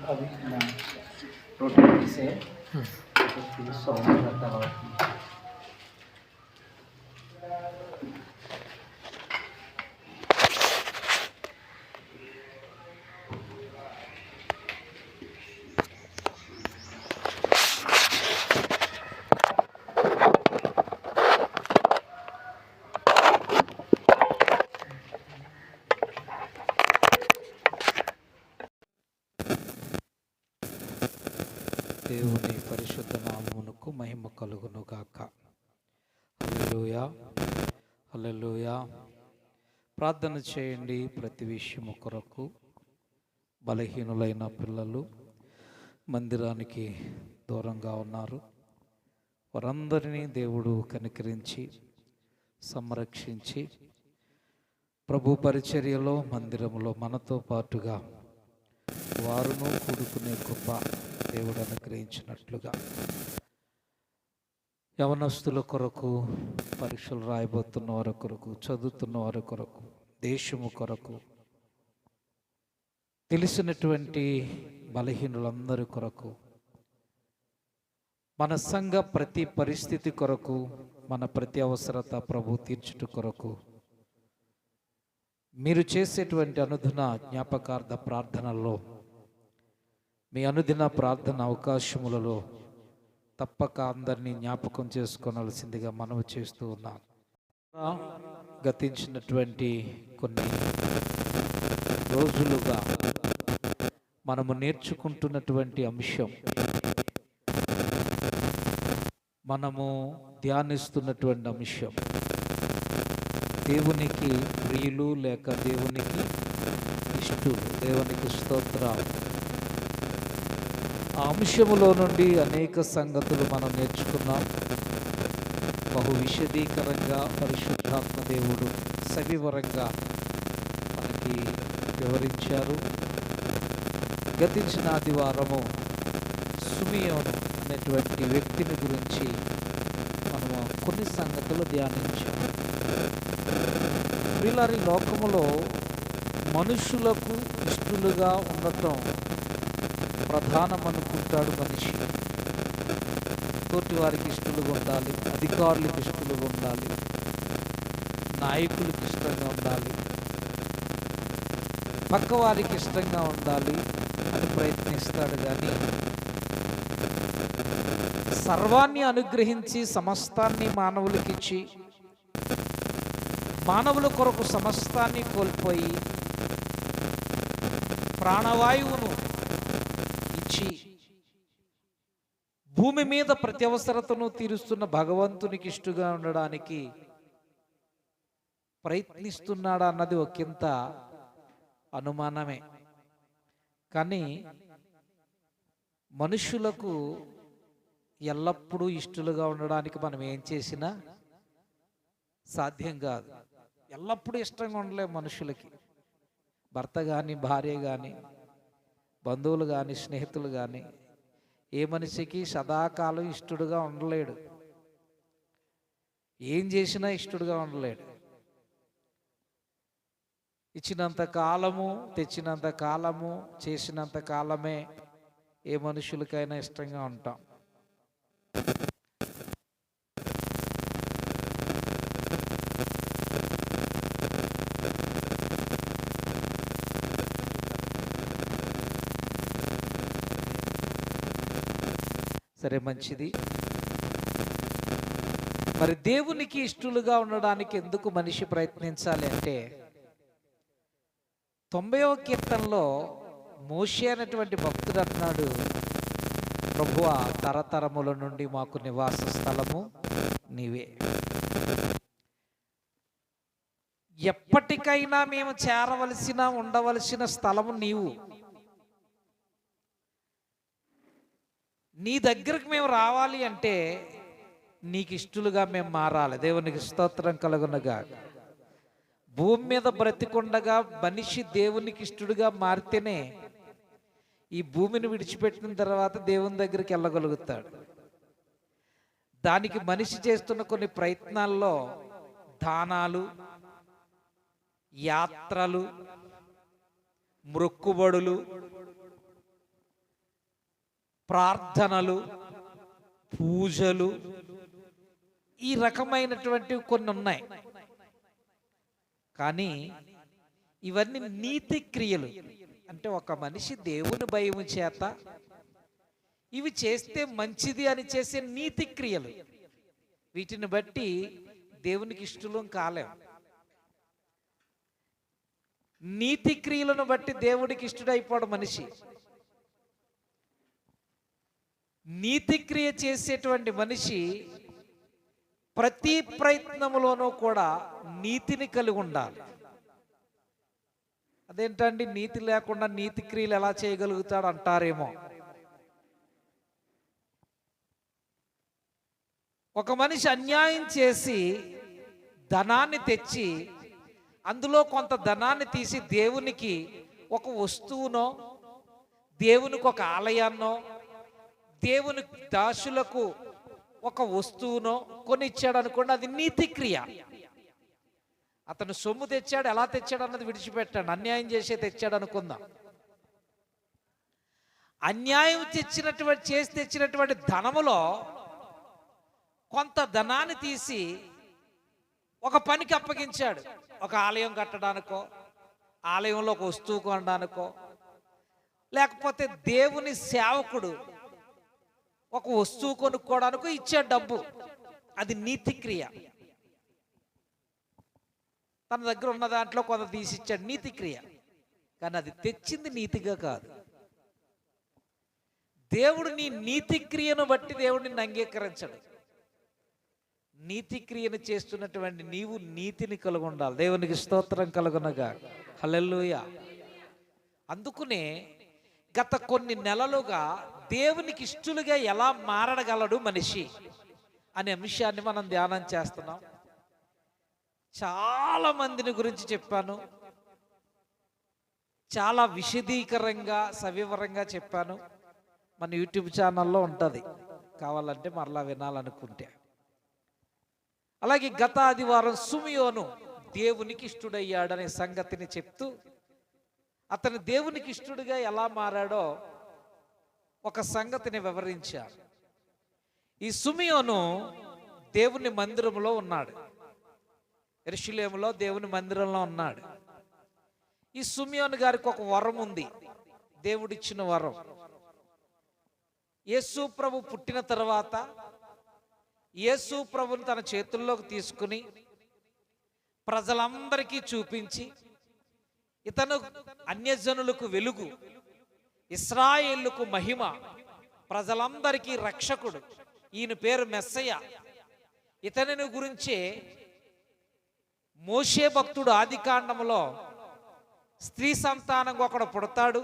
अभी ना रोटी से तो सॉन्ग करता हूँ। దేవుని పరిశుద్ధ నామమునకు మహిమ కలుగును గాక. హల్లెలూయా, హల్లెలూయా. ప్రార్థన చేయండి. ప్రతి విషయము కొరకు బలహీనులైన పిల్లలు మందిరానికి దూరంగా ఉన్నారు. వారందరినీ దేవుడు కనికరించి సంరక్షించి ప్రభు పరిచర్యలో మందిరములో మనతో పాటుగా వారును కూడుకునే కృప దేవుడు అనుగ్రహించినట్లుగా యవనస్తుల కొరకు, పరీక్షలు రాయబోతున్న వారి కొరకు, చదువుతున్న వారి కొరకు, దేశము కొరకు, తెలిసినటువంటి బలహీనులందరి కొరకు, మన సంఘ ప్రతి పరిస్థితి కొరకు, మన ప్రతి అవసరత ప్రభు తీర్చుట కొరకు మీరు చేసేటువంటి అనుదిన జ్ఞాపకార్థ ప్రార్థనల్లో, మీ అనుదిన ప్రార్థన అవకాశములలో తప్పక అందరినీ జ్ఞాపకం చేసుకోవాల్సిందిగా మనవి చేస్తూ ఉన్నాను. గతించినటువంటి కొన్ని రోజులుగా మనము నేర్చుకుంటున్నటువంటి అంశం, మనము ధ్యానిస్తున్నటువంటి అంశం, దేవునికి ప్రియులు లేక దేవునికి ఇష్టలు. దేవునికి స్తోత్రాలు. ఆ అంశములో నుండి అనేక సంగతులు మనం నేర్చుకున్నాం. బహు విశదీకరంగా పరిశుద్ధాత్మ దేవుడు సవివరంగా మనకి వివరించారు. గతించిన ఆదివారము సిమియోను అనేటువంటి వ్యక్తిని గురించి మనము కొన్ని సంగతులు ధ్యానించాము. ప్రియులారి, లోకములో మనుషులకు ఇష్టలుగా ఉండటం ప్రధానమనుకుంటాడు మనిషి. తోటి వారికి ఇష్టలుగా ఉండాలి, అధికారులకు ఇష్టలుగా ఉండాలి, నాయకులకు ఇష్టంగా ఉండాలి, పక్క వారికి ఇష్టంగా ఉండాలి అని ప్రయత్నిస్తాడు. కానీ సర్వాన్ని అనుగ్రహించి సమస్తాన్ని మానవులకిచ్చి మానవుల కొరకు సమస్తాన్ని కోల్పోయి ప్రాణవాయువును ఇచ్చి భూమి మీద ప్రతి అవసరతను తీరుస్తున్న భగవంతునికి ఇష్టగా ఉండడానికి ప్రయత్నిస్తున్నాడా అన్నది ఒకంత అనుమానమే. కానీ మనుషులకు ఎల్లప్పుడూ ఇష్టలుగా ఉండడానికి మనం ఏం చేసినా సాధ్యం కాదు. ఎల్లప్పుడూ ఇష్టంగా ఉండలేము మనుషులకి. భర్త కానీ, భార్య కానీ, బంధువులు కానీ, స్నేహితులు కానీ, ఏ మనిషికి సదాకాలం ఇష్టడుగా ఉండలేడు. ఏం చేసినా ఇష్టడుగా ఉండలేడు. ఇచ్చినంత కాలము, తెచ్చినంత కాలము, చేసినంత కాలమే ఏ మనుషులకైనా ఇష్టంగా ఉంటాం. సరే, మంచిది. మరి దేవునికి ఇష్టలుగా ఉండడానికి ఎందుకు మనిషి ప్రయత్నించాలి అంటే, 90వ కీర్తనలో మోషే అనేటువంటి భక్తుడు అన్నాడు, ప్రభువా, తరతరముల నుండి మాకు నివాస స్థలము నీవే. ఎప్పటికైనా మేము చేరవలసిన, ఉండవలసిన స్థలము నీవు. నీ దగ్గరకు మేము రావాలి అంటే నీకు ఇష్టలుగా మేము మారాలి. దేవునికి స్తోత్రం కలుగునగా. భూమి మీద బ్రతికుండగా మనిషి దేవునికి ఇష్టడుగా మారితేనే ఈ భూమిని విడిచిపెట్టిన తర్వాత దేవుని దగ్గరికి వెళ్ళగలుగుతాడు. దానికి మనిషి చేస్తున్న కొన్ని ప్రయత్నాల్లో దానాలు, యాత్రలు, మొక్కుబడులు, ప్రార్థనలు, పూజలు, ఈ రకమైనటువంటివి కొన్ని ఉన్నాయి. కానీ ఇవన్నీ నీతి క్రియలు. అంటే ఒక మనిషి దేవుని భయం చేత ఇవి చేస్తే మంచిది అని చేసే నీతి క్రియలు. వీటిని బట్టి దేవునికి ఇష్టలం కాలేం. నీతి క్రియలను బట్టి దేవుడికి ఇష్టడైపోవడం మనిషి. నీతి క్రియ చేసేటువంటి మనిషి ప్రతి ప్రయత్నములోనూ కూడా నీతిని కలిగి ఉండాలి. అదేంటండి, నీతి లేకుండా నీతి క్రియలు ఎలా చేయగలుగుతాడు అంటారేమో. ఒక మనిషి అన్యాయం చేసి ధనాన్ని తెచ్చి అందులో కొంత ధనాన్ని తీసి దేవునికి ఒక వస్తువునో, దేవునికి ఒక ఆలయాన్నో, దేవుని దాసులకు ఒక వస్తువునో కొనిచ్చాడు అనుకోండి, అది నీతి క్రియ. అతను సొమ్ము తెచ్చాడు, ఎలా తెచ్చాడు అన్నది విడిచిపెట్టాడు. అన్యాయం చేసే తెచ్చాడు అనుకుందాం. అన్యాయం చేసి తెచ్చినటువంటి ధనములో కొంత ధనాన్ని తీసి ఒక పనికి అప్పగించాడు. ఒక ఆలయం కట్టడానికో, ఆలయంలో ఒక వస్తువు కొనడానికో, లేకపోతే దేవుని సేవకుడు ఒక వస్తువు కొనుక్కోవడానికో ఇచ్చాడు డబ్బు. అది నీతి క్రియ. తన దగ్గర ఉన్న దాంట్లో కొంత తీసిచ్చాడు, నీతి క్రియ. కానీ అది తెచ్చింది నీతిగా కాదు. దేవుడు నీ నీతి క్రియను బట్టి దేవుడు నిన్ను అంగీకరించడు. నీతి క్రియను చేస్తున్నటువంటి నీవు నీతిని కలిగి ఉండాలి. దేవునికి స్తోత్రం కలుగునగా. హల్లెలూయా. అందుకునే గత కొన్ని నెలలుగా దేవునికి ఇష్టలుగా ఎలా మారగలడు మనిషి అనే అంశాన్ని మనం ధ్యానం చేస్తున్నాం. చాలా మందిని గురించి చెప్పాను, చాలా విశదీకరంగా సవివరంగా చెప్పాను. మన యూట్యూబ్ ఛానల్లో ఉంటుంది, కావాలంటే మరలా వినాలనుకుంటే. అలాగే గత ఆదివారం సిమియోను దేవునికి ఇష్టడయ్యాడనే సంగతిని చెప్తూ అతను దేవునికి ఇష్టడుగా ఎలా మారాడో ఒక సంగతిని వివరించాడు. ఈ సిమియోను దేవుని మందిరంలో ఉన్నాడు, యెరూషలేములో దేవుని మందిరంలో ఉన్నాడు. ఈ సిమియోను గారికి ఒక వరం ఉంది, దేవుడిచ్చిన వరం. యేసు ప్రభు పుట్టిన తర్వాత యేసు ప్రభుని తన చేతుల్లోకి తీసుకుని ప్రజలందరికీ చూపించి, ఇతను అన్యజనులకు వెలుగు, ఇశ్రాయేలుకు మహిమ, ప్రజలందరికీ రక్షకుడు, ఈయన పేరు మెస్సయ్య, ఇతనిని గురించే మోషే భక్తుడు ఆదికాండములో స్త్రీ సంతానం ఒకడు పుడతాడు,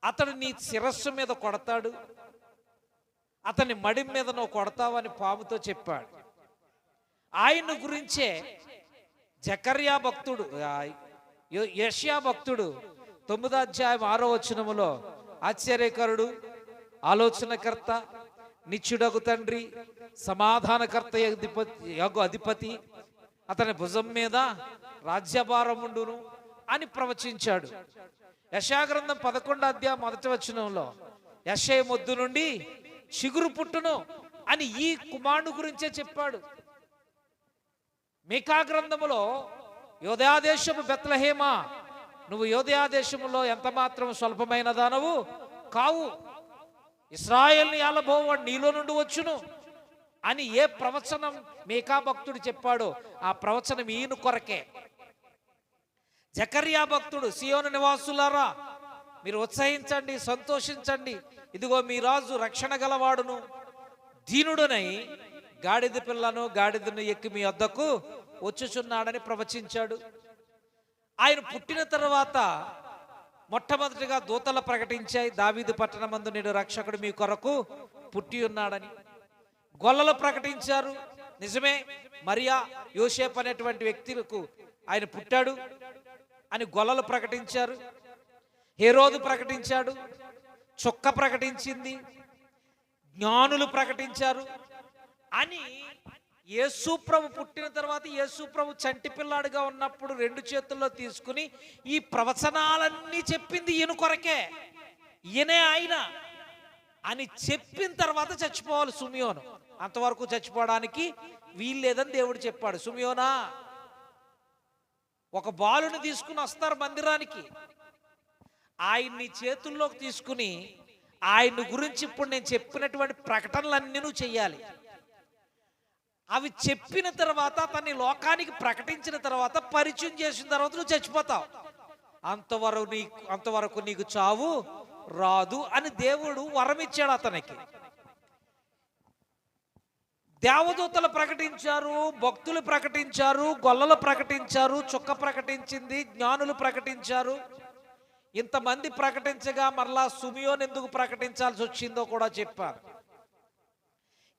అతడు నీ శిరస్సు మీద కొడతాడు, అతని మడి మీద నువ్వు కొడతావని పాముతో చెప్పాడు. ఆయన గురించే జకర్యా భక్తుడు, యెషయా భక్తుడు 9వ అధ్యాయం 6వ వచనములో ఆశ్చర్యకరుడు, ఆలోచనకర్త, నిత్యుడగు తండ్రి, సమాధానకర్త యగు అధిపతి, అతని భుజం మీద రాజ్యభారముండును అని ప్రవచించాడు. యెషయా గ్రంథం 11వ అధ్యాయం 1వ వచనంలో యెషయా మొద్దు నుండి చిగురు పుట్టును అని ఈ కుమారుడు గురించే చెప్పాడు. మీకా గ్రంథములో యోదయా దేశము బెత్లెహేమా, నువ్వు యోదయా దేశములో ఎంత మాత్రం స్వల్పమైన దానవు కావు, ఇశ్రాయేలుని ఏలబోవాడు నీలో నుండి వచ్చును అని ఏ ప్రవచనం మీకా భక్తుడు చెప్పాడో ఆ ప్రవచనం ఈయన కొరకే. జకర్యా భక్తుడు, సియోను నివాసులారా మీరు ఉత్సహించండి, సంతోషించండి, ఇదిగో మీ రాజు రక్షణ గలవాడును దీనుడునై గాడిద పిల్లను గాడిదను ఎక్కి మీ వద్దకు వచ్చుచున్నాడని ప్రవచించాడు. ఆయన పుట్టిన తర్వాత మొట్టమొదటిగా దూతలు ప్రకటించాయి, దావీదు పట్టణమందు నేడు రక్షకుడు మీ కొరకు పుట్టి ఉన్నాడని. గొల్లలు ప్రకటించారు, నిజమే, మరియా యోసేపు అనేటువంటి వ్యక్తులకు ఆయన పుట్టాడు అని గొల్లలు ప్రకటించారు. హేరోదు ప్రకటించాడు, చుక్క ప్రకటించింది, జ్ఞానులు ప్రకటించారు అని. యేసు ప్రభు పుట్టిన తర్వాత యేసు ప్రభు చంటి పిల్లాడుగా ఉన్నప్పుడు 2 చేతుల్లో తీసుకుని ఈ ప్రవచనాలన్నీ చెప్పింది ఈయన కొరకే. ఈయనే ఆయన అని చెప్పిన తర్వాత చచ్చిపోవాలి సుమియోను. అంతవరకు చచ్చిపోవడానికి వీల్లేదని దేవుడు చెప్పాడు. సుమియోనా, ఒక బాలుని తీసుకుని వస్తారు మందిరానికి. ఆయన్ని చేతుల్లోకి తీసుకుని ఆయన గురించి ఇప్పుడు నేను చెప్పినటువంటి ప్రకటనలన్నీ నువ్వు చెయ్యాలి. అవి చెప్పిన తర్వాత అతన్ని లోకానికి ప్రకటించిన తర్వాత పరిచయం చేసిన తర్వాత నువ్వు చచ్చిపోతావు. అంతవరకు నీకు చావు రాదు అని దేవుడు వరం ఇచ్చాడు అతనికి. దేవదూతలు ప్రకటించారు, భక్తులు ప్రకటించారు, గొల్లలు ప్రకటించారు, చుక్క ప్రకటించింది, జ్ఞానులు ప్రకటించారు. ఇంతమంది ప్రకటించగా మరలా సుమియోను ఎందుకు ప్రకటించాల్సి వచ్చిందో కూడా చెప్పారు.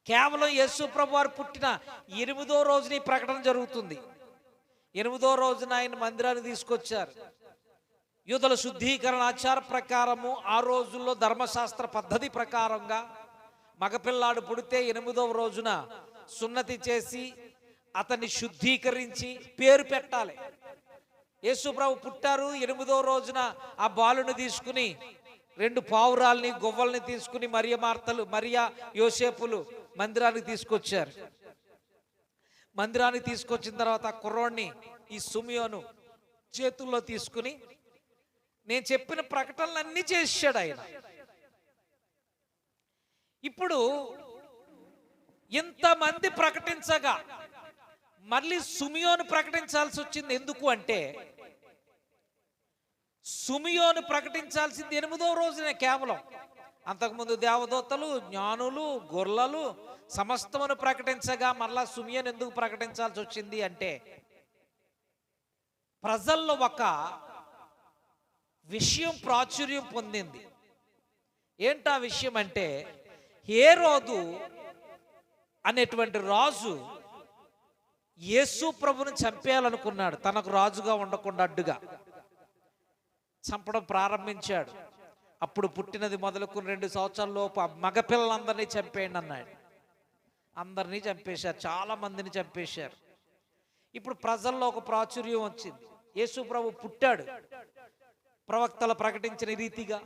కేవలం యేసు ప్రభు వారు పుట్టిన 8వ రోజున ఈ ప్రకటన జరుగుతుంది. 8వ రోజున ఆయన మందిరాన్ని తీసుకొచ్చారు. యూదుల శుద్ధీకరణ ఆచార ప్రకారము ఆ రోజుల్లో ధర్మశాస్త్ర పద్ధతి ప్రకారంగా మగపిల్లాడు పుడితే 8వ రోజున సున్నతి చేసి అతన్ని శుద్ధీకరించి పేరు పెట్టాలి. యేసు ప్రభు పుట్టారు. 8వ రోజున ఆ బాలుని తీసుకుని 2 పావురాల్ని గువ్వల్ని తీసుకుని మరియా యోసేపులు మందిరానికి తీసుకొచ్చారు. మందిరానికి తీసుకొచ్చిన తర్వాత ఆ కుర్రోడిని ఈ సుమియోను చేతుల్లో తీసుకుని నేను చెప్పిన ప్రకటనలన్నీ చేశాడు ఆయన. ఇప్పుడు ఇంతమంది ప్రకటించగా మళ్ళీ సుమియోను ప్రకటించాల్సి వచ్చింది. ఎందుకు అంటే సుమియోను ప్రకటించాల్సింది 8వ రోజునే కేవలం. అంతకుముందు దేవదూతలు, జ్ఞానులు, గొర్రెలు సమస్తమును ప్రకటించగా మరలా సుమియోను ఎందుకు ప్రకటించాల్సి వచ్చింది అంటే ప్రజల్లో ఒక విషయం ప్రాచుర్యం పొందింది. ఏంటా విషయం అంటే హేరోదు అనేటువంటి రాజు యేసు ప్రభుని చంపేయాలనుకున్నాడు. తనకు రాజుగా ఉండకుండా అడ్డుగా చంపడం ప్రారంభించాడు. అప్పుడు పుట్టినది మొదలుకుని 2 సంవత్సరాల లోపు మగపిల్లలందరినీ చంపేయండి అన్నాడు. అందరినీ చంపేశారు, చాలా మందిని చంపేశారు. ఇప్పుడు ప్రజల్లో ఒక ప్రాచుర్యం వచ్చింది. యేసు ప్రభు పుట్టాడు. ప్రవక్తలు ప్రకటించిన రీతిగా,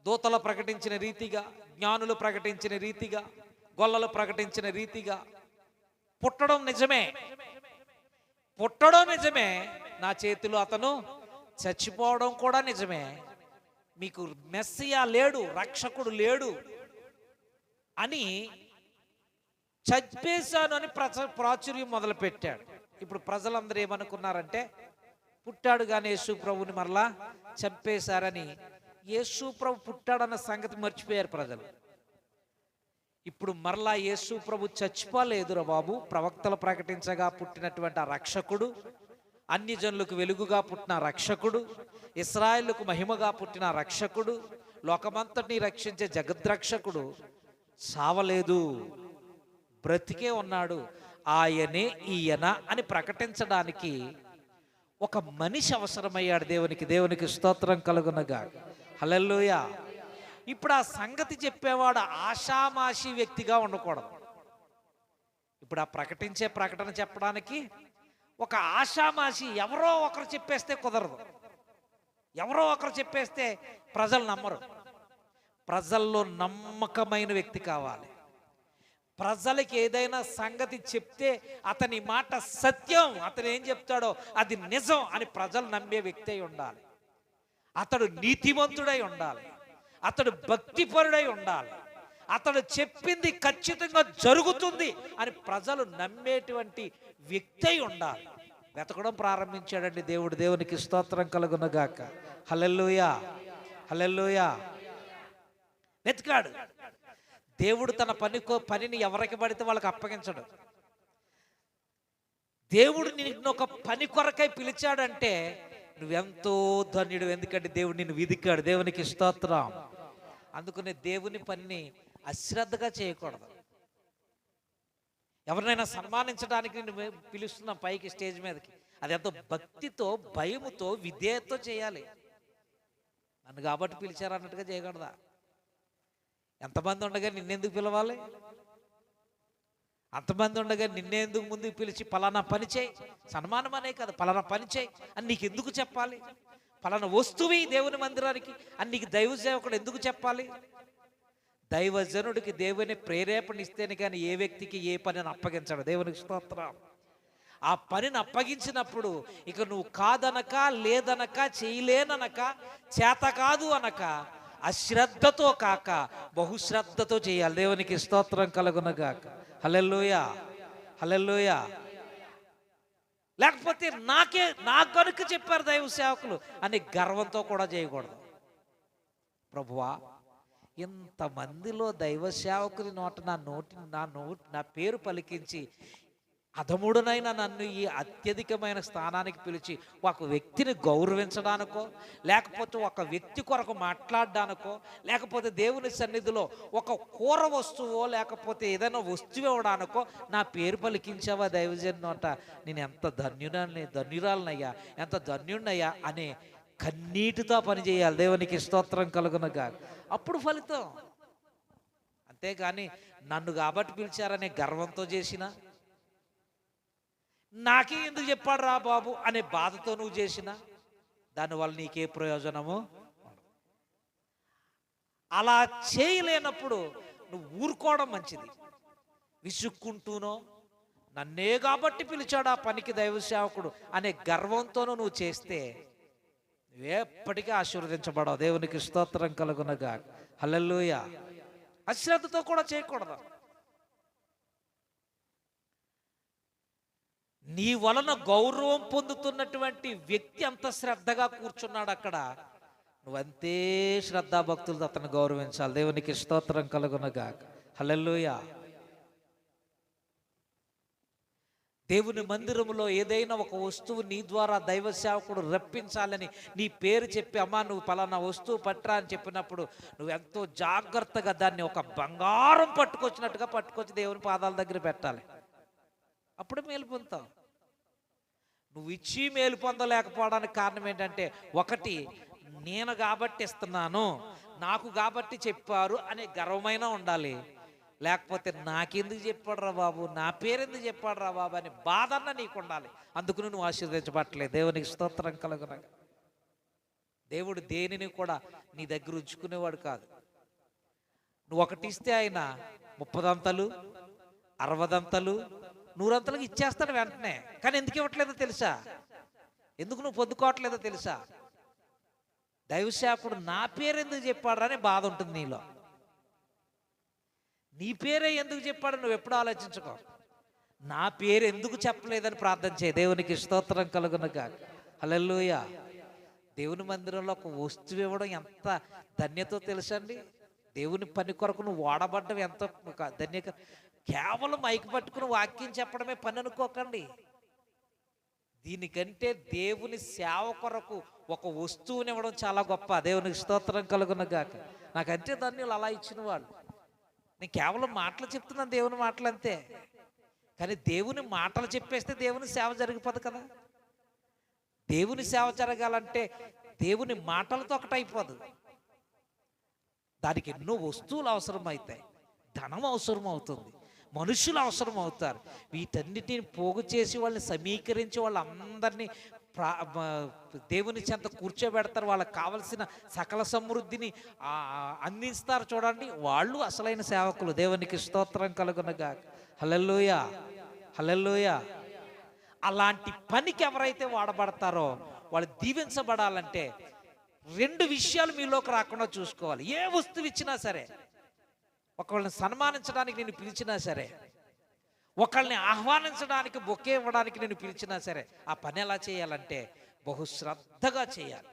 దూతలు ప్రకటించిన రీతిగా, జ్ఞానులు ప్రకటించిన రీతిగా, గొల్లలు ప్రకటించిన రీతిగా పుట్టడం నిజమే. పుట్టడం నిజమే. నా చేతిలో అతను చచ్చిపోవడం కూడా నిజమే. మీకు మెస్సియా లేడు, రక్షకుడు లేడు అని చంపేశాను అని ప్రాచుర్యం మొదలుపెట్టాడు. ఇప్పుడు ప్రజలందరూ ఏమనుకున్నారంటే పుట్టాడు కానీ యేసు ప్రభుని మరలా చంపేశారని, యేసు ప్రభు పుట్టాడన్న సంగతి మర్చిపోయారు ప్రజలు. ఇప్పుడు మరలా యేసు ప్రభు చచ్చిపోలేదురా బాబు. ప్రవక్తలు ప్రకటించగా పుట్టినటువంటి ఆ రక్షకుడు, అన్ని జనులకు వెలుగుగా పుట్టిన రక్షకుడు, ఇశ్రాయేలుకు మహిమగా పుట్టిన రక్షకుడు, లోకమంతటిని రక్షించే జగద్రక్షకుడు సావలేదు, బ్రతికే ఉన్నాడు, ఆయనే ఈయన అని ప్రకటించడానికి ఒక మనిషి అవసరమయ్యాడు. దేవునికి స్తోత్రం కలుగునగా. హల్లెలూయా. ఇప్పుడు ఆ సంగతి చెప్పేవాడు ఆషామాషి వ్యక్తిగా ఉండకూడదు. ఇప్పుడు ఆ ప్రకటించే ప్రకటన చెప్పడానికి ఒక ఆషామాషి ఎవరో ఒకరు చెప్పేస్తే కుదరదు. ఎవరో ఒకరు చెప్పేస్తే ప్రజలు నమ్మరు. ప్రజల్లో నమ్మకమైన వ్యక్తి కావాలి. ప్రజలకి ఏదైనా సంగతి చెప్తే అతని మాట సత్యం, అతను ఏం చెప్తాడో అది నిజం అని ప్రజలు నమ్మే వ్యక్తి అయి ఉండాలి. అతడు నీతిమంతుడై ఉండాలి. అతడు భక్తిపరుడై ఉండాలి. అతడు చెప్పింది ఖచ్చితంగా జరుగుతుంది అని ప్రజలు నమ్మేటువంటి వ్యక్తి అయి ఉండాలి. వెతకడం ప్రారంభించాడండి దేవుడు. దేవునికి స్తోత్రం కలుగునగాక. హల్లెలూయా, హల్లెలూయా. వెతకాడు. దేవుడు తన పనిని ఎవరికి పడితే వాళ్ళకి అప్పగించడు. దేవుడు నిన్ను ఒక పని కొరకై పిలిచాడంటే నువ్వెంతో ధన్యుడు. ఎందుకంటే దేవుడు నిన్ను వెదికాడు. దేవునికి స్తోత్రం. అందుకనే దేవుని పనిని అశ్రద్ధగా చేయకూడదు. ఎవరినైనా సన్మానించడానికి నేను పిలుస్తున్నాం పైకి, స్టేజ్ మీదకి, అది ఎంతో భక్తితో, భయముతో, విధేయతతో చేయాలి. నన్ను కాబట్టి పిలిచారు అన్నట్టుగా చేయకూడదా? ఎంతమంది ఉండగా నిన్నెందుకు పిలవాలి? అంతమంది ఉండగా నిన్నెందుకు ముందుకు పిలిచి పలానా పని చేయి, సన్మానం అనే కదా, పలానా పని చేయి అని నీకు ఎందుకు చెప్పాలి? పలానా వస్తువు దేవుని మందిరానికి అని నీకు దైవ సేవకుడు ఎందుకు చెప్పాలి? దైవజనుడికి దేవుని ప్రేరేపణ ఇస్తేనే కానీ ఏ వ్యక్తికి ఏ పనిని అప్పగించడు. దేవునికి స్తోత్రం. ఆ పనిని అప్పగించినప్పుడు ఇక నువ్వు కాదనక, లేదనక, చేయలేననక, చేత కాదు అనక, అశ్రద్ధతో కాక బహుశ్రద్ధతో చేయాలి. దేవునికి స్తోత్రం కలుగునగాక. హల్లెలూయా, హల్లెలూయా. లేకపోతే నాకు కనుక చెప్పారు దైవ సేవకులు అని గర్వంతో కూడా చేయకూడదు. ప్రభువా, ఇంతమందిలో దైవ సేవకుని నా పేరు పలికించి అధముడునైనా నన్ను ఈ అత్యధికమైన స్థానానికి పిలిచి ఒక వ్యక్తిని గౌరవించడానికో, లేకపోతే ఒక వ్యక్తి కొరకు మాట్లాడడానికో, లేకపోతే దేవుని సన్నిధిలో ఒక కూర వస్తువో లేకపోతే ఏదైనా వస్తువు ఇవ్వడానికో నా పేరు పలికించావా దైవజనోట, నేను ఎంత ధన్యురాలనయ్యా, ఎంత ధన్యుడినయ్యా అనే కన్నీటితో పనిచేయాలి. దేవునికి స్తోత్రం కలుగునగా. అప్పుడు ఫలితం. అంతేగాని నన్ను కాబట్టి పిలిచారనే గర్వంతో చేసిన, నాకే ఎందుకు చెప్పాడు రా బాబు అనే బాధతో నువ్వు చేసిన, దానివల్ల నీకే ప్రయోజనము. అలా చేయలేనప్పుడు నువ్వు ఊరుకోవడం మంచిది. విసుక్కుంటూనో నన్నే కాబట్టి పిలిచాడు ఆ పనికి దైవ సేవకుడు అనే గర్వంతోనూ నువ్వు చేస్తే నువ్వెప్పటికీ ఆశీర్వదించబడవు. దేవునికి స్తోత్రం కలుగునగా. హల్లెలూయా. అశ్రద్ధతో కూడా చేయకూడదు. నీ వలన గౌరవం పొందుతున్నటువంటి వ్యక్తి అంత శ్రద్ధగా కూర్చున్నాడు అక్కడ, నువ్వంతే శ్రద్ధాభక్తులతో అతను గౌరవించాలి. దేవునికి స్తోత్రం కలుగునగా. హల్లెలూయా. దేవుని మందిరములో ఏదైనా ఒక వస్తువు నీ ద్వారా దైవ సేవకుడు రప్పించాలని నీ పేరు చెప్పి, అమ్మా నువ్వు పలానా వస్తువు పట్టరా అని చెప్పినప్పుడు నువ్వు ఎంతో జాగ్రత్తగా దాన్ని ఒక బంగారం పట్టుకొచ్చినట్టుగా పట్టుకొచ్చి దేవుని పాదాల దగ్గర పెట్టాలి. అప్పుడు మేలు పొందుతావు. నువ్వు ఇచ్చి మేలు పొందలేకపోవడానికి కారణం ఏంటంటే, ఒకటి నేను కాబట్టి ఇస్తున్నాను, నాకు కాబట్టి చెప్పారు అనే గర్వమైనా ఉండాలి, లేకపోతే నాకెందుకు చెప్పాడు రా బాబు, నా పేరెందుకు చెప్పాడు రా బాబు అని బాధన్న నీకు ఉండాలి. అందుకు నువ్వు ఆశీర్వదించబట్టలేదు. దేవునికి స్తోత్రం కలుగునగా. దేవుడు దేనిని కూడా నీ దగ్గర ఉంచుకునేవాడు కాదు. నువ్వు ఒకటి ఇస్తే ఆయన 30 దంతలు 60 దంతలు 100 దంతలకు ఇచ్చేస్తాడు వెంటనే. కానీ ఎందుకు ఇవ్వట్లేదో తెలుసా? ఎందుకు నువ్వు పొందుకోవట్లేదో తెలుసా? దైవసేవకుడు నా పేరు ఎందుకు చెప్పాడు అని బాధ ఉంటుంది నీలో. నీ పేరే ఎందుకు చెప్పాడు నువ్వు ఎప్పుడు ఆలోచించుకో. నా పేరు ఎందుకు చెప్పలేదని ప్రార్థన చేయి. దేవునికి స్తోత్రం కలుగునగా. హల్లెలూయా. దేవుని మందిరంలో ఒక వస్తువు ఇవ్వడం ఎంత ధన్యతో తెలుసండి. దేవుని పని కొరకు నువ్వు వాడబడ్డం ఎంత ధన్యత. కేవలం మైకి పట్టుకుని వాక్యం చెప్పడమే పని అనుకోకండి. దీనికంటే దేవుని సేవ కొరకు ఒక వస్తువుని ఇవ్వడం చాలా గొప్ప. దేవునికి స్తోత్రం కలుగునగా. నాకంటే ధన్యులు అలా ఇచ్చిన వాళ్ళు. నేను కేవలం మాటలు చెప్తున్నాను, దేవుని మాటలు అంతే. కానీ దేవుని మాటలు చెప్పేస్తే దేవుని సేవ జరిగిపోదు కదా. దేవుని సేవ జరగాలంటే దేవుని మాటలతో ఒకటైపోదు. దానికి ఎన్నో వస్తువులు అవసరం అవుతాయి, ధనం అవసరం అవుతుంది, మనుషులు అవసరం అవుతారు. వీటన్నిటిని పోగు చేసి వాళ్ళని సమీకరించి వాళ్ళందరినీ దేవుని చెంత కూర్చోబెడతారు. వాళ్ళకి కావలసిన సకల సమృద్ధిని అందిస్తారు. చూడండి, వాళ్ళు అసలైన సేవకులు. దేవునికి స్తోత్రం కలుగునగా. హల్లెలూయా, హల్లెలూయా. అలాంటి పనికి ఎవరైతే వాడబడతారో వాళ్ళు దీవించబడాలంటే 2 విషయాలు మీలోకి రాకుండా చూసుకోవాలి. ఏ వస్తువు ఇచ్చినా సరే, ఒకళ్ళని సన్మానించడానికి నేను పిలిచినా సరే, ఒకళ్ళని ఆహ్వానించడానికి బొకే ఇవ్వడానికి నేను పిలిచినా సరే, ఆ పని ఎలా చేయాలంటే బహుశ్రద్ధగా చేయాలి.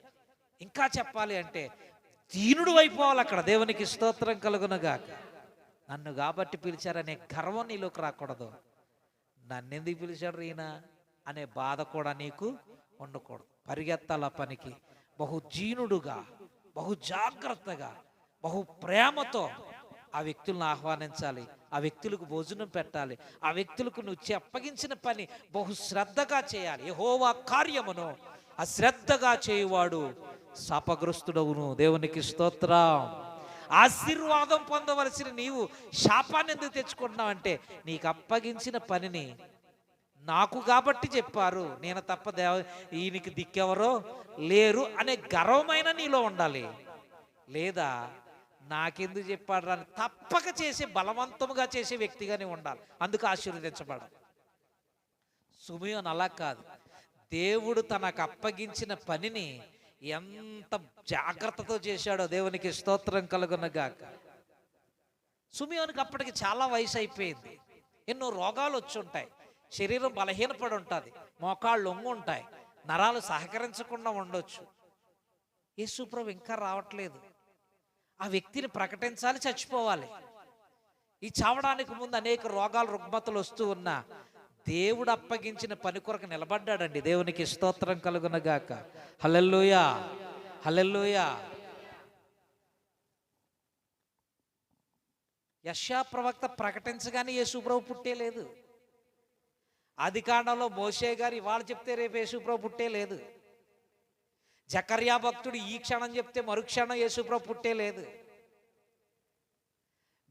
ఇంకా చెప్పాలి అంటే దీనుడు అయిపోవాలి అక్కడ. దేవునికి స్తోత్రం కలుగునగాక. నన్ను కాబట్టి పిలిచారనే గర్వం నీలోకి రాకూడదు. నన్నెందుకు పిలిచాడు ఈయన అనే బాధ కూడా నీకు ఉండకూడదు. పరిగెత్తాల పనికి బహుజీనుడుగా, బహు జాగ్రత్తగా, బహు ప్రేమతో ఆ వ్యక్తులను ఆహ్వానించాలి, ఆ వ్యక్తులకు భోజనం పెట్టాలి, ఆ వ్యక్తులకు నువ్వు అప్పగించిన పని బహుశ్రద్ధగా చేయాలి. యెహోవా కార్యమును అశ్రద్ధగా చేయువాడు శాపగ్రస్తుడవును. దేవునికి స్తోత్రం. ఆశీర్వాదం పొందవలసిన నీవు శాపాన్ని ఎందుకు తెచ్చుకుంటున్నావు అంటే, నీకు అప్పగించిన పనిని నాకు కాబట్టి చెప్పారు, నేను తప్ప ఈయనకి దిక్కెవరో లేరు అనే గర్వమైన నీలో ఉండాలి. లేదా నాకెందుకు చెప్పాడు రా అని తప్పక చేసే, బలవంతముగా చేసే వ్యక్తిగానే ఉండాలి. అందుకు ఆశీర్వదించబడాలి. సిమియోను అలా కాదు. దేవుడు తనకు అప్పగించిన పనిని ఎంత జాగ్రత్తతో చేశాడో దేవునికి స్తోత్రం కలుగునగాక. సిమియోనుకి అప్పటికి చాలా వయసు అయిపోయింది. ఎన్నో రోగాలు వచ్చి ఉంటాయి, శరీరం బలహీనపడి ఉంటుంది, మోకాళ్ళు ఒంగు ఉంటాయి, నరాలు సహకరించకుండా ఉండొచ్చు. యేసుప్రభు ఇంకా రావట్లేదు. ఆ వ్యక్తిని ప్రకటించాలి, చచ్చిపోవాలి. ఈ చావడానికి ముందు అనేక రోగాలు రుగ్మతలు వస్తూ ఉన్నా దేవుడు అప్పగించిన పని కొరకు నిలబడ్డాడండి. దేవునికి స్తోత్రం కలుగునగాక. హల్లెలూయా, హల్లెలూయా. యెషయా ప్రవక్త ప్రకటించగానే యేసుప్రభు పుట్టేలేదు. ఆదికాండంలో మోషే గారు ఇవాళ చెప్తే రేపు యేసుప్రభు పుట్టేలేదు. జకర్యా భక్తుడు ఈ క్షణం చెప్తే మరుక్షణం యేసుప్రభు పుట్టేలేదు.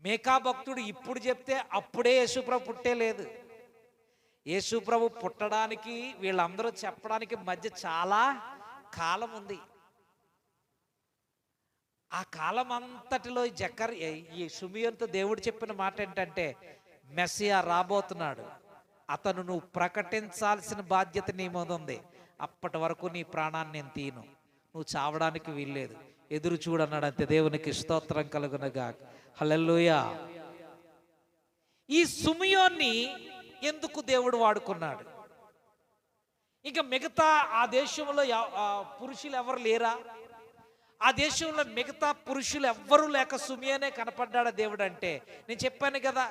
మేకా భక్తుడు ఇప్పుడు చెప్తే అప్పుడే యేసుప్రభు పుట్టేలేదు. యేసుప్రభు పుట్టడానికి వీళ్ళందరూ చెప్పడానికి మధ్య చాలా కాలం ఉంది. ఆ కాలం అంతటిలో ఈ సిమియోనుతో దేవుడు చెప్పిన మాట ఏంటంటే, మెస్సియా రాబోతున్నాడు, అతను నువ్వు ప్రకటించాల్సిన బాధ్యత నీ మీద ఉంది. అప్పటి వరకు నీ ప్రాణాన్ని నేను తీను, నువ్వు చావడానికి వీల్లేదు, ఎదురు చూడన్నాడు. అంతే. దేవునికి స్తోత్రం కలుగునగా. హల్లెలూయా. ఈ సిమియోన్ని ఎందుకు దేవుడు వాడుకున్నాడు? ఇంకా మిగతా ఆ దేశంలో పురుషులు ఎవరు లేరా? ఆ దేశంలో మిగతా పురుషులు ఎవ్వరూ లేక సిమియోనే కనపడ్డాడు దేవుడు అంటే, నేను చెప్పాను కదా,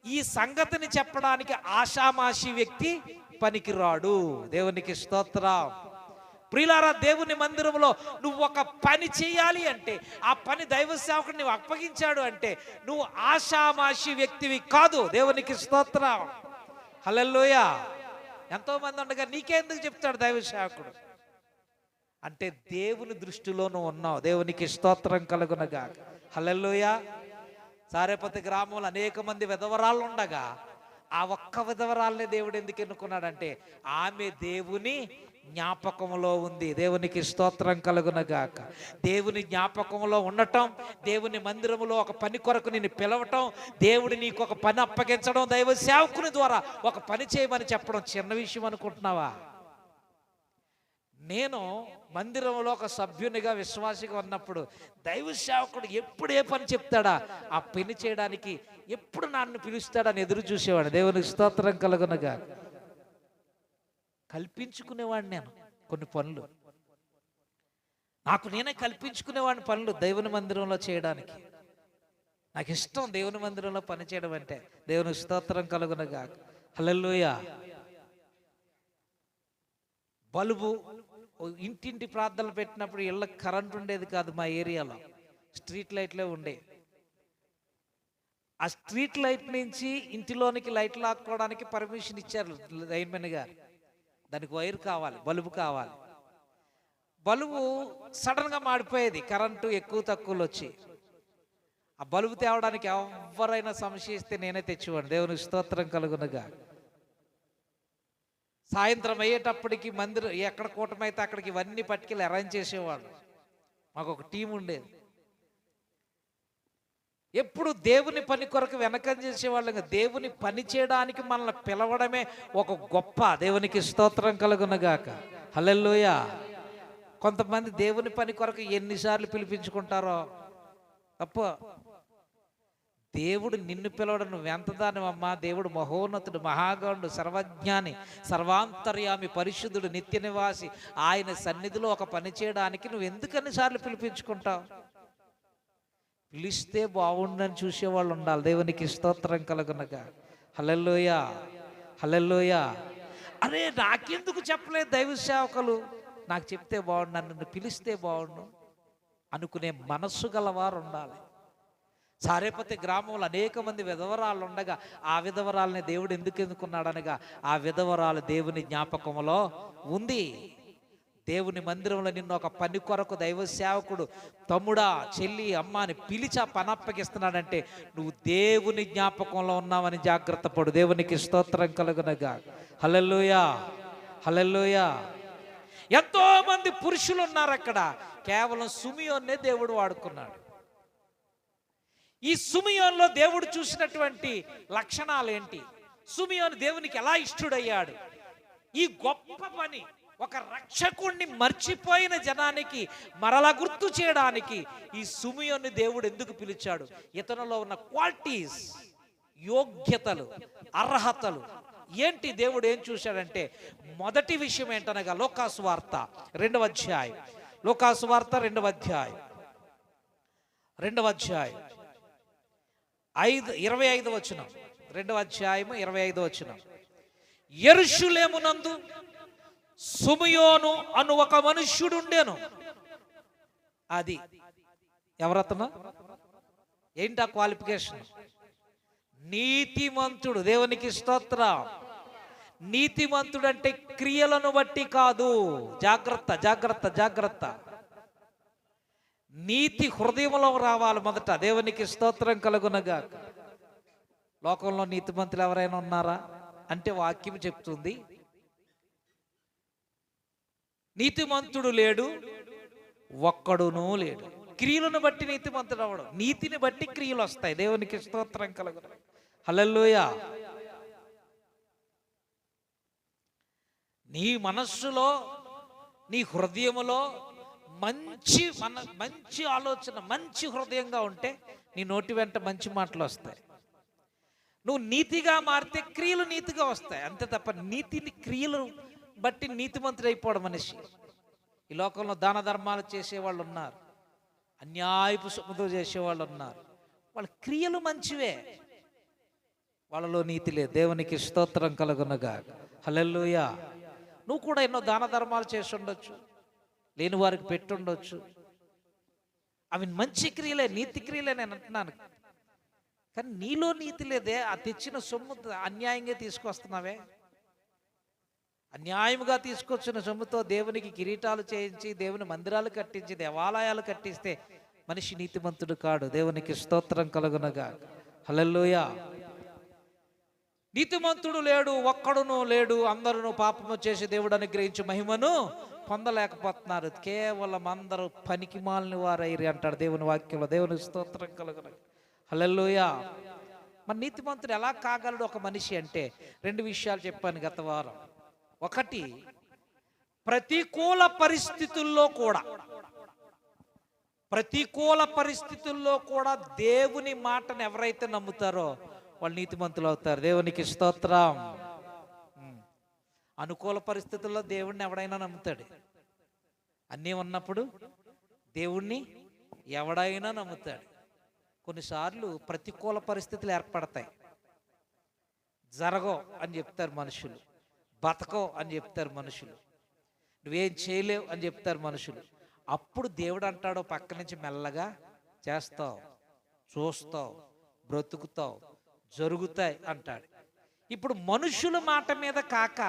ఈ సంగతిని చెప్పడానికి ఆషామాషి వ్యక్తి పనికిరాడు. దేవునికి స్తోత్రం. ప్రియులారా, దేవుని మందిరంలో నువ్వు ఒక పని చేయాలి అంటే, ఆ పని దైవ సేవకుడు నువ్వు అప్పగించాడు అంటే, నువ్వు ఆషామాషి వ్యక్తివి కాదు. దేవునికి స్తోత్రం. హల్లెలూయా. ఎంతో మంది ఉండగా నీకెందుకు చెప్తాడు దైవ సేవకుడు అంటే, దేవుని దృష్టిలో నువ్వు ఉన్నావు. దేవునికి స్తోత్రం కలుగునగా. హల్లెలూయా. సారేపతి గ్రామంలో అనేక మంది విధవరాళ్ళు ఉండగా ఆ ఒక్క విధవరాల్ని దేవుడు ఎందుకు ఎన్నుకున్నాడంటే, ఆమె దేవుని జ్ఞాపకంలో ఉంది. దేవునికి స్తోత్రం కలుగునగాక. దేవుని జ్ఞాపకంలో ఉండటం, దేవుని మందిరంలో ఒక పని కొరకు నిన్ను పిలవటం, దేవుడు నీకు ఒక పని అప్పగించడం, దైవ సేవకుని ద్వారా ఒక పని చేయమని చెప్పడం చిన్న విషయం అనుకుంటున్నావా? నేను మందిరంలో ఒక సభ్యునిగా విశ్వాసిగా ఉన్నప్పుడు దైవ సేవకుడు ఎప్పుడు ఏ పని చెప్తాడా ఆ పని చేయడానికి ఎప్పుడు నన్ను పిలుస్తాడని ఎదురు చూసేవాడు. దేవునికి స్తోత్రం కలుగునగా. కల్పించుకునేవాడిని నేను కొన్ని పనులు, నాకు నేనే కల్పించుకునేవాడిని పనులు దేవుని మందిరంలో చేయడానికి. నాకు ఇష్టం దేవుని మందిరంలో పని చేయడం అంటే. దేవుని స్తోత్రం కలుగునగా. హల్లెలూయా. బల్బు ఇంటింటి ప్రార్థనలు పెట్టినప్పుడు ఇళ్ళకి కరెంట్ ఉండేది కాదు. మా ఏరియాలో స్ట్రీట్ లైట్లే ఉండే. ఆ స్ట్రీట్ లైట్ నుంచి ఇంటిలోనికి లైట్లు లాక్కోవడానికి పర్మిషన్ ఇచ్చారు లైన్మెన్ గారు. దానికి వైర్ కావాలి, బల్బు కావాలి. బల్బు సడన్గా మాడిపోయేది కరెంటు ఎక్కువ తక్కువలు వచ్చి. ఆ బల్బు తేవడానికి ఎవరైనా సంశయిస్తే నేనే తెచ్చేవాడిని. దేవునికి స్తోత్రం కలుగునగా. సాయంత్రం అయ్యేటప్పటికి మందిరం ఎక్కడ కూటమైతే అక్కడికి ఇవన్నీ పట్టుకెళ్ళి అరేంజ్ చేసేవాళ్ళు. మాకు ఒక టీం ఉండేది. ఎప్పుడు దేవుని పని కొరకు వెనకం చేసేవాళ్ళం. దేవుని పని చేయడానికి మనల్ని పిలవడమే ఒక గొప్ప. దేవునికి స్తోత్రం కలుగునగాక. హల్లెలూయా. కొంతమంది దేవుని పని కొరకు ఎన్నిసార్లు పిలిపించుకుంటారో తప్పు. దేవుడు నిన్ను పిలవడం నువ్వెంత దానివమ్మా. దేవుడు మహోన్నతుడు, మహాగణుడు, సర్వజ్ఞాని, సర్వాంతర్యామి, పరిశుద్ధుడు, నిత్య నివాసి. ఆయన సన్నిధిలో ఒక పని చేయడానికి నువ్వు ఎందుకన్నిసార్లు పిలిపించుకుంటావు? పిలిస్తే బాగుండని చూసేవాళ్ళు ఉండాలి. దేవునికి స్తోత్రం కలుగునగా. హల్లెలూయా, హల్లెలూయా. అరే నాకెందుకు చెప్పలేదు దైవ సేవకులు, నాకు చెప్తే బాగుండు, నన్ను పిలిస్తే బాగుండు అనుకునే మనస్సు గలవారు ఉండాలి. సారేపతి గ్రామంలో అనేక మంది విధవరాలు ఉండగా ఆ విధవరాలని దేవుడు ఎందుకు ఎన్నుకున్నాడు అనగా, ఆ విధవరాలు దేవుని జ్ఞాపకంలో ఉంది. దేవుని మందిరంలో నిన్ను ఒక పని కొరకు దైవ సేవకుడు తమ్ముడా, చెల్లి, అమ్మ అని పిలిచి ఆ పని అప్పగిస్తున్నాడంటే నువ్వు దేవుని జ్ఞాపకంలో ఉన్నావని జాగ్రత్త పడు. దేవునికి స్తోత్రం కలుగునగా. హల్లెలూయా, హల్లెలూయా. ఎంతో మంది పురుషులు ఉన్నారు అక్కడ, కేవలం సిమియోన్నే దేవుడు వాడుకున్నాడు. ఈ సిమియోనులో దేవుడు చూసినటువంటి లక్షణాలు ఏంటి? సిమియోను దేవునికి ఎలా ఇష్టడయ్యాడు? ఈ గొప్ప పని, ఒక రక్షకుణ్ణి మర్చిపోయిన జనానికి మరలా గుర్తు చేయడానికి ఈ సిమియోన్ని దేవుడు ఎందుకు పిలిచాడు? ఇతనిలో ఉన్న క్వాలిటీస్, యోగ్యతలు, అర్హతలు ఏంటి? దేవుడు ఏం చూశాడంటే, మొదటి విషయం ఏంటనగా లూకాసు వార్త 2వ అధ్యాయం, లూకాసు వార్త 2వ అధ్యాయం 25వ వచనం, 2వ అధ్యాయము 25వ వచనం. యెరూషలేమునందు సిమియోను అను ఒక మనుష్యుడు ఉండెను. అది ఎవరతను? ఏంటి ఆ క్వాలిఫికేషన్? నీతిమంతుడు. దేవునికి స్తోత్రం. నీతిమంతుడు అంటే క్రియలను బట్టి కాదు. జాగ్రత్త జాగ్రత్త జాగ్రత్త. నీతి హృదయంలో రావాలి మొదట. దేవునికి స్తోత్రం కలుగునగా. లోకంలో నీతిమంతులు ఎవరైనా ఉన్నారా అంటే వాక్యం చెప్తుంది నీతిమంతుడు లేడు, ఒక్కడునూ లేడు. క్రియలను బట్టి నీతిమంతుడు అవడం, నీతిని బట్టి క్రియలు వస్తాయి. దేవునికి స్తోత్రం కలుగును. హల్లెలూయా. నీ మనస్సులో, నీ హృదయములో మంచి ఆలోచన, మంచి హృదయంగా ఉంటే నీ నోటి వెంట మంచి మాటలు వస్తాయి. నువ్వు నీతిగా మారితే క్రియలు నీతిగా వస్తాయి, అంతే తప్ప నీతిని క్రియలు బట్టి నీతిమంతుడు అయిపోవడం మనిషి. ఈ లోకంలో దాన ధర్మాలు చేసేవాళ్ళు ఉన్నారు, అన్యాయపు సొమ్ముతో చేసేవాళ్ళు ఉన్నారు. వాళ్ళ క్రియలు మంచివే, వాళ్ళలో నీతి లేదు. దేవునికి స్తోత్రం కలుగునగా. హల్లెలూయా. నువ్వు కూడా ఎన్నో దాన ధర్మాలు చేసి ఉండొచ్చు, లేని వారికి పెట్టుండొచ్చు. అవి మంచి క్రియలే, నీతి క్రియలే నేను అంటున్నాను. కానీ నీలో నీతి లేదే. ఆ తెచ్చిన సొమ్ము అన్యాయంగా తీసుకొస్తున్నావే. అన్యాయముగా తీసుకొచ్చిన సొమ్ముతో దేవునికి కిరీటాలు చేయించి, దేవుని మందిరాలు కట్టించి, దేవాలయాలు కట్టిస్తే మనిషి నీతిమంతుడు కాడు. దేవునికి స్తోత్రం కలుగునగా. హల్లెలూయా. నీతిమంతుడు లేడు, ఒక్కడును లేడు. అందరూ పాపము చేసి దేవుడు అనుగ్రహించి మహిమను పొందలేకపోతున్నారు. కేవలం అందరూ పనికి మాలిన వారైరి అంటాడు దేవుని వాక్యంలో. దేవుని స్తోత్రం కలుగునగా. హల్లెలూయా. మరి నీతిమంతుడు ఎలా కాగలడు ఒక మనిషి అంటే 2 విషయాలు చెప్పాను గత వారం. ఒకటి, ప్రతికూల పరిస్థితుల్లో కూడా దేవుని మాటను ఎవరైతే నమ్ముతారో వాళ్ళు నీతిమంతులు అవుతారు. దేవునికి స్తోత్రం. అనుకూల పరిస్థితుల్లో దేవుణ్ణి ఎవడైనా నమ్ముతాడు. అన్నీ ఉన్నప్పుడు దేవుణ్ణి ఎవడైనా నమ్ముతాడు. కొన్నిసార్లు ప్రతికూల పరిస్థితులు ఏర్పడతాయి. జరగవు అని చెప్తారు మనుషులు, బతకవు అని చెప్తారు మనుషులు, నువ్వేం చేయలేవు అని చెప్తారు మనుషులు. అప్పుడు దేవుడు అంటాడో పక్క నుంచి మెల్లగా చేస్తావు, చూస్తావు, బ్రతుకుతావు, జరుగుతాయి అంటాడు. ఇప్పుడు మనుషుల మాట మీద కాక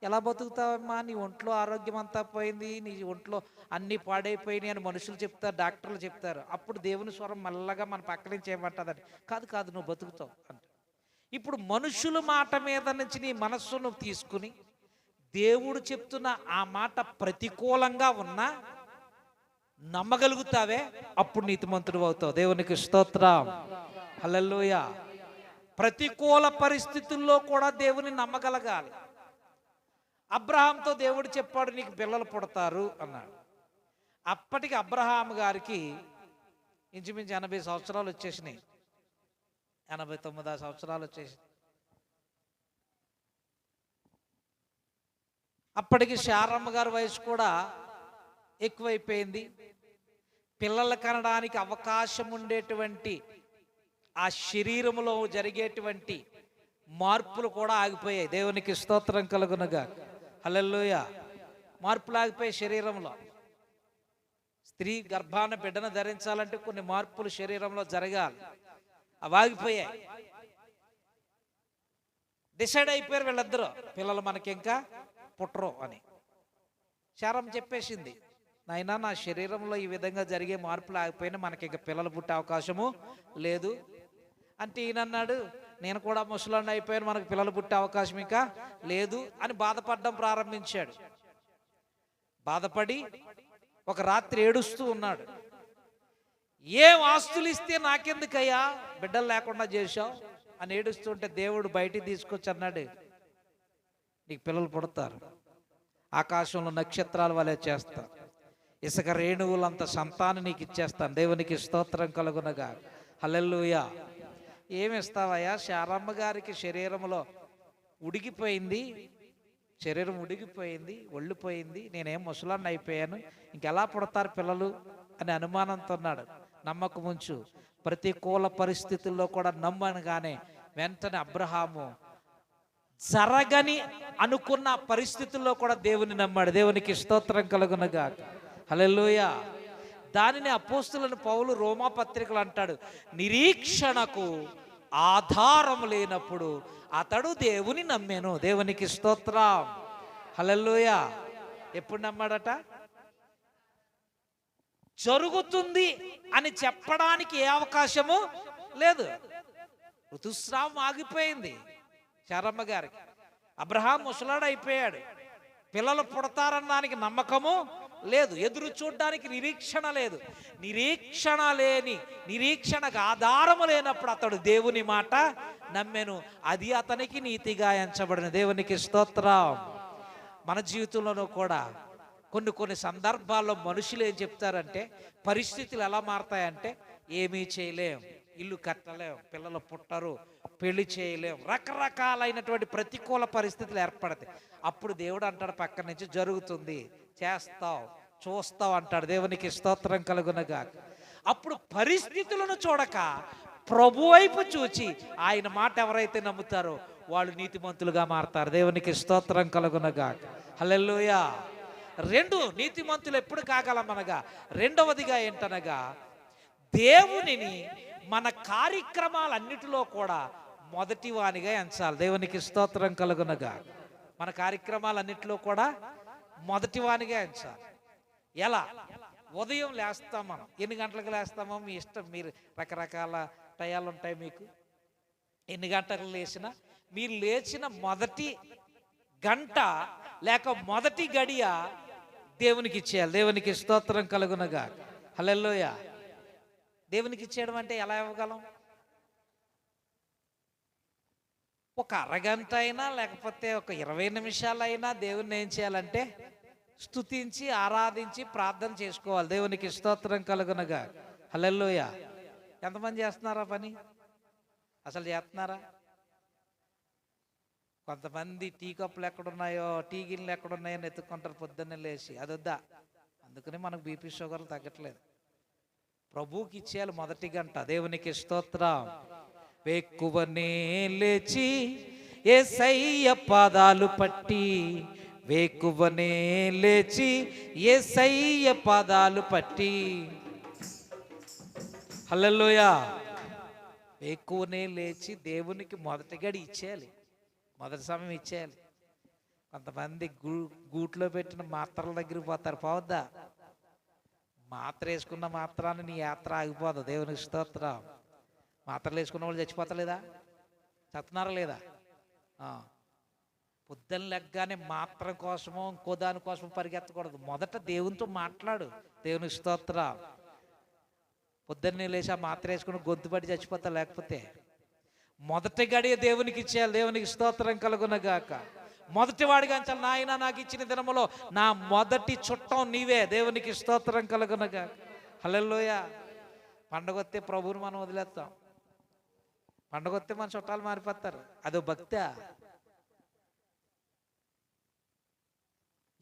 ఎలా బతుకుతావమ్మా, నీ ఒంట్లో ఆరోగ్యం అంతా పోయింది, నీ ఒంట్లో అన్నీ పాడైపోయినాయి అని మనుషులు చెప్తారు, డాక్టర్లు చెప్తారు. అప్పుడు దేవుని స్వరం మెల్లగా మన పక్క నుంచి ఏమంటుందని, కాదు నువ్వు బతుకుతావు అంట. ఇప్పుడు మనుషుల మాట మీద నుంచి నీ మనస్సును తీసుకుని దేవుడు చెప్తున్న ఆ మాట ప్రతికూలంగా ఉన్నా నమ్మగలుగుతావే, అప్పుడు నీతిమంతుడు అవుతావు. దేవునికి స్తోత్రం. హల్లెలూయా. ప్రతికూల పరిస్థితుల్లో కూడా దేవుని నమ్మగలగాలి. అబ్రహాంతో దేవుడు చెప్పాడు నీకు పిల్లలు పుడతారు అన్నాడు. అప్పటికి అబ్రహాం గారికి ఇంచుమించు 80 సంవత్సరాలు వచ్చేసినాయి, 89 సంవత్సరాలు వచ్చేసినాయి. అప్పటికి శారమ్మ గారి వయసు కూడా ఎక్కువైపోయింది. పిల్లలు కనడానికి అవకాశం ఉండేటువంటి ఆ శరీరములో జరిగేటువంటి మార్పులు కూడా ఆగిపోయాయి. దేవునికి స్తోత్రం కలుగునగా. హల్లెలూయా. మార్పులు ఆగిపోయాయి శరీరంలో. స్త్రీ గర్భాన బిడ్డను ధరించాలంటే కొన్ని మార్పులు శరీరంలో జరగాలి, అవి ఆగిపోయాయి. డిసైడ్ అయిపోయారు వీళ్ళిద్దరూ, పిల్లలు మనకి ఇంకా పుట్టరు అని. శారమ్మ చెప్పేసింది, నాయనా నా శరీరంలో ఈ విధంగా జరిగే మార్పులు ఆగిపోయినా మనకి ఇంకా పిల్లలు పుట్టే అవకాశము లేదు అంటే ఈయనన్నాడు, నేను కూడా ముసలాన్ని అయిపోయాను, మనకు పిల్లలు పుట్టే అవకాశం ఇంకా లేదు అని బాధపడడం ప్రారంభించాడు. బాధపడి ఒక రాత్రి ఏడుస్తూ ఉన్నాడు. ఏం ఆస్తులు ఇస్తే నాకెందుకయ్యా బిడ్డలు లేకుండా చేశావు అని ఏడుస్తుంటే దేవుడు బయటికి తీసుకొచ్చి అన్నాడు, నీకు పిల్లలు పుడతారు, ఆకాశంలో నక్షత్రాల వలె చేస్తా, ఇసుక రేణువులంత సంతానం నీకు ఇచ్చేస్తాను. దేవునికి స్తోత్రం కలుగునగా. హల్లెలూయా. ఏమి ఇస్తావయ్యా? శారమ్మ గారికి శరీరంలో ఉడికిపోయింది, శరీరం ఉడికిపోయింది, ఒళ్ళిపోయింది, నేనేం ముసలాన్ని అయిపోయాను, ఇంకెలా పుడతారు పిల్లలు అని అనుమానంతో ఉన్నాడు. నమ్మకం ఉంచు, ప్రతికూల పరిస్థితుల్లో కూడా నమ్మనగానే వెంటనే అబ్రహాము జరగని అనుకున్న పరిస్థితుల్లో కూడా దేవుని నమ్మాడు. దేవునికి స్తోత్రం కలుగునగా. హల్లెలూయా. దానిని అపోస్తులైన పౌలు రోమా పత్రికలు అంటాడు, నిరీక్షణకు ఆధారం లేనప్పుడు అతడు దేవుని నమ్మాను. దేవునికి స్తోత్రం. హల్లెలూయా. ఎప్పుడు నమ్మాడట? జరుగుతుంది అని చెప్పడానికి ఏ అవకాశము లేదు. ఋతుస్రావం ఆగిపోయింది శారమ్మ గారికి. అబ్రహాం ముసలాడు అయిపోయాడు, పిల్లలు పుడతారనడానికి నమ్మకము లేదు, ఎదురు చూడడానికి నిరీక్షణ లేదు. నిరీక్షణకు ఆధారము లేనప్పుడు అతడు దేవుని మాట నమ్మెను, అది అతనికి నీతిగా ఎంచబడిన. దేవునికి స్తోత్రం. మన జీవితంలోనూ కూడా కొన్ని సందర్భాల్లో మనుషులు ఏం చెప్తారంటే, పరిస్థితులు ఎలా మారతాయంటే, ఏమీ చేయలేం, ఇల్లు కట్టలేం, పిల్లలు పుట్టరు, పెళ్లి చేయలేం, రకరకాలైనటువంటి ప్రతికూల పరిస్థితులు ఏర్పడతాయి. అప్పుడు దేవుడు అంటాడు పక్క నుంచి, జరుగుతుంది, చేస్తావు, చూస్తావు అంటాడు. దేవునికి స్తోత్రం కలుగునగా. అప్పుడు పరిస్థితులను చూడక ప్రభు వైపు చూచి ఆయన మాట ఎవరైతే నమ్ముతారో వాళ్ళు నీతిమంతులుగా మారతారు. దేవునికి స్తోత్రం కలుగునగా. హల్లెలూయా. రెండు, నీతిమంతులు ఎప్పుడు కాగలమనగా, రెండవదిగా ఏంటనగా, దేవునిని మన కార్యక్రమాలన్నిటిలో కూడా మొదటి వానిగా ఎంచాలి. దేవునికి స్తోత్రం కలుగునగా. మన కార్యక్రమాలన్నిటిలో కూడా మొదటి వానిగా ఎంచాలి. ఎలా? ఉదయం లేస్తాం మనం. ఎన్ని గంటలకు లేస్తామో మీ ఇష్టం, మీరు రకరకాల టయాలు ఉంటాయి మీకు. ఎన్ని గంటలకు లేచినా, మీరు లేచిన మొదటి గంట లేక మొదటి గడియ దేవునికి ఇచ్చేయాలి. దేవునికి స్తోత్రం కలుగునగా. హల్లెలూయా. దేవునికి ఇచ్చేయడం అంటే ఎలా ఇవ్వగలం? ఒక అరగంట అయినా లేకపోతే ఒక 20 నిమిషాలైనా దేవుణ్ణి ఏం చేయాలంటే స్తుతించి ఆరాధించి ప్రార్థన చేసుకోవాలి. దేవునికి స్తోత్రం కలుగునగా. హల్లెలూయా. ఎంతమంది చేస్తున్నారా పని? అసలు చేస్తున్నారా? కొంతమంది టీ కప్పులు ఎక్కడున్నాయో, టీ గిన్నెలు ఎక్కడున్నాయో అని ఎత్తుకుంటారు పొద్దున్నే లేచి. అదొద్దా, అందుకని మనకు బీపీ షుగర్లు తగ్గట్లేదు. ప్రభువుకి ఇచ్చేయాలి మొదటి గంట. దేవునికి స్తోత్రం. వేకువనే లేచి యేసయ్య పాదాలు పట్టి, వేకువనే లేచి యేసయ్య పాదాలు పట్టి. హల్లెలూయా. వేకువనే లేచి దేవునికి మొదటి గడి ఇచ్చేయాలి, మొదటి సమయం ఇచ్చేయాలి. కొంతమంది గూట్లో పెట్టిన మాత్రల దగ్గరికి పోతారు. పోవద్దా? మాత్ర వేసుకున్న మాత్రాన్ని నీ యాత్ర ఆగిపోదు. దేవునికి స్తోత్రం. మాత్రలు వేసుకున్న వాళ్ళు చచ్చిపోతలేదా? చస్తున్నారా లేదా? పొద్దున్న లెగ్గానే మాత్రం కోసమో ఇంకో దానికోసమో పరిగెత్తకూడదు. మొదట దేవునితో మాట్లాడు. దేవునికి స్తోత్రం. పొద్దున్నే లేచి ఆ మాత్ర వేసుకుని గొంతు పడి చచ్చిపోతా. లేకపోతే మొదటి గడియ దేవునికి ఇచ్చేయాలి. దేవునికి స్తోత్రం కలుగునగాక. మొదటి వాడిగా అంచాలి. నాయన నాకు ఇచ్చిన దినములో నా మొదటి చుట్టం నీవే. దేవునికి స్తోత్రం కలుగునగాక. హల్లెలూయా. పండగ వస్తే ప్రభువుని మనం వదిలేస్తాం. పండగ వస్తే మన చుట్టాలు మారిపోతారు. అదో భక్తా?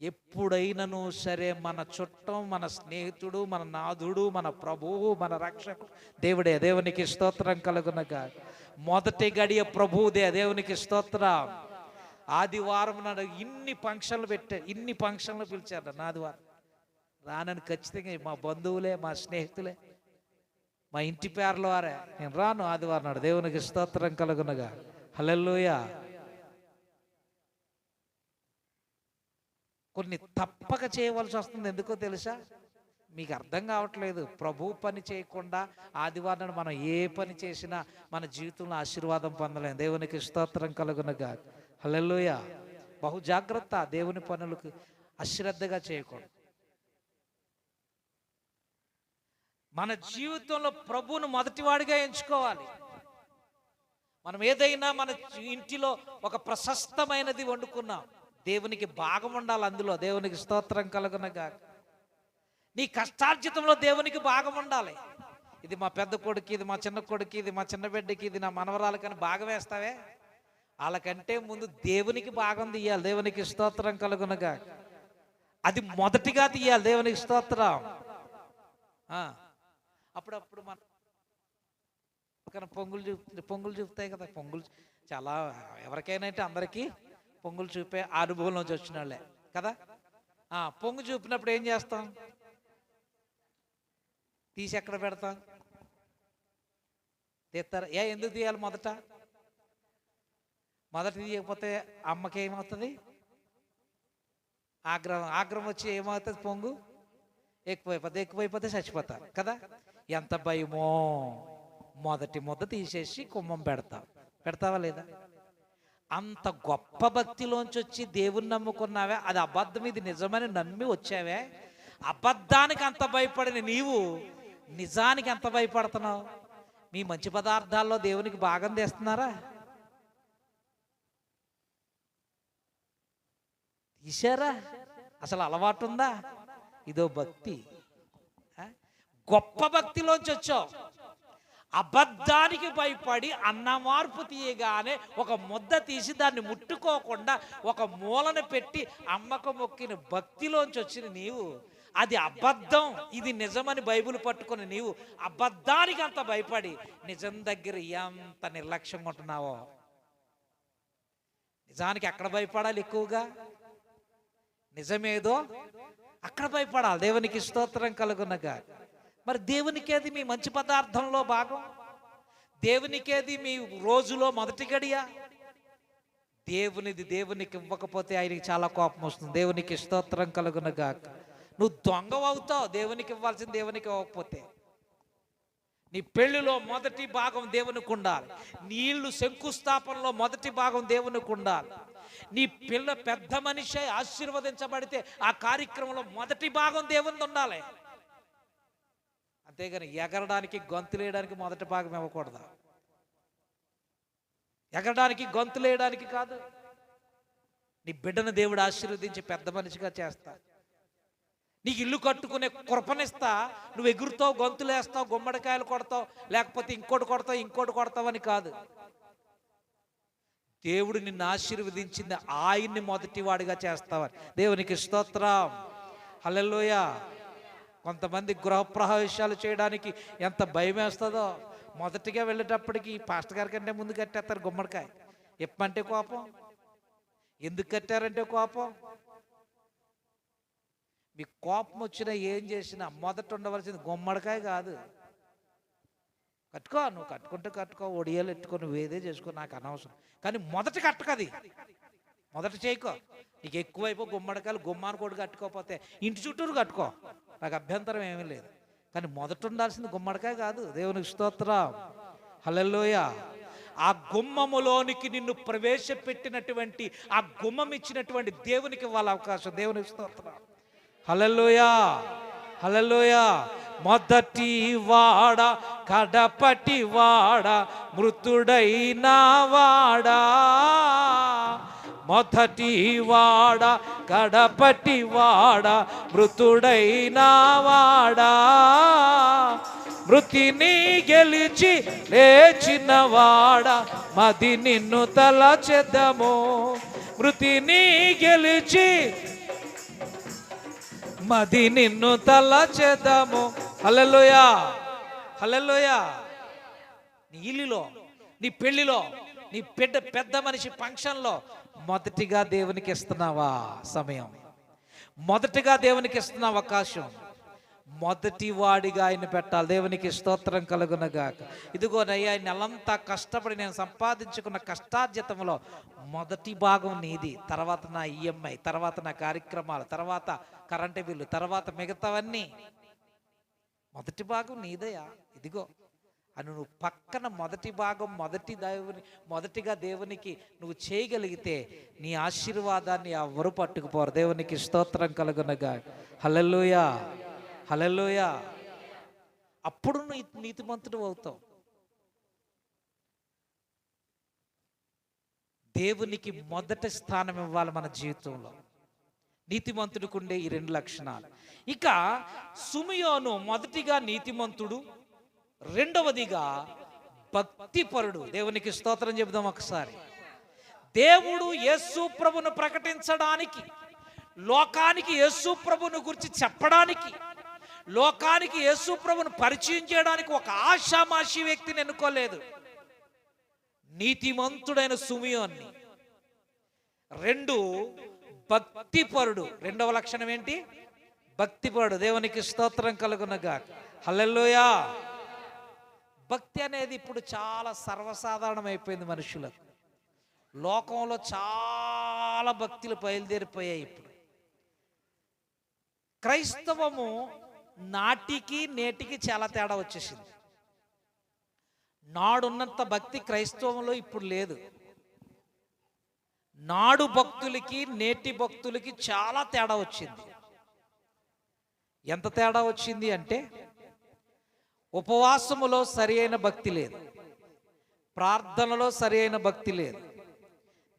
ఎప్పుడైనాను సరే మన చుట్టం, మన స్నేహితుడు, మన నాథుడు, మన ప్రభువు, మన రక్షకుడు దేవుడే. దేవునికి స్తోత్రం కలుగునగా. మొదటి గడియ ప్రభువుదే. దేవునికి స్తోత్రం. ఆదివారం నాడు ఇన్ని ఫంక్షన్లు పిలిచారు. నా ఆదివారం రానని ఖచ్చితంగా మా బంధువులే, మా స్నేహితులే, మా ఇంటి పేర్ల వారే. నేను రాను ఆదివారం నాడు. దేవునికి స్తోత్రం కలుగునగా. హల్లెలూయా. కొన్ని తప్పక చేయవలసి వస్తుంది. ఎందుకో తెలుసా? మీకు అర్థం కావట్లేదు. ప్రభు పని చేయకుండా ఆదివారం మనం ఏ పని చేసినా మన జీవితంలో ఆశీర్వాదం పొందలేం. దేవునికి స్తోత్రం కలుగునగా. హల్లెలూయా. బహు జాగ్రత్త. దేవుని పనులకు అశ్రద్ధగా చేయకూడదు. మన జీవితంలో ప్రభువును మొదటివాడిగా ఎంచుకోవాలి. మనం ఏదైనా మన ఇంటిలో ఒక ప్రశస్తమైనది వండుకున్నాం, దేవునికి భాగం ఉండాలి అందులో. దేవునికి స్తోత్రం కలుగునగాక. నీ కష్టార్జితంలో దేవునికి భాగం ఉండాలి. ఇది మా పెద్ద కొడుకు, ఇది మా చిన్న కొడుకు, ఇది మా చిన్న బిడ్డకి, ఇది నా మనవరాలకని భాగం వేస్తావే, వాళ్ళకంటే ముందు దేవునికి భాగం తీయాలి. దేవునికి స్తోత్రం కలుగునగాక. అది మొదటిగా తీయాలి. దేవునికి స్తోత్రం. అప్పుడప్పుడు మన పొంగులు చూపుతాయి కదా. పొంగులు చాలా ఎవరికైనా అంటే అందరికీ పొంగులు చూపే అనుభవంలోంచి వచ్చిన వాళ్ళే కదా. పొంగు చూపినప్పుడు ఏం చేస్తాం? తీసి ఎక్కడ పెడతాం? తీస్తారు. ఎందుకు తీయాలి? మొదట తీయకపోతే అమ్మకి ఏమవుతుంది? ఆగ్రహం వచ్చి ఏమవుతుంది? పొంగు ఎక్కువైపోతే చచ్చిపోతారు కదా. ఎంత భయమో. మొదటి ముద్ద తీసేసి కుమ్మం పెడతావా లేదా? అంత గొప్ప భక్తిలోంచి వచ్చి దేవుని నమ్ముకున్నావే, అది అబద్ధం ఇది నిజమని నమ్మి వచ్చావే. అబద్ధానికి అంత భయపడిన నీవు నిజానికి ఎంత భయపడుతున్నావు? మీ మంచి పదార్థాల్లో దేవునికి భాగం తీస్తున్నారా? తీశారా? అసలు అలవాటు ఉందా? ఇదో భక్తి. గొప్ప భక్తిలోంచి వచ్చావు. అబద్ధానికి భయపడి అన్న మార్పు తీయగానే ఒక ముద్ద తీసి దాన్ని ముట్టుకోకుండా ఒక మూలను పెట్టి అమ్మకు మొక్కిన భక్తిలోంచి వచ్చిన నీవు, అది అబద్ధం ఇది నిజమని బైబిల్ పట్టుకుని నీవు అబద్ధానికి అంత భయపడి నిజం దగ్గర ఎంత నిర్లక్ష్యంగా ఉంటున్నావో. నిజానికి ఎక్కడ భయపడాలి? ఎక్కువగా నిజమేదో అక్కడ భయపడాలి. దేవునికి స్తోత్రం కలుగునగా. మరి దేవునికేది మీ మంచి పదార్థంలో భాగం? దేవునికేది మీ రోజులో మొదటి గడియ? దేవునికి ఇవ్వకపోతే ఆయనకి చాలా కోపం వస్తుంది. దేవునికి స్తోత్రం కలుగునగా. నువ్వు దొంగవవుతావు దేవునికి ఇవ్వాల్సింది దేవునికి ఇవ్వకపోతే. నీ పెళ్లిలో మొదటి భాగం దేవునికి ఉండాలి. నీ ఇల్లు శంకుస్థాపనలో మొదటి భాగం దేవునికి ఉండాలి. నీ పిల్ల పెద్ద మనిషి ఆశీర్వదించబడితే ఆ కార్యక్రమంలో మొదటి భాగం దేవునికి ఉండాలి. అంతేగాని ఎగరడానికి గొంతులేయడానికి మొదటి భాగం ఇవ్వకూడదు. ఎగరడానికి గొంతులేయడానికి కాదు. నీ బిడ్డను దేవుడు ఆశీర్వదించి పెద్ద మనిషిగా చేస్తా. నీకు ఇల్లు కట్టుకునే కృపనిస్తా. నువ్వు ఎగురుతావు, గొంతులేస్తావు, గుమ్మడికాయలు కొడతావు, లేకపోతే ఇంకోటి కొడతావు అని కాదు. దేవుడు నిన్ను ఆశీర్వదించింది ఆయన్ని మొదటి వాడిగా చేస్తావని. దేవునికి స్తోత్రం. హల్లెలూయా. కొంతమంది గృహప్రవేశాలు చేయడానికి ఎంత భయం వేస్తుందో. మొదటిగా వెళ్ళేటప్పటికి పాస్టర్ గారి కంటే ముందు కట్టేస్తారు గుమ్మడికాయ. ఎప్పంటే కోపం. ఎందుకు కట్టారంటే కోపం. మీకు కోపం వచ్చినా ఏం చేసినా మొదట ఉండవలసింది గుమ్మడికాయ కాదు. నువ్వు కట్టుకో, ఒడియాలు ఎట్టుకో, నువ్వు ఏదే చేసుకో, నాకు అనవసరం. కానీ మొదట కట్టకది, మొదట చేయకో. నీకు ఎక్కువైపో గుమ్మడికాయలు గుమ్మాను కూడా కట్టుకోకపోతే ఇంటి చుట్టూరు కట్టుకో, నాకు అభ్యంతరం ఏమీ లేదు. కానీ మొదట ఉండాల్సింది గుమ్మడికాయ కాదు. దేవునికి స్తోత్రం. హల్లెలూయా. ఆ గుమ్మములోనికి నిన్ను ప్రవేశపెట్టినటువంటి ఆ గుమ్మం ఇచ్చినటువంటి దేవునికి ఇవ్వాలి అవకాశం. దేవునికి స్తోత్రం. హల్లెలూయా. హల్లెలూయా. మొదటి వాడ కడపటి వాడ మృతుడైన వాడా, మొదటి వాడ కడపటి వాడ మృతుడైన వాడా, మృతిని గెలిచి లేచిన వాడ మది నిన్ను తలచెదము. మృతిని గెలిచి మది నిన్ను తలచెదము. హల్లెలూయా. హల్లెలూయా. నీ ఇల్లులో, నీ పెళ్లిలో, నీ పెద్ద మనిషి ఫంక్షన్లో మొదటిగా దేవునికి ఇస్తున్నావా సమయం? మొదటిగా దేవునికి ఇస్తున్న అవకాశం. మొదటి వాడిగా ఆయన పెట్టాలి. దేవునికి స్తోత్రం కలుగునగాక. ఇదిగోనయ్యా, నెలంతా కష్టపడి నేను సంపాదించుకున్న కష్టార్జితంలో మొదటి భాగం నీది, తర్వాత నా ఈఎంఐ, తర్వాత నా కార్యక్రమాలు, తర్వాత కరెంటు బిల్లు, తర్వాత మిగతావన్నీ. మొదటి భాగం నీదయ్యా. ఇదిగో అని నువ్వు పక్కన మొదటి భాగం మొదటిగా దేవునికి నువ్వు చేయగలిగితే నీ ఆశీర్వాదాన్ని ఎవరు పట్టుకుపోరు. దేవునికి స్తోత్రం కలుగునగా. హల్లెలూయా. హల్లెలూయా. అప్పుడు నీతిమంతుడు అవుతావు. దేవునికి మొదటి స్థానం ఇవ్వాలి మన జీవితంలో. నీతిమంతుడికి ఉండే ఈ 2 లక్షణాలు. ఇక సుమియోను మొదటిగా నీతిమంతుడు, రెండవదిగా భక్తిపరుడు. దేవునికి స్తోత్రం చెబుదాం ఒకసారి. దేవుడు యేసు ప్రభును ప్రకటించడానికి, లోకానికి యేసు ప్రభును గురించి చెప్పడానికి, లోకానికి యేసు ప్రభును పరిచయం చేయడానికి ఒక ఆషామాషి వ్యక్తిని ఎన్నుకోలేదు, నీతిమంతుడైన సుమియోన్ని. 2 భక్తిపరుడు. రెండవ లక్షణం ఏంటి? భక్తిపరుడు. దేవునికి స్తోత్రం కలుగునగాక. హల్లెలూయా. భక్తి అనేది ఇప్పుడు చాలా సర్వసాధారణం అయిపోయింది మనుషులకు. లోకంలో చాలా భక్తులు బయలుదేరిపోయాయి. ఇప్పుడు క్రైస్తవము నాటికి నేటికి చాలా తేడా వచ్చేసింది. నాడున్నంత భక్తి క్రైస్తవంలో ఇప్పుడు లేదు. నాడు భక్తులకి నేటి భక్తులకి చాలా తేడా వచ్చింది. ఎంత తేడా వచ్చింది అంటే, ఉపవాసములో సరి అయిన భక్తి లేదు, ప్రార్థనలో సరి అయిన భక్తి లేదు,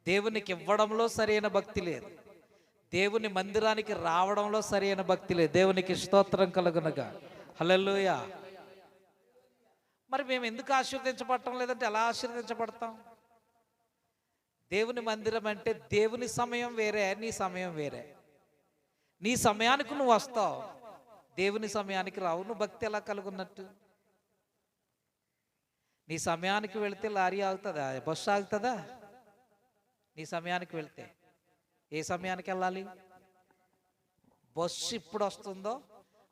దేవునికి ఇవ్వడంలో సరి అయిన భక్తి లేదు, దేవుని మందిరానికి రావడంలో సరి అయిన భక్తి లేదు. దేవునికి స్తోత్రం కలుగునగా. హల్లెలూయా. మరి మేము ఎందుకు ఆశీర్వదించబడటం లేదంటే ఎలా ఆశీర్వదించబడతాం? దేవుని మందిరం అంటే దేవుని సమయం వేరే, నీ సమయం వేరే. నీ సమయానికి నువ్వు వస్తావు, దేవుని సమయానికి రావు. నువ్వు భక్తి ఎలా కలుగున్నట్టు? నీ సమయానికి వెళితే లారీ ఆగుతుందా, బస్సు ఆగుతుందా? నీ సమయానికి వెళితే ఏ సమయానికి వెళ్ళాలి? బస్సు ఇప్పుడు వస్తుందో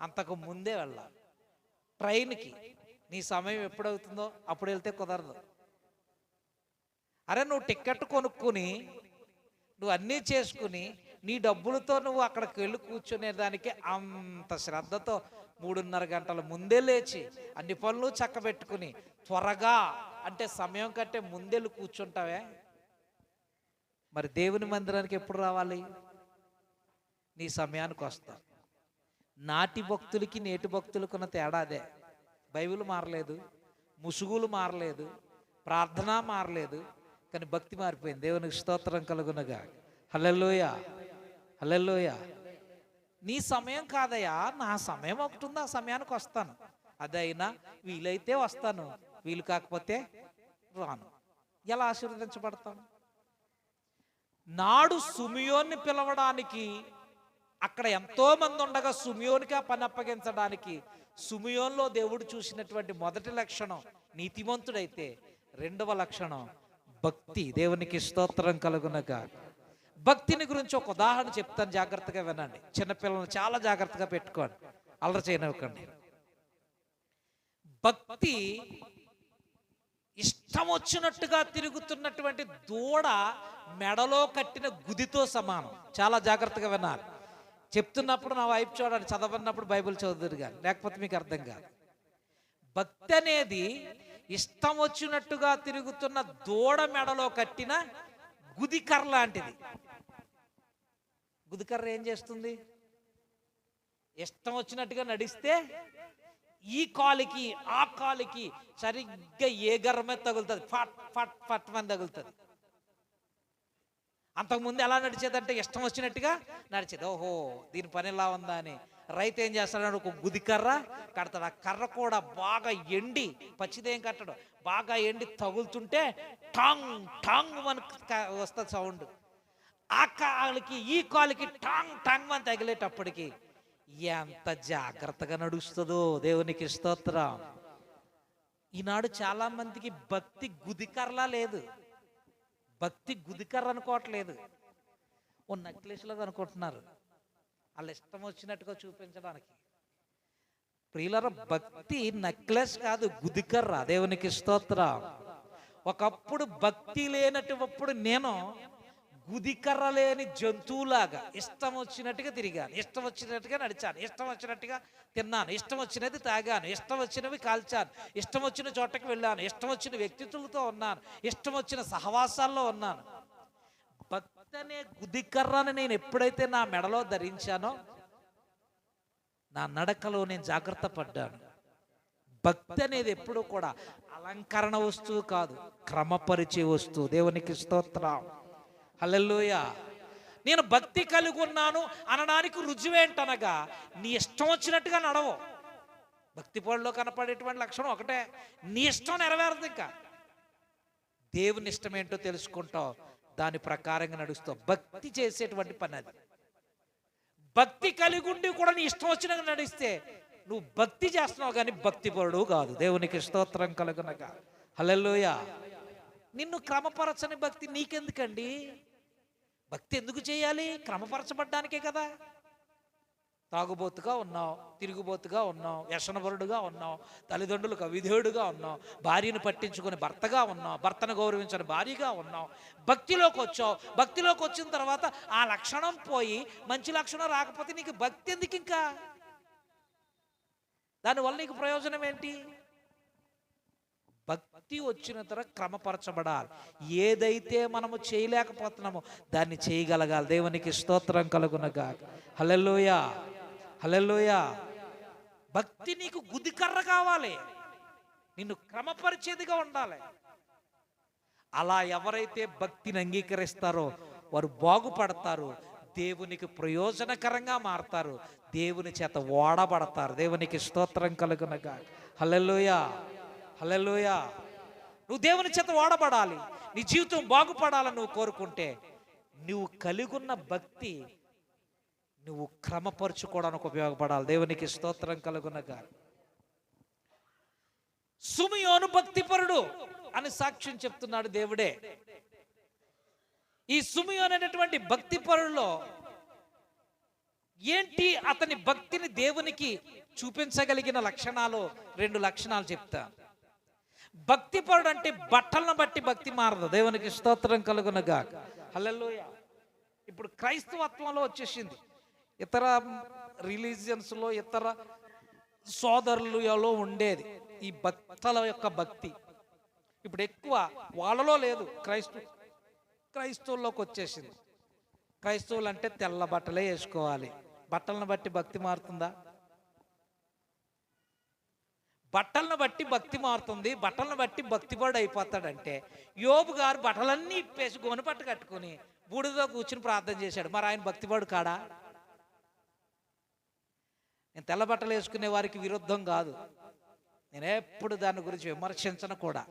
అంతకు ముందే వెళ్ళాలి. ట్రైన్కి నీ సమయం ఎప్పుడవుతుందో అప్పుడు వెళ్తే కుదరదు. అరే నువ్వు టికెట్ కొనుక్కుని, నువ్వు అన్నీ చేసుకుని, నీ డబ్బులతో నువ్వు అక్కడికి వెళ్ళి కూర్చునేదానికి అంత శ్రద్ధతో 3:30 గంటల ముందే లేచి అన్ని పనులు చక్కబెట్టుకుని త్వరగా అంటే సమయం కంటే ముందెళ్ళి కూర్చుంటావే. మరి దేవుని మందిరానికి ఎప్పుడు రావాలి? నీ సమయానికి వస్తావు. నాటి భక్తులకి నేటి భక్తులకు ఉన్న తేడా అదే. బైబిల్ మారలేదు, ముసుగులు మారలేదు, ప్రార్థన మారలేదు, కానీ భక్తి మారిపోయింది. దేవునికి స్తోత్రం కలుగునగా. హల్లెలూయా. హల్లెలూయా. నీ సమయం కాదయ్యా, నా సమయం ఒకటి ఉంది, ఆ సమయానికి వస్తాను. అదైనా వీలైతే వస్తాను, వీలు కాకపోతే రాను. ఎలా ఆశీర్వదించబడతాను? నాడు సుమియోన్ని పిలవడానికి అక్కడ ఎంతో మంది ఉండగా సుమియోనికి ఆ పని అప్పగించడానికి సుమియోన్లో దేవుడు చూసినటువంటి మొదటి లక్షణం నీతిమంతుడైతే, రెండవ లక్షణం భక్తి. దేవునికి స్తోత్రం కలుగునగా. భక్తిని గురించి ఒక ఉదాహరణ చెప్తాను, జాగ్రత్తగా వినండి. చిన్నపిల్లలను చాలా జాగ్రత్తగా పెట్టుకోండి, అల్లరి చేయనివ్వకండి. భక్తి ఇష్టం వచ్చినట్టుగా తిరుగుతున్నటువంటి దూడ మెడలో కట్టిన గుదితో సమానం. చాలా జాగ్రత్తగా వినాలి. చెప్తున్నప్పుడు నా వైపు చూడండి, చదవన్నప్పుడు బైబిల్ చదువుతారు కానీ, లేకపోతే మీకు అర్థం కాదు. భక్తి అనేది ఇష్టం వచ్చినట్టుగా తిరుగుతున్న దూడ మెడలో కట్టిన గుదికర్ర లాంటిది. గుదికర్ర ఏం చేస్తుంది? ఇష్టం వచ్చినట్టుగా నడిస్తే ఈ కాలికి ఆ కాలికి సరిగ్గా ఏ గర్ర మీద తగులుతుంది, ఫట్ ఫట్ ఫట్ అని తగులుతుంది. అంతకుముందు ఎలా నడిచేదంటే ఇష్టం వచ్చినట్టుగా నడిచేది. ఓహో దీని పని ఎలా ఉందా అని రైతు ఏం చేస్తాడు, ఒక గుదికర్ర కడతాడు. ఆ కర్ర కూడా బాగా ఎండి, పచ్చిదేం కట్టడు, బాగా ఎండి తగులుతుంటే టాంగ్ టాంగ్ అని వస్తుంది సౌండ్. ఆ కాలికి ఈ కాలికి టాంగ్ టాంగ్ అని తగిలేటప్పటికి ఎంత జాగ్రత్తగా నడుస్తుందో. దేవునికి స్తోత్రం. ఈనాడు చాలా మందికి భక్తి గుదికర్రలా లేదు, భక్తి గుదికర్ర అనుకోవట్లేదు, ఓ నెక్లెస్లో అనుకుంటున్నారు, వాళ్ళు ఇష్టం వచ్చినట్టుగా చూపించడానికి. ప్రియులారా, భక్తి నెక్లెస్ కాదు, గుదికర్ర. దేవునికి స్తోత్రం. ఒకప్పుడు భక్తి లేనటువంటి నేను గుదికర్ర లేని జంతువులాగా ఇష్టం వచ్చినట్టుగా తిరిగాను, ఇష్టం వచ్చినట్టుగా నడిచాను, ఇష్టం వచ్చినట్టుగా తిన్నాను, ఇష్టం వచ్చినది తాగాను, ఇష్టం వచ్చినవి కాల్చాను, ఇష్టం వచ్చిన చోటకి వెళ్ళాను, ఇష్టం వచ్చిన వ్యక్తిత్వులతో ఉన్నాను, ఇష్టం వచ్చిన సహవాసాల్లో ఉన్నాను. భక్తి అనే గుదికర్రను నేను ఎప్పుడైతే నా మెడలో ధరించానో నా నడకలో నేను జాగ్రత్త పడ్డాను. భక్తి అనేది ఎప్పుడూ కూడా అలంకరణ వస్తువు కాదు, క్రమపరిచే వస్తువు. దేవునికి స్తోత్రం. హల్లెలూయా. నేను భక్తి కలిగి ఉన్నాను అనడానికి రుజువేంటనగా నీ ఇష్టం వచ్చినట్టుగా నడవు. భక్తి పనుల్లో కనపడేటువంటి లక్షణం ఒకటే, నీ ఇష్టం నెరవేరదు. ఇంకా దేవుని ఇష్టం ఏంటో తెలుసుకుంటావు, దాని ప్రకారంగా నడుస్తావు. భక్తి చేసేటువంటి పని అది. భక్తి కలిగి ఉండి కూడా నీ ఇష్టం వచ్చినట్టు నడిస్తే నువ్వు భక్తి చేస్తున్నావు కానీ భక్తి పరుడు కాదు. దేవునికి స్తోత్రం కలుగునగా. హల్లెలూయా. నిన్ను క్రమపరచని భక్తి నీకెందుకండి? భక్తి ఎందుకు చేయాలి? క్రమపరచబడ్డానికే కదా. తాగుబోతుగా ఉన్నావు, తిరుగుబోతుగా ఉన్నావు, వ్యసనపరుడుగా ఉన్నావు, తల్లిదండ్రులకు అవిధేయుడుగా ఉన్నావు, భార్యను పట్టించుకుని భర్తగా ఉన్నావు, భర్తను గౌరవించని భార్యగా ఉన్నావు. భక్తిలోకి వచ్చావు. భక్తిలోకి వచ్చిన తర్వాత ఆ లక్షణం పోయి మంచి లక్షణం రాకపోతే నీకు భక్తి ఎందుకు? ఇంకా దానివల్ల నీకు ప్రయోజనం ఏంటి? భక్తి వచ్చిన తర్వాత క్రమపరచబడాలి. ఏదైతే మనము చేయలేకపోతున్నామో దాన్ని చేయగలగాలి. దేవునికి స్తోత్రం కలుగునగా. హల్లెలూయా, హల్లెలూయా. భక్తి నీకు గుదికర్ర కావాలి, నిన్ను క్రమపరిచేదిగా ఉండాలి. అలా ఎవరైతే భక్తిని అంగీకరిస్తారో వారు బాగుపడతారు, దేవునికి ప్రయోజనకరంగా మారతారు, దేవుని చేత ఓడబడతారు. దేవునికి స్తోత్రం కలుగునగా. హల్లెలూయా, హల్లెలూయా. నువ్వు దేవుని చేత ఓడబడాలి, నీ జీవితం బాగుపడాలని నువ్వు కోరుకుంటే నువ్వు కలిగున్న భక్తి నువ్వు క్రమపరుచుకోవడానికి ఉపయోగపడాలి. దేవునికి స్తోత్రం కలుగునగా. సుమియోను భక్తిపరుడు అని సాక్ష్యం చెప్తున్నాడు దేవుడే. ఈ సుమియోను అనేటువంటి భక్తిపరుల్లో ఏంటి అతని భక్తిని దేవునికి చూపించగలిగిన లక్షణాలు? 2 లక్షణాలు చెప్తా. భక్తిపరుడు అంటే బట్టలను బట్టి భక్తి మారదు. దేవునికి స్తోత్రం కలుగునగా. హల్లెలూయా. ఇప్పుడు క్రైస్తవత్వంలో వచ్చేసింది. ఇతర రిలీజియన్స్లో, ఇతర సోదరులలో ఉండేది ఈ భక్తుల యొక్క భక్తి. ఇప్పుడు ఎక్కువ వాళ్ళలో లేదు, క్రైస్తవుల్లోకి వచ్చేసింది. క్రైస్తవులు అంటే తెల్ల బట్టలే వేసుకోవాలి. బట్టలను బట్టి భక్తి మారుతుందా? బట్టలను బట్టి భక్తి మారుతుంది. బట్టలను బట్టి భక్తిపరుడు అయిపోతాడంటే యోబు గారు బట్టలన్నీ ఇప్పేసి గోనెపట్టు కట్టుకుని బూడిదలో కూర్చుని ప్రార్థన చేశాడు. మరి ఆయన భక్తిపరుడు కాడా? నేను తెల్ల బట్టలు వేసుకునే వారికి విరుద్ధం కాదు, నేను ఎప్పుడు దాని గురించి విమర్శించను కూడా.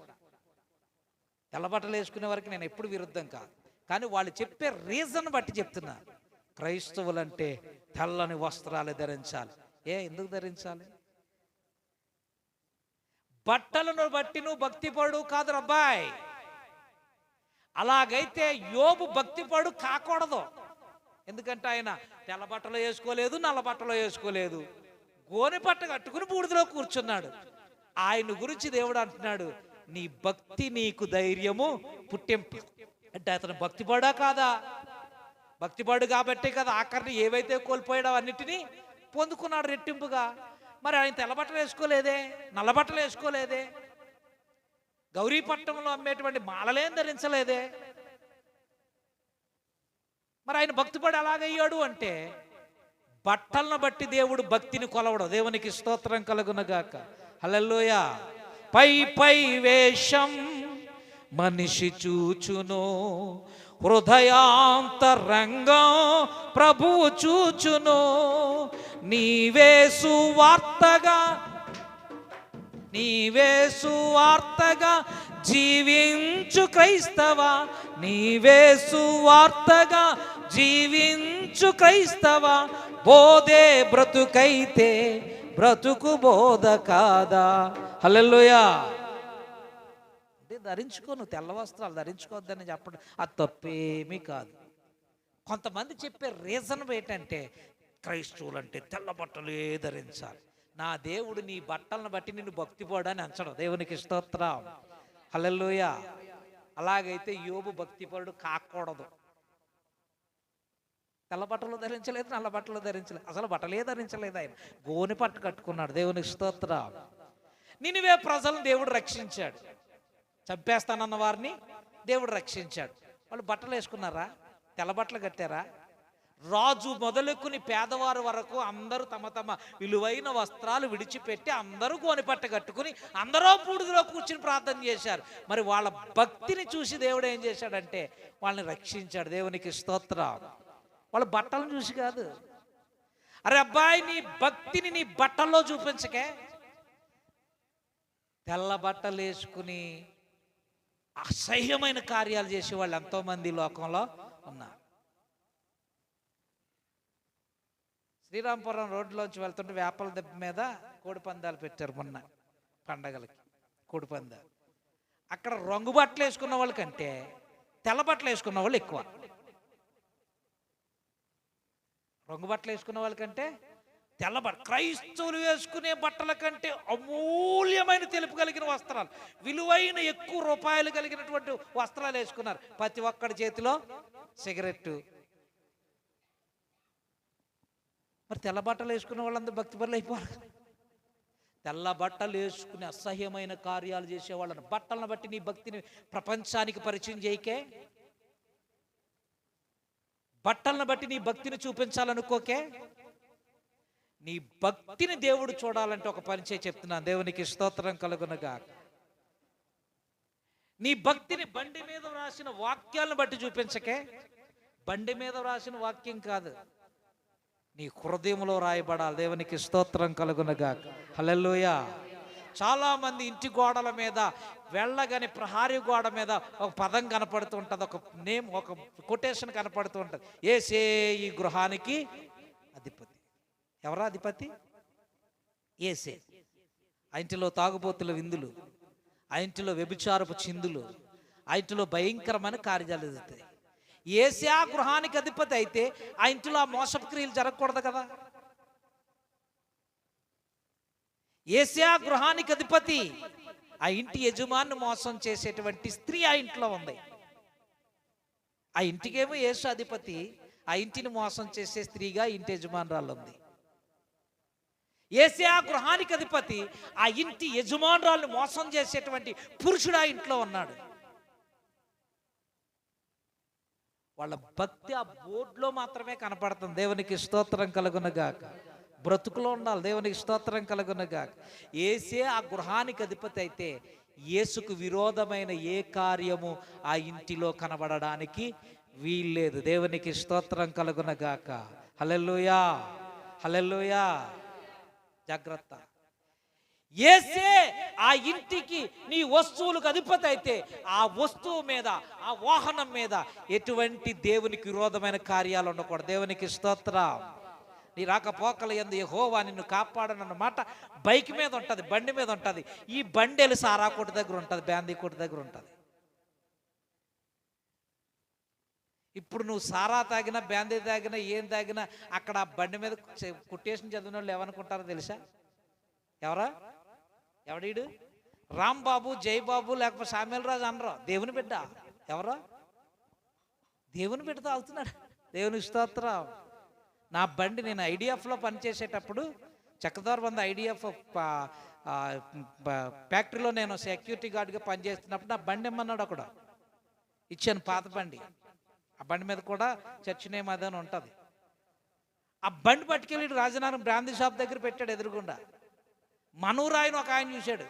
తెల్ల బట్టలు వేసుకునే వారికి నేను ఎప్పుడు విరుద్ధం కాదు, కానీ వాళ్ళు చెప్పే రీజన్ బట్టి చెప్తున్నా. క్రైస్తవులంటే తెల్లని వస్త్రాలు ధరించాలి. ఎందుకు ధరించాలి? బట్టలను బట్టి నువ్వు భక్తిపరుడు కాదు అబ్బాయి. అలాగైతే యోబు భక్తిపరుడు కాకూడదు. ఎందుకంటే ఆయన తెల్ల బట్టలు వేసుకోలేదు, నల్ల బట్టలు వేసుకోలేదు, గోనె పట్ట కట్టుకుని బూడిదలో కూర్చున్నాడు. ఆయన గురించి దేవుడు అంటున్నాడు, నీ భక్తి నీకు ధైర్యము పుట్టింపు. అంటే అతను భక్తిపరుడా కాదా? భక్తిపరుడు కాబట్టే కదా ఆఖరిని ఏవైతే కోల్పోయాడో అన్నిటినీ పొందుకున్నాడు రెట్టింపుగా. మరి ఆయన తెల్ల బట్టలు వేసుకోలేదే, నల్ల బట్టలు వేసుకోలేదే, గౌరీపట్నంలో అమ్మేటువంటి మాలలేం ధరించలేదే. మరి ఆయన భక్తిపడి అలాగయ్యాడు అంటే బట్టలను బట్టి దేవుడు భక్తిని కొలవడు. దేవునికి స్తోత్రం కలుగునగాక. హల్లెలూయా. పై పై వేషం మనిషి చూచును, హృదయాంతరంగం ప్రభువు చూచును. నీవే సువార్తగా జీవించు క్రైస్తవ, నీవే సువార్తగా జీవించు క్రైస్తవ. బోధే బ్రతుకైతే బ్రతుకు బోధ కాదా? హల్లెలూయా. అంటే ధరించుకోను, తెల్ల వస్త్రాలు ధరించుకోవద్దని చెప్పడం అది తప్పేమీ కాదు. కొంతమంది చెప్పే రీజన్ ఏంటంటే క్రైస్తవులు అంటే తెల్ల బట్టలే ధరించాలి. నా దేవుడు నీ బట్టలను బట్టి నిన్ను భక్తిపరుడని అంచడం. దేవునికి స్తోత్రం. హల్లెలూయా. అలాగైతే యోబు భక్తిపరుడు కాకూడదు. తెల్ల బట్టలు ధరించలేదు, నల్ల బట్టలు ధరించలేదు, అసలు బట్టలే ధరించలేదు. ఆయన గోనె పట్టు కట్టుకున్నాడు. దేవునికి స్తోత్రం. నినివే ప్రజలను దేవుడు రక్షించాడు. చంపేస్తానన్న వారిని దేవుడు రక్షించాడు. వాళ్ళు బట్టలు వేసుకున్నారా? తెల్ల బట్టలు కట్టారా? రాజు మొదలుకుని పేదవారు వరకు అందరూ తమ తమ విలువైన వస్త్రాలు విడిచిపెట్టి అందరూ గోనెపట్ట కట్టుకుని అందరూ బూడిదలో కూర్చుని ప్రార్థన చేశారు. మరి వాళ్ళ భక్తిని చూసి దేవుడు ఏం చేశాడంటే వాళ్ళని రక్షించాడు. దేవునికి స్తోత్రం. వాళ్ళ బట్టలను చూసి కాదు. అరే అబ్బాయి, నీ భక్తిని నీ బట్టల్లో చూపించకే. తెల్ల బట్టలు వేసుకుని అసహ్యమైన కార్యాలు చేసే వాళ్ళు ఎంతోమంది లోకంలో ఉన్నారు. శ్రీరాంపురం రోడ్లోంచి వెళ్తుంటే వేపల దెబ్బ మీద కోడి పందాలు పెట్టారు మొన్న పండగలకి. కోడి పందాలు అక్కడ రంగు బట్టలు వేసుకున్న వాళ్ళకంటే తెల్ల బట్టలు వేసుకున్న వాళ్ళు ఎక్కువ. రంగు బట్టలు వేసుకున్న వాళ్ళకంటే తెల్ల బట్ట, క్రైస్తవులు వేసుకునే బట్టల కంటే అమూల్యమైన తెలుపు కలిగిన వస్త్రాలు, విలువైన ఎక్కువ రూపాయలు కలిగినటువంటి వస్త్రాలు వేసుకున్నారు. ప్రతి ఒక్కడి చేతిలో సిగరెట్టు. మరి తెల్ల బట్టలు వేసుకున్న వాళ్ళందరూ భక్తి పరులు అయిపోవాలి. తెల్ల బట్టలు వేసుకుని అసహ్యమైన కార్యాలు చేసేవాళ్ళని బట్టలను బట్టి నీ భక్తిని ప్రపంచానికి పరిచయం చేయకే. బట్టలను బట్టి నీ భక్తిని చూపించాలనుకోకే. నీ భక్తిని దేవుడు చూడాలంటే ఒక పని చేయి చెప్తున్నాను. దేవునికి స్తోత్రం కలుగునుగాక. నీ భక్తిని బండి మీద రాసిన వాక్యాలను బట్టి చూపించకే. బండి మీద రాసిన వాక్యం కాదు, నీ హృదయంలో రాయబడాలి. దేవునికి స్తోత్రం కలుగునుగాక. హల్లెలూయా. చాలా మంది ఇంటి గోడల మీద వెళ్ళగానే ప్రహారీ గోడ మీద ఒక పదం కనపడుతూ ఉంటుంది, ఒక నేమ్, ఒక కొటేషన్ కనపడుతూ ఉంటుంది. యేసే ఈ గృహానికి అధిపతి. ఎవరా అధిపతి? యేసే. ఆ ఇంటిలో తాగుబోతుల విందులు, ఆ ఇంటిలో వ్యభిచారపు చిందులు, ఆ ఇంటిలో భయంకరమైన కార్యాలు జరుగుతాయి. యేసే ఆ గృహానికి అధిపతి అయితే ఆ ఇంటిలో ఆ మోసపు క్రియలు జరగకూడదు కదా. యేసే ఆ గృహానికి అధిపతి. ఆ ఇంటి యజమాని మోసం చేసేటువంటి స్త్రీ ఆ ఇంట్లో ఉంది. ఆ ఇంటికేమో యేసు అధిపతి, ఆ ఇంటిని మోసం చేసే స్త్రీగా ఇంటి యజమానురాలు ఉంది. యేసే ఆ గృహానికి అధిపతి, ఆ ఇంటి యజమానురాలను మోసం చేసేటువంటి పురుషుడు ఆ ఇంట్లో ఉన్నాడు. వాళ్ళ భక్తి ఆ బోర్డులో మాత్రమే కనపడుతుంది. దేవునికి స్తోత్రం కలుగునుగాక. బ్రతుకులో ఉండాలి. దేవునికి స్తోత్రం కలుగునుగాక. యేసే ఆ గృహానికి అధిపతి అయితే యేసుకు విరోధమైన ఏ కార్యము ఆ ఇంటిలో కనబడడానికి వీల్లేదు. దేవునికి స్తోత్రం కలుగునుగాక. హల్లెలూయా, హల్లెలూయా. జాగ్రత్త. యేసే ఆ ఇంటికి నీ వస్తువులకు అధిపతి అయితే ఆ వస్తువు మీద, ఆ వాహనం మీద ఎటువంటి దేవునికి విరోధమైన కార్యాలు ఉండకూడదు. దేవునికి స్తోత్రం. నీ రాకపోకల యందు యెహోవా నిన్ను కాపాడనన్నమాట బైక్ మీద ఉంటుంది, బండి మీద ఉంటుంది. ఈ బండెలు సారా కొట్టు దగ్గర ఉంటుంది, బ్యాందీ కొట్టు దగ్గర ఉంటుంది. ఇప్పుడు నువ్వు సారా తాగినా, బ్యాందీ తాగినా, ఏం తాగినా అక్కడ ఆ బండి మీద కొటేషన్ చదివిన వాళ్ళు ఏమనుకుంటారో తెలుసా? ఎవడీడు? రాంబాబు, జయబాబు, లేకపోతే సామ్యాల్ రాజు అనరు. దేవుని బిడ్డ. ఎవరో దేవుని బిడ్డ తాగుతున్నాడు. దేవుని స్తోత్రం. నా బండి, నేను ఐడిఎఫ్లో పనిచేసేటప్పుడు, చక్కదారు బంద ఐడిఎఫ్ ఫ్యాక్టరీలో నేను సెక్యూరిటీ గార్డ్గా పనిచేస్తున్నప్పుడు నా బండి ఇమ్మన్నాడు. అక్కడ ఇచ్చాను, పాత బండి. ఆ బండి మీద కూడా చర్చ్ నేమ్ అదని ఉంటుంది. ఆ బండి పట్టుకెళ్ళి రాజనారాయణ బ్రాందీ షాప్ దగ్గర పెట్టాడు ఎదురుగుండా. మనూరాయన ఒక ఆయన చూశాడు.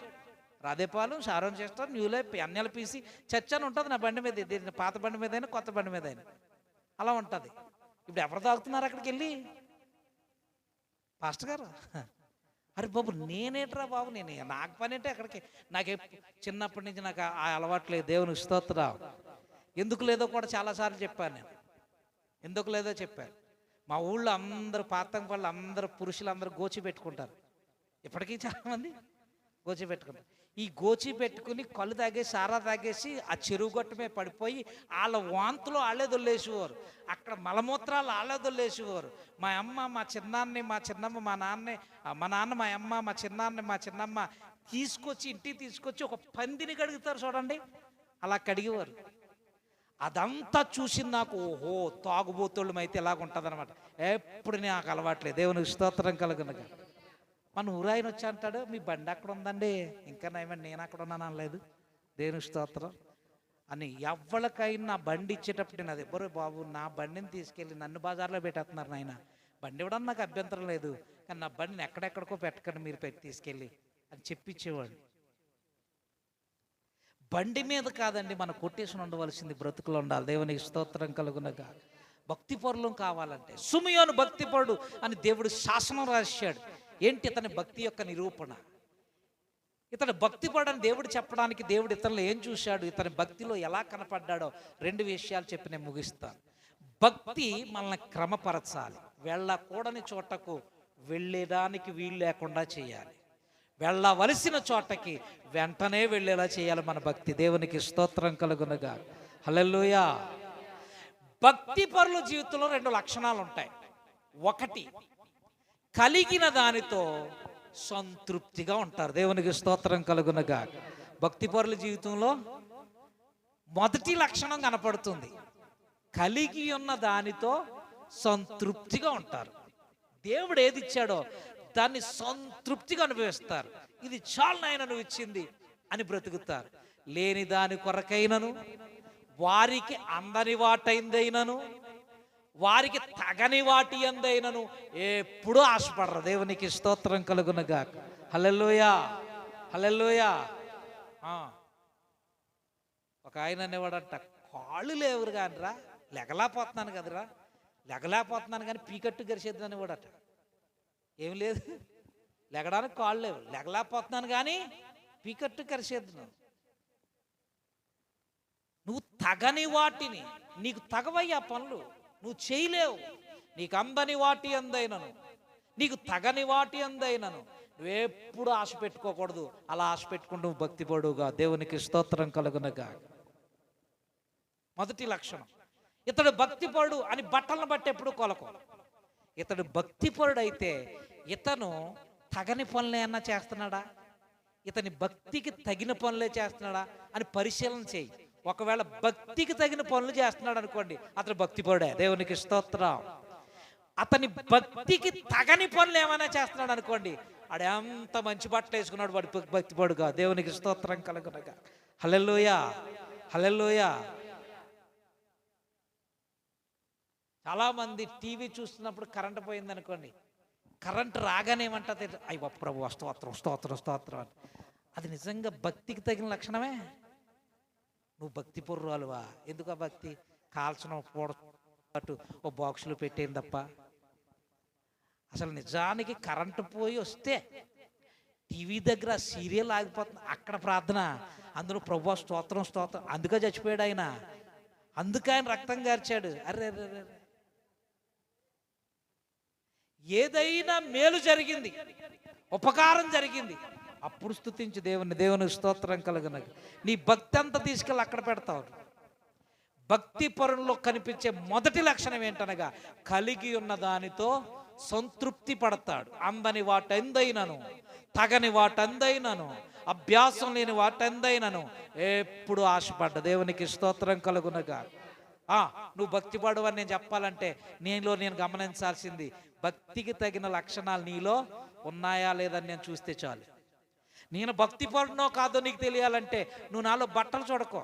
రాధేపాలెం, సారం చేస్తారు, న్యూలే, ఎన్ఎల్పిసి చర్చ్ అని ఉంటుంది నా బండి మీద. పాత బండి మీద అయినా కొత్త బండి మీద అయినా అలా ఉంటుంది. ఇప్పుడు ఎవరు తాగుతున్నారు అక్కడికి వెళ్ళి? పాస్టర్ గారు. అరే బాబు, నేనేట్రా బాబు, నాకు పని అంటే అక్కడికి. నాకు చిన్నప్పటి నుంచి నాకు ఆ అలవాట్లేదు. దేవుని స్తోత్రం. ఎందుకు లేదో కూడా చాలాసార్లు చెప్పాను నేను. ఎందుకు లేదో చెప్పాను. మా ఊళ్ళో అందరూ పాతంగ వాళ్ళు అందరూ పురుషులు అందరూ గోచి పెట్టుకుంటారు. ఇప్పటికీ చాలామంది గోచి పెట్టుకుంటారు. ఈ గోచి పెట్టుకుని కళ్ళు తాగేసి, సారా తాగేసి ఆ చెరువు గొట్టమే పడిపోయి వాళ్ళ వాంతులు వాళ్ళే దొల్లేసేవారు. అక్కడ మలమూత్రాలు వాళ్ళే దొల్లేసేవారు. మా అమ్మ, మా చిన్నాన్ని, మా చిన్నమ్మ, మా నాన్న, మా అమ్మ, మా చిన్నాన్ని, మా చిన్నమ్మ తీసుకొచ్చి ఇంటికి తీసుకొచ్చి ఒక పందిని కడుగుతారు చూడండి, అలా కడిగేవారు. అదంతా చూసి నాకు ఓహో, తాగుబోతుళ్ళం అయితే ఇలాగుంటుంది అనమాట. ఎప్పుడు నాకు అలవాట్లేదు. దేవునికి స్తోత్రం కలుగునుగా. మన ఊరాయన వచ్చి అంటాడు, మీ బండి అక్కడ ఉందండి. ఇంకా నయమండి, నేను అక్కడ ఉన్నాను అనలేదు. దేవుని స్తోత్రం. అని ఎవరికైనా బండి ఇచ్చేటప్పుడు నేను అది ఎవ్వరు బాబు నా బండిని తీసుకెళ్ళి నన్ను బజార్లో పెట్టేస్తున్నారు నాయన, బండి ఇవ్వడం నాకు అభ్యంతరం లేదు, కానీ నా బండిని ఎక్కడెక్కడికో పెట్టకండి మీరు పెట్టి తీసుకెళ్ళి అని చెప్పించేవాడు. బండి మీద కాదండి మన కొటేషన్ ఉండవలసింది, బ్రతుకులో ఉండాలి. దేవునికి స్తోత్రం కలుగునగా. భక్తి పరులం కావాలంటే సుమియోను భక్తి పరుడు అని దేవుడు శాసనం రాశాడు. ఏంటి ఇతని భక్తి యొక్క నిరూపణ? ఇతడు భక్తి పరుడని దేవుడు చెప్పడానికి దేవుడు ఇతరులు ఏం చూశాడు, ఇతని భక్తిలో ఎలా కనపడ్డాడో 2 విషయాలు చెప్పి నేను ముగిస్తాను. భక్తి మనల్ని క్రమపరచాలి. వెళ్ళకూడని చోటకు వెళ్ళేదానికి వీలు లేకుండా చేయాలి. వెళ్ళవలసిన చోటకి వెంటనే వెళ్ళేలా చేయాలి మన భక్తి. దేవునికి స్తోత్రం కలుగునగా. హల్లెలూయా. భక్తి పరుల జీవితంలో 2 లక్షణాలు ఉంటాయి. 1, కలిగిన దానితో సంతృప్తిగా ఉంటారు. దేవునికి స్తోత్రం కలుగునగా. భక్తి పరుల జీవితంలో మొదటి లక్షణం కనపడుతుంది, కలిగి ఉన్న దానితో సంతృప్తిగా ఉంటారు. దేవుడు ఏది ఇచ్చాడో దాన్ని సంతృప్తిగా అనుభవిస్తారు. ఇది చాలు నాయన నువ్వు ఇచ్చింది అని బ్రతుకుతారు. లేని దాని కొరకైనను, వారికి అందని వాటైందైనను, వారికి తగని వాటి అందైనను ఎప్పుడూ ఆశపడరు. దేవునికి స్తోత్రం కలుగునగా. హల్లెలూయా, హల్లెలూయా. ఒక ఆయన అనేవాడంట, కాళ్ళు లేవురు కానిరా, లెగలేకపోతున్నాను కదరా, లెగలేకపోతున్నాను కానీ పీకట్టు గరిచేద్దాం అనేవాడట. ఏం లేదు, లెగడానికి కాళ్ళు లేవు, లెగలేకపోతున్నాను కానీ పీకట్టు కరిచేద్దాను. నువ్వు తగని వాటిని, నీకు తగవయ్యా పనులు, నువ్వు చేయలేవు. నీకు అందని వాటి అందైనను, నీకు తగని వాటి అందైనను నువ్వెప్పుడు ఆశ పెట్టుకోకూడదు. అలా ఆశ పెట్టుకుంటూ నువ్వు భక్తి పడుగా. దేవునికి స్తోత్రం కలుగునగా. మొదటి లక్షణం. ఇతడు భక్తిపరుడు అని బట్టలను బట్టి ఎప్పుడు కొలకు. ఇతడు భక్తిపరుడు అయితే ఇతను తగని పనులే అన్నా చేస్తున్నాడా, ఇతని భక్తికి తగిన పనులే చేస్తున్నాడా అని పరిశీలన చేయి. ఒకవేళ భక్తికి తగిన పనులు చేస్తున్నాడు అనుకోండి, అతను భక్తిపరుడే. దేవునికి స్తోత్రం. అతని భక్తికి తగని పనులు ఏమైనా చేస్తున్నాడు అనుకోండి, ఆడు ఎంత మంచి బట్టలు వేసుకున్నాడు, వాడు భక్తిపరుడుగా. దేవునికి స్తోత్రం కలుగునగా. హల్లెలూయా, హల్లెలూయా. చాలామంది టీవీ చూస్తున్నప్పుడు కరెంటు పోయింది అనుకోండి, కరెంటు రాగానే ఏమంటుంది, అయ్య ప్రభు స్తోత్రం స్తోత్రం స్తోత్రం అని. అది నిజంగా భక్తికి తగిన లక్షణమే? నువ్వు భక్తి పొర్రాలువా? ఎందుకు ఆ భక్తి? కాల్చడం పోడట్టు ఓ బాక్సులు పెట్టేది తప్ప. అసలు నిజానికి కరెంటు పోయి వస్తే టీవీ దగ్గర సీరియల్ ఆగిపోతుంది, అక్కడ ప్రార్థన, అందులో ప్రభు స్తోత్రం స్తోత్రం. అందుకే చచ్చిపోయాడు ఆయన, అందుకే ఆయన రక్తం గార్చాడు. అరే అరే, ఏదైనా మేలు జరిగింది, ఉపకారం జరిగింది, అప్పుడు స్తుతించి దేవుని. దేవునికి స్తోత్రం కలుగునగా. నీ భక్తి అంతా తీసుకెళ్ళి అక్కడ పెడతావు. భక్తి పరుల్లో కనిపించే మొదటి లక్షణం ఏంటనగా, కలిగి ఉన్న దానితో సంతృప్తి పడతాడు. అందని వాటెందైనను, తగని వాటెందైనను, అభ్యాసం లేని వాటెందైనను ఎప్పుడు ఆశపడ్డ. దేవునికి స్తోత్రం కలుగునగా. నువ్వు భక్తి పడువని నేను చెప్పాలంటే నేను గమనించాల్సింది, భక్తికి తగిన లక్షణాలు నీలో ఉన్నాయా లేదని నేను చూస్తే చాలు. నేను భక్తి పడునో కాదో నీకు తెలియాలంటే నువ్వు నాలో బట్టలు చూడకో,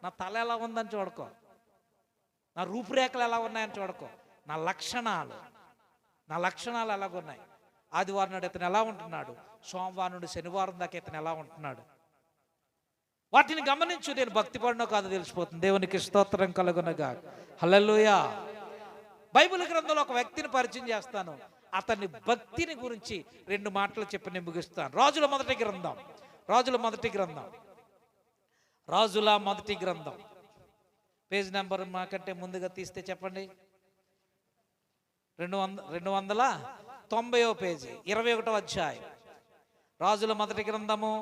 నా తల ఎలా ఉందని చూడకో, నా రూపురేఖలు ఎలా ఉన్నాయని చూడకో, నా లక్షణాలు ఎలాగున్నాయి. ఆదివారం నాడు ఇతను ఎలా ఉంటున్నాడు, సోమవారం నుండి శనివారం దాకా ఇతను ఎలా ఉంటున్నాడు, వాటిని గమనించు. నేను భక్తి పడినో కాదో తెలిసిపోతుంది. దేవునికి స్తోత్రం కలుగునగా. హల్లెలూయా. బైబిల్ గ్రంథంలో ఒక వ్యక్తిని పరిచయం చేస్తాను. అతని భక్తిని గురించి 2 మాటలు చెప్పి నేను ముగిస్తాను. రాజుల మొదటి గ్రంథం పేజ్ నెంబర్ మాకంటే ముందుగా తీస్తే చెప్పండి. 290వ పేజీ, 21వ అధ్యాయం. రాజుల మొదటి గ్రంథము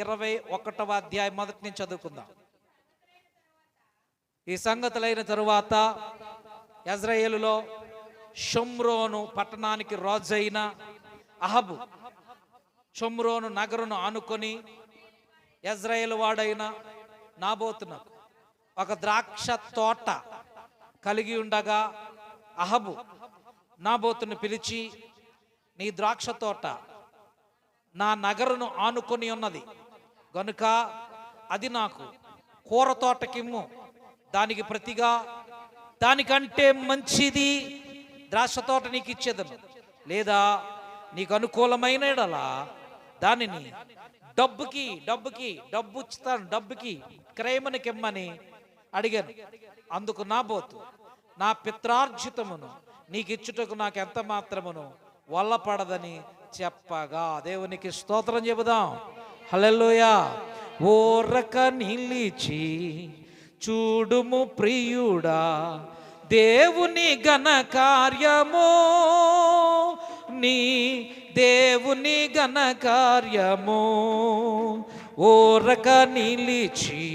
21వ అధ్యాయం మొదటి నుంచి చదువుకుందాం. ఈ సంగతులైన తరువాత యెజ్రెయేలులో షోమ్రోను పట్టణానికి రాజైన అహబు షోమ్రోను నగరును ఆనుకొని యెజ్రెయేలు వాడైన నాబోతునకు ఒక ద్రాక్ష తోట కలిగి ఉండగా, అహబు నాబోతును పిలిచి, నీ ద్రాక్ష తోట నా నగరును ఆనుకొని ఉన్నది గనుక అది నాకు కూర తోటకిమ్ము, దానికి ప్రతిగా దానికంటే మంచిది ద్రాక్ష తోట నీకు ఇచ్చేదను. లేదా నీకు అనుకూలమైన యెడల దానిని డబ్బు ఇస్తాను, డబ్బుకి క్రయమునకిమ్మని అడిగాను. అందుకు నాబోతు, నా పిత్రార్జితమును నీకు ఇచ్చుటకు నాకు ఎంత మాత్రమును వల్లపడదని చెప్పగా. దేవునికి స్తోత్రం చెబుదాం. హల్లెలూయా. ఓరక నిలిచి చూడుము ప్రియుడా దేవుని ఘన కార్యము, నీ దేవుని ఘన కార్యము. ఓరక నిలిచి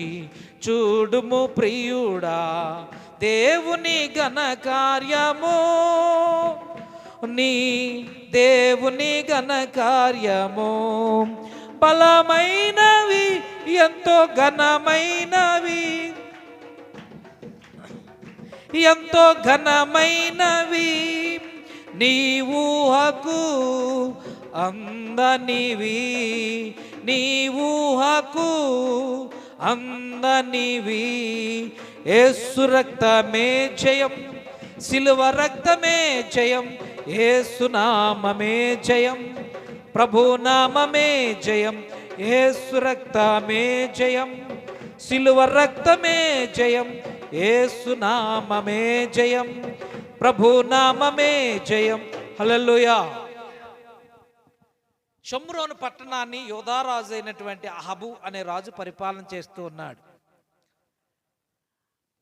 చూడుము ప్రియుడా దేవుని ఘన కార్యము, నీ దేవుని ఘన కార్యము. బలమైనవి ఎంతో ఘనమైనవి, ఎంతో ఘనమైనవి, నీ ఊహకు అందనివి, నీ ఊహకు అందనివి. యేసు రక్తమే జయం, సిలువ రక్తమే జయం, యేసు నామమే జయం, ప్రభు నామమే జయం. యేసు రక్తమే జయం, సిలువ రక్తమే జయం, యేసు నామమే జయం, ప్రభు నామమే జయం. హల్లెలూయా. షోమ్రోను పట్టణాన్ని యోధారాజు అయినటువంటి అహబు అనే రాజు పరిపాలన చేస్తూ ఉన్నాడు.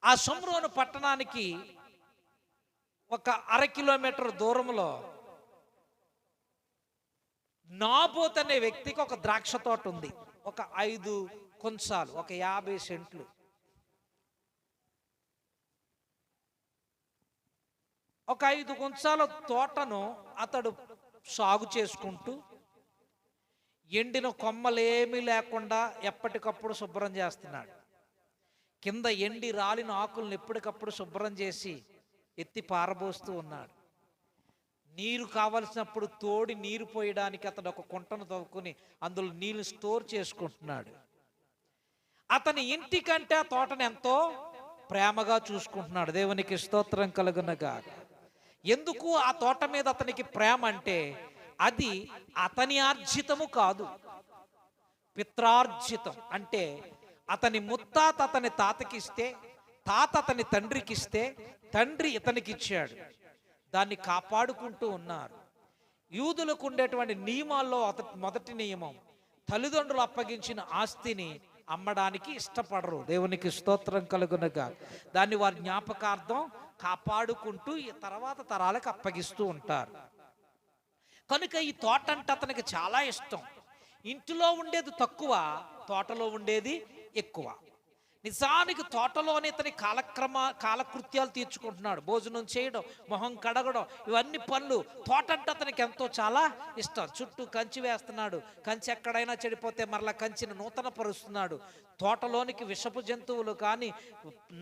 ఆ షోమ్రోను పట్టణానికి ఒక 1/2 కిలోమీటర్ దూరంలో నాబోత్ అనే వ్యక్తికి ఒక ద్రాక్ష తోట ఉంది. ఒక 5 కొంచాలు, ఒక 50 సెంట్లు. ఒక 5 కొంచాల తోటను అతడు సాగు చేసుకుంటూ ఎండిన కొమ్మలేమీ లేకుండా ఎప్పటికప్పుడు శుభ్రం చేస్తున్నాడు. కింద ఎండి రాలిన ఆకులను ఎప్పటికప్పుడు శుభ్రం చేసి ఎత్తి పారబోస్తూ ఉన్నాడు. నీరు కావలసినప్పుడు తోడి నీరు పోయడానికి అతడు ఒక కుంటను తవ్వుకుని అందులో నీళ్లు స్టోర్ చేసుకుంటున్నాడు. అతని ఇంటికంటే ఆ తోటను ఎంతో ప్రేమగా చూసుకుంటున్నాడు. దేవునికి స్తోత్రం కలుగునగాక. ఎందుకు ఆ తోట మీద అతనికి ప్రేమ అంటే అది అతని ఆర్జితము కాదు, పిత్రార్జితం. అంటే అతని ముత్తాత అతని తాతకిస్తే, తాత అతని తండ్రికిస్తే, తండ్రి ఇతనికి ఇచ్చాడు. దాన్ని కాపాడుకుంటూ ఉన్నారు. యూదులకు ఉండేటువంటి నియమాల్లో మొదటి నియమం, తల్లిదండ్రులు అప్పగించిన ఆస్తిని అమ్మడానికి ఇష్టపడరు. దేవునికి స్తోత్రం కలుగునగా. దాన్ని వారి జ్ఞాపకార్థం కాపాడుకుంటూ తర్వాత తరాలకు అప్పగిస్తూ ఉంటారు. కనుక ఈ తోట అంటే అతనికి చాలా ఇష్టం. ఇంటిలో ఉండేది తక్కువ, తోటలో ఉండేది ఎక్కువ. నిజానికి తోటలోనే ఇతని కాలకృత్యాలు తీర్చుకుంటున్నాడు. భోజనం చేయడం, మొహం కడగడం, ఇవన్నీ పనులు తోట అంటే అతనికి ఎంతో చాలా ఇష్టం. చుట్టూ కంచి వేస్తున్నాడు. కంచి ఎక్కడైనా చెడిపోతే మరలా కంచిని నూతన పరుస్తున్నాడు. తోటలోనికి విషపు జంతువులు కానీ,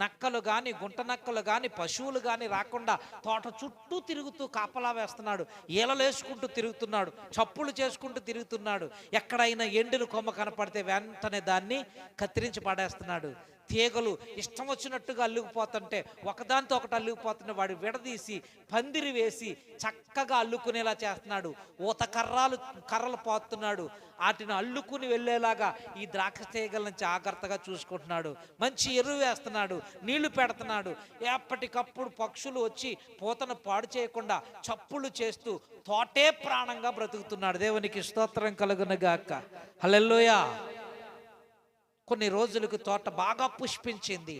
నక్కలు కానీ, గుంట నక్కలు కానీ, పశువులు కానీ రాకుండా తోట చుట్టూ తిరుగుతూ కాపలా వేస్తున్నాడు. ఈలలేసుకుంటూ తిరుగుతున్నాడు, చప్పులు చేసుకుంటూ తిరుగుతున్నాడు. ఎక్కడైనా ఎండిన కొమ్మ కనపడితే వెంటనే దాన్ని కత్తిరించి పడేస్తున్నాడు. తీగలు ఇష్టం వచ్చినట్టుగా అల్లుకుపోతుంటే, ఒకదాంతో ఒకటి అల్లుకుపోతుంటే వాడు విడదీసి పందిరి వేసి చక్కగా అల్లుకునేలా చేస్తున్నాడు. ఊత కర్రలు పోతున్నాడు. వాటిని అల్లుకుని వెళ్ళేలాగా ఈ ద్రాక్ష తీగలను జాగ్రత్తగా చూసుకుంటున్నాడు. మంచి ఎరువు వేస్తున్నాడు, నీళ్లు పెడుతున్నాడు. ఎప్పటికప్పుడు పక్షులు వచ్చి పూతను పాడు చేయకుండా చప్పులు చేస్తూ తోటే ప్రాణంగా బ్రతుకుతున్నాడు. దేవునికి స్తోత్రం కలుగునుగాక. హల్లెలూయా. కొన్ని రోజులకు తోట బాగా పుష్పించింది.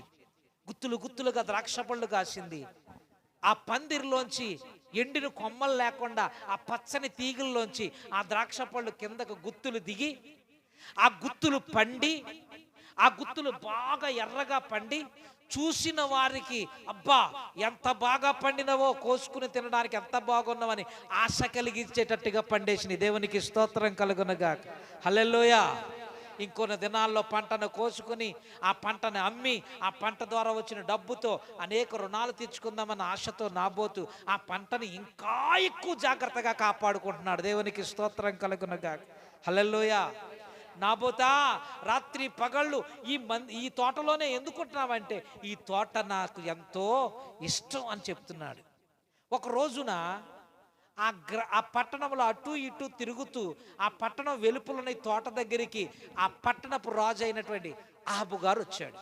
గుత్తులుగా ద్రాక్ష పళ్ళు కాసింది. ఆ పందిరిలోంచి ఎండిన కొమ్మలు లేకుండా ఆ పచ్చని తీగల్లోంచి ఆ ద్రాక్ష పళ్ళు కిందకు గుత్తులు దిగి, ఆ గుత్తులు పండి, ఆ గుత్తులు బాగా ఎర్రగా పండి చూసిన వారికి అబ్బా ఎంత బాగా పండినవో, కోసుకుని తినడానికి ఎంత బాగున్నావని ఆశ కలిగించేటట్టుగా పండేసినాయి. దేవునికి స్తోత్రం కలుగునుగాక. హల్లెలూయా. ఇంకొన్ని దినాల్లో పంటను కోసుకుని ఆ పంటను అమ్మి ఆ పంట ద్వారా వచ్చిన డబ్బుతో అనేక రుణాలు తీర్చుకుందామన్న ఆశతో నాబోతు ఆ పంటని ఇంకా ఎక్కువ జాగ్రత్తగా కాపాడుకుంటున్నాడు. దేవునికి స్తోత్రం కలుగునుగాక. హల్లెలూయా. నాబోతా, రాత్రి పగళ్ళు ఈ తోటలోనే ఎందుకుంటున్నావంటే ఈ తోట నాకు ఎంతో ఇష్టం అని చెప్తున్నాడు. ఒక రోజున ఆ పట్టణంలో అటు ఇటు తిరుగుతూ ఆ పట్టణం వెలుపలని తోట దగ్గరికి ఆ పట్టణపు రాజు అయినటువంటి అహాబు గారు వచ్చాడు.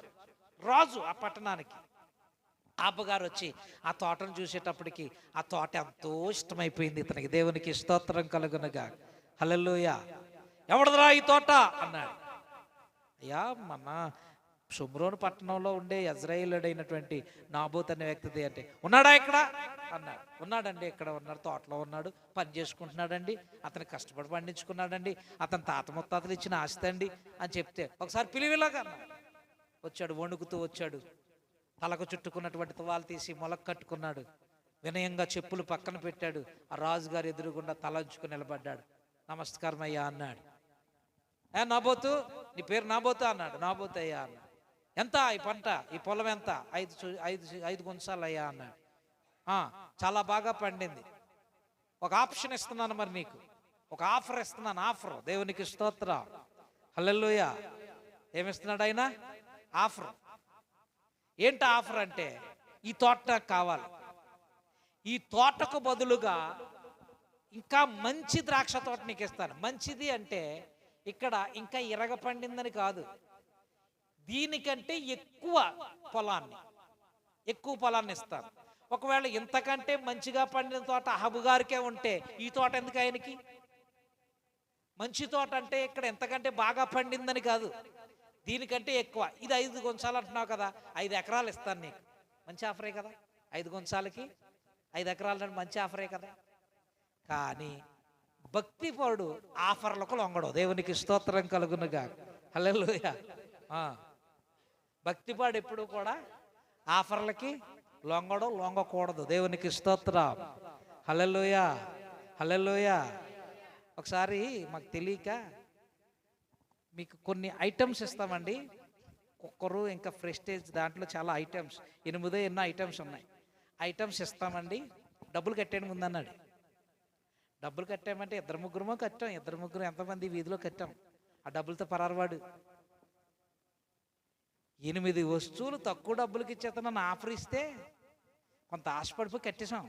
రాజు ఆ పట్టణానికి అహాబు గారు వచ్చి ఆ తోటను చూసేటప్పటికి ఆ తోట ఎంతో ఇష్టమైపోయింది ఇతనికి. దేవునికి స్తోత్రం కలుగునుగా. హల్లెలూయా. ఎవడదరా ఈ తోట అన్నాడు. అయ్యా, మన షోమ్రోను పట్టణంలో ఉండే యజ్రాయేలుడైనటువంటి నాబోత్ అనే వ్యక్తిది అంటే. ఉన్నాడా ఇక్కడ అన్నాడు. ఉన్నాడండి, ఇక్కడ ఉన్నాడు, తోటలో ఉన్నాడు, పని చేసుకుంటున్నాడండి, అతను కష్టపడి పండించుకున్నాడండి, అతని తాత ముత్తాతలు ఇచ్చిన ఆస్తి అండి అని చెప్తే ఒకసారి పిలివిలాగా అన్నాడు. వచ్చాడు, వణుకుతూ వచ్చాడు, తలకు చుట్టుకున్నటువంటి తువాలు తీసి మొలకు కట్టుకున్నాడు, వినయంగా చెప్పులు పక్కన పెట్టాడు, ఆ రాజుగారు ఎదురుగుండా తలంచుకుని నిలబడ్డాడు. నమస్కారం అయ్యా అన్నాడు. నాబోతు, నీ పేరు నాబోతు అన్నాడు. నాబోతు అయ్యా అన్నాడు. ఎంత ఈ పంట, ఈ పొలం ఎంత? 5 గుంసాలు అయ్యా అన్నాడు. చాలా బాగా పండింది. ఒక ఆప్షన్ ఇస్తున్నాను, మరి నీకు ఒక ఆఫర్ ఇస్తున్నాను. ఆఫర్. దేవునికి స్తోత్రం. హల్లెలూయా. ఏమిస్తున్నాడు ఆయన? ఆఫర్. ఏంటి ఆఫర్ అంటే, ఈ తోట నాకు కావాలి, ఈ తోటకు బదులుగా ఇంకా మంచి ద్రాక్ష తోట నీకు ఇస్తాను. మంచిది అంటే ఇక్కడ ఇంకా ఇరగ పండిందని కాదు, దీనికంటే ఎక్కువ పొలాన్ని ఇస్తాను. ఒకవేళ ఇంతకంటే మంచిగా పండిన తోట అహాబు గారికే ఉంటే ఈ తోట ఎందుకు ఆయనకి? మంచి తోట అంటే ఇక్కడ ఎంతకంటే బాగా పండిందని కాదు, దీనికంటే ఎక్కువ. ఇది 5 గుంసాలు అంటున్నావు కదా, 5 ఎకరాలు ఇస్తాను నీకు. మంచి ఆఫరే కదా, 5 గుంసాలకి 5 ఎకరాలు మంచి ఆఫరే కదా. కానీ భక్తిపరుడు ఆఫర్లకు లొంగడు. దేవునికి స్తోత్రం కలుగునుగా. హల్లెలూయా. భక్తిపరుడు ఎప్పుడు కూడా ఆఫర్లకి లొంగకూడదు. దేవునికి స్తోత్రం. హల్లెలూయా. హల్లెలూయా. ఒకసారి మాకు తెలియక మీకు కొన్ని ఐటమ్స్ ఇస్తామండి. కుక్కరు, ఇంకా ప్రెస్టేజ్, దాంట్లో చాలా ఐటమ్స్, 8 ఎన్నో ఐటమ్స్ ఉన్నాయి. ఐటమ్స్ ఇస్తామండి, డబ్బులు కట్టేయండి ముందన్నాడు. డబ్బులు కట్టామంటే 2-3 కట్టాం. 2-3 ఎంతమంది వీధిలో కట్టాం. ఆ డబ్బులతో పరారవాడు 8 వస్తువులు తక్కువ డబ్బులకి ఇచ్చేతనని ఆఫర్ ఇస్తే కొంత ఆశపడిపోయి కట్టేశాం.